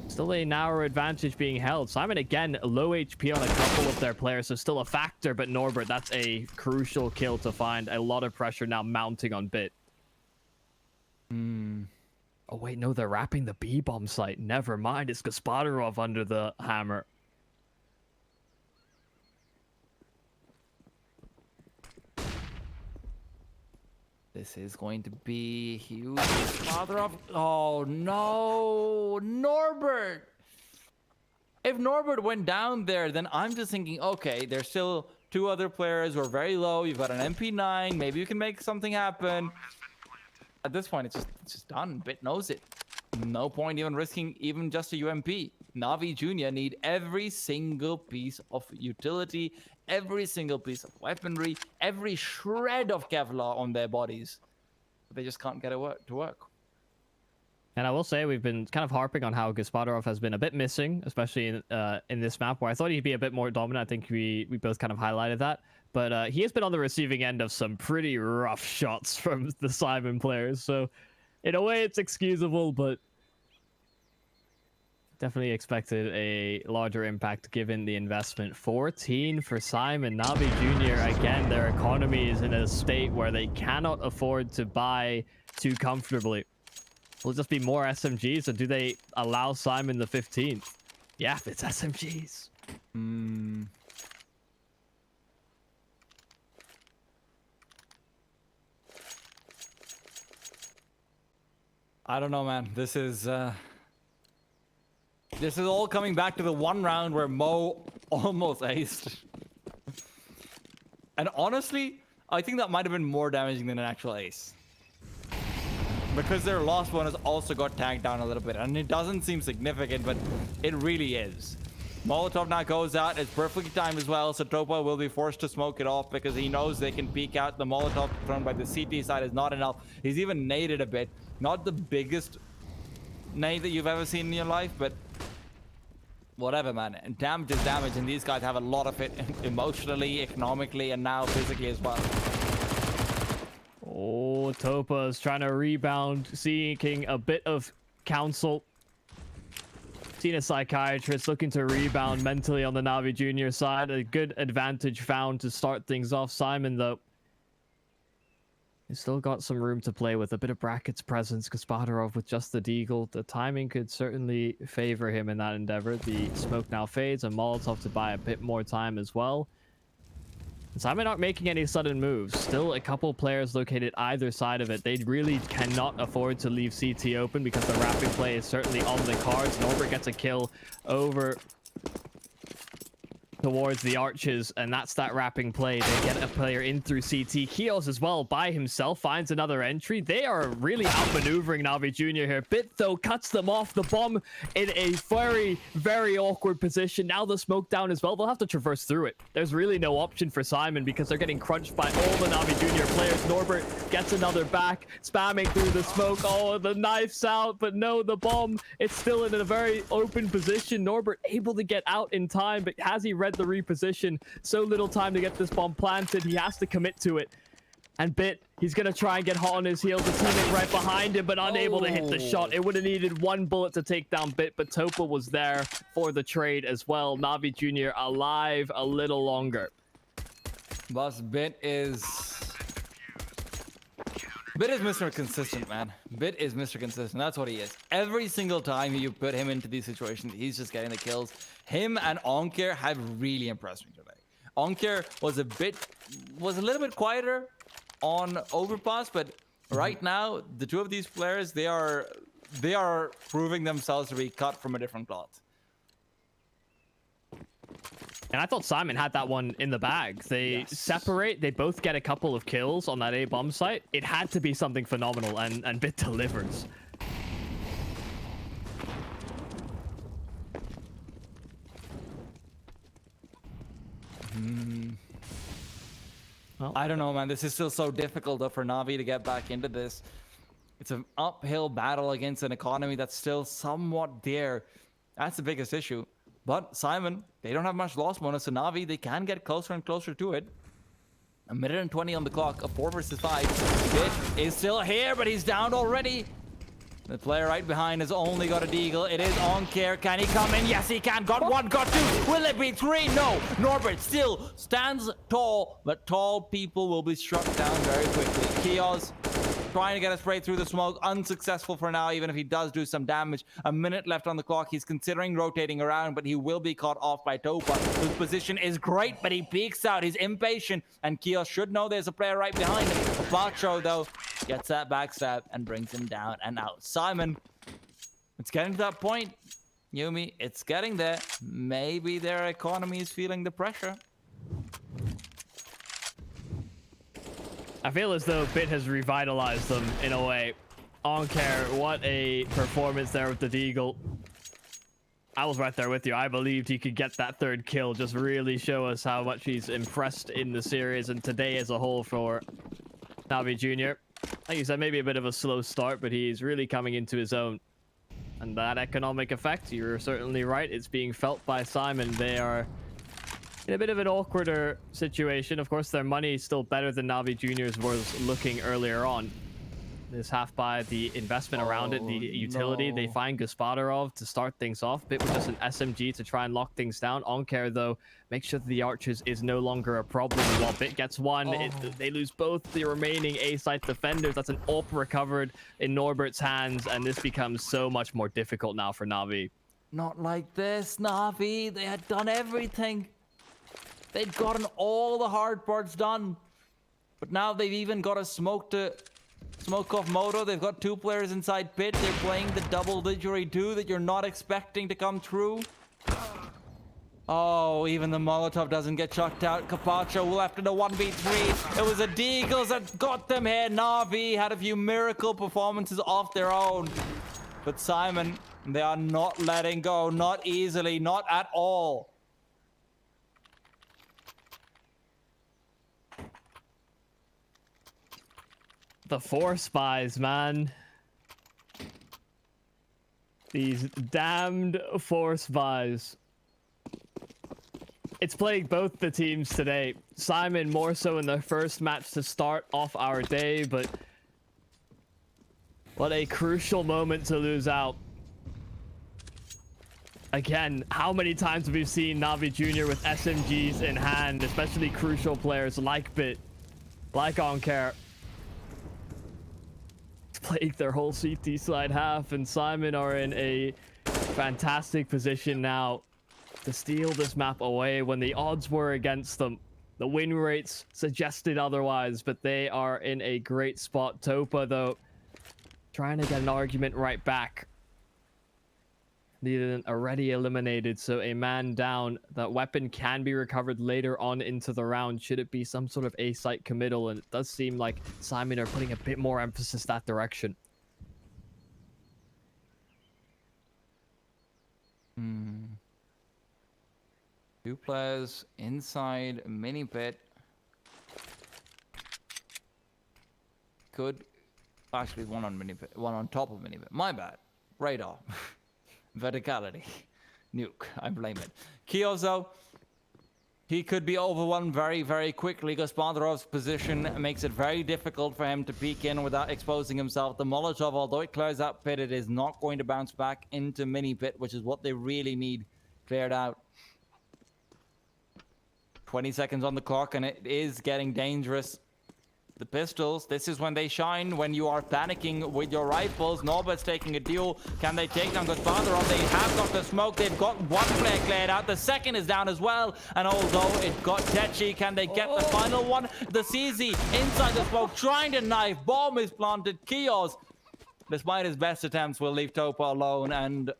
Still a narrow advantage being held. SYMAN again, low HP on a couple of their players, so still a factor, but Norbert, that's a crucial kill to find. A lot of pressure now mounting on Bit. Oh wait, no, they're wrapping the B-bomb site. Never mind, it's Gaspadarov under the hammer. This is going to be huge. Father of... Oh, no. Norbert. If Norbert went down there, then I'm just thinking, okay, there's still 2 other players who are very low. You've got an MP9. Maybe you can make something happen. At this point, it's just done. Bit knows it. No point even risking even just a UMP. Na'Vi Jr. need every single piece of utility, every single piece of weaponry, every shred of Kevlar on their bodies. They just can't get it to work. And I will say we've been kind of harping on how Gaspadarov has been a bit missing, especially in this map, where I thought he'd be a bit more dominant. I think we both kind of highlighted that. But he has been on the receiving end of some pretty rough shots from the SYMAN players. So in a way, it's excusable, but definitely expected a larger impact given the investment. 14 for SYMAN. Na'Vi Jr., again, their economy is in a state where they cannot afford to buy too comfortably. Will it just be more SMGs, or do they allow SYMAN the 15th? Yeah, it's SMGs. I don't know, man. This is all coming back to the one round where Mo almost aced. And honestly, I think that might have been more damaging than an actual ace. Because their last one has also got tagged down a little bit. And it doesn't seem significant, but it really is. Molotov now goes out. It's perfectly timed as well. So Topa will be forced to smoke it off because he knows they can peek out. The Molotov thrown by the CT side is not enough. He's even naded a bit. Not the biggest nade that you've ever seen in your life, but whatever, man. And damage is damage, and these guys have a lot of it emotionally, economically, and now physically as well. Oh, Topa is trying to rebound, seeking a bit of counsel. Seen a psychiatrist looking to rebound mentally on the Na'Vi Jr. side. A good advantage found to start things off. SYMAN, though, he's still got some room to play with. A bit of brackets presence. Gaspadarov with just the deagle. The timing could certainly favor him in that endeavor. The smoke now fades, and Molotov to buy a bit more time as well. And SYMAN aren't making any sudden moves. Still a couple players located either side of it. They really cannot afford to leave CT open because the wrapping play is certainly on the cards. Norbert gets a kill over towards the arches, and that's that wrapping play. They get a player in through CT. Kios as well by himself finds another entry. They are really outmaneuvering Na'Vi Jr. here. Bit, though, cuts them off. The bomb in a very, very awkward position. Now the smoke down as well. They'll have to traverse through it. There's really no option for SYMAN because they're getting crunched by all the Na'Vi Jr. players. Norbert gets another back, spamming through the smoke. Oh, the knife's out, but no, the bomb, it's still in a very open position. Norbert able to get out in time, but has he read the reposition? So little time to get this bomb planted. He has to commit to it. And Bit, he's going to try and get hot on his heels. The teammate right behind him, but unable to hit the shot. It would have needed one bullet to take down Bit, but Topa was there for the trade as well. Navi Jr. alive a little longer. Boss, Bit is Mr. Consistent, man. Bit is Mr. Consistent. That's what he is. Every single time you put him into these situations, he's just getting the kills. Him and Onkir have really impressed me today. Onkir was a little bit quieter on Overpass, but right now the two of these players, they are proving themselves to be cut from a different cloth. And I thought SYMAN had that one in the bag. They separate, they both get a couple of kills on that A bomb site. It had to be something phenomenal, and Bit delivers. Well, I don't know, man. This is still so difficult though for Navi to get back into this. It's an uphill battle against an economy that's still somewhat there. That's the biggest issue. But SYMAN, they don't have much loss bonus, so Navi, they can get closer and closer to it. A minute and 20 on the clock, a 4 versus 5. Bit is still here, but he's down already. The player right behind has only got a deagle. It is Onkir. Can he come in? Yes, he can. Got one, got two. Will it be three? No. Norbert still stands tall, but tall people will be struck down very quickly. Kios trying to get a spray through the smoke. Unsuccessful for now, even if he does do some damage. A minute left on the clock. He's considering rotating around, but he will be caught off by Topa, whose position is great, but he peeks out. He's impatient, and Kios should know there's a player right behind him. Bacho, though, gets that backstab and brings him down and out. SYMAN, it's getting to that point. Yumi, it's getting there. Maybe their economy is feeling the pressure. I feel as though Bit has revitalized them in a way. Onkir, what a performance there with the deagle. I was right there with you. I believed he could get that third kill. Just really show us how much he's impressed in the series and today as a whole for Navi Jr. Like you said, maybe a bit of a slow start, but he's really coming into his own. And that economic effect, you're certainly right, it's being felt by SYMAN. They are in a bit of an awkwarder situation. Of course, their money is still better than Navi Jr.'s was looking earlier on. This half by the investment around it, the utility. No. They find Gaspadarov to start things off. Bit with just an SMG to try and lock things down. Onkir, though, makes sure that the archers is no longer a problem. While Bit gets one, they lose both the remaining A-site defenders. That's an AWP recovered in Norbert's hands, and this becomes so much more difficult now for Navi. Not like this, Navi. They had done everything. They'd gotten all the hard parts done. But now they've even got a smoke off Moto. They've got two players inside pit. They're playing the double didgeridoo that you're not expecting to come through. Oh, even the Molotov doesn't get chucked out. Capacho will have to do 1v3. It was the Deagles that got them here. Navi had a few miracle performances off their own. But SYMAN, they are not letting go. Not easily. Not at all. The 4 spies, man. These damned 4 spies. It's plagued both the teams today. SYMAN more so in the first match to start off our day, but what a crucial moment to lose out. Again, how many times have we seen Navi Jr. with SMGs in hand, especially crucial players like Bit, like Onkir. Plagued their whole CT side half, and SYMAN are in a fantastic position now to steal this map away when the odds were against them. The win rates suggested otherwise, but they are in a great spot. Topa, though, trying to get an argument right back. Needed already eliminated, so a man down. That weapon can be recovered later on into the round should it be some sort of A-site committal, and it does seem like SYMAN are putting a bit more emphasis that direction. Two players inside mini pit. Could actually one on mini pit, one on top of mini pit. My bad. Radar. Verticality. Nuke. I blame it. Kiozo. He could be overwhelmed very, very quickly. Gospodarov's position makes it very difficult for him to peek in without exposing himself. The Molotov, although it clears out pit, it is not going to bounce back into mini pit, which is what they really need cleared out. 20 seconds on the clock, and it is getting dangerous. The pistols, this is when they shine, when you are panicking with your rifles. Norbert's taking a duel. Can they take down Gospodarov? They have got the smoke. They've got one player cleared out. The second is down as well. And although it got Techi, can they get the final one? The CZ inside the smoke, trying to knife. Bomb is planted. Kios, despite his best attempts, will leave Topa alone. And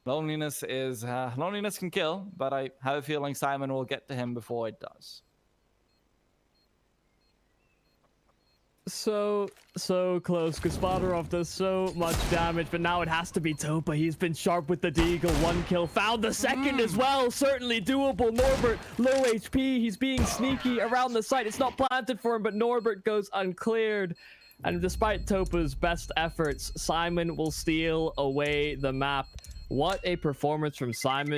loneliness can kill, but I have a feeling Simon will get to him before it does. So close. Gospodarov does so much damage, but now it has to be Topa. He's been sharp with the deagle. One kill, found the second as well. Certainly doable. Norbert, low HP. He's being sneaky around the site. It's not planted for him, but Norbert goes uncleared. And despite Topa's best efforts, Simon will steal away the map. What a performance from Simon.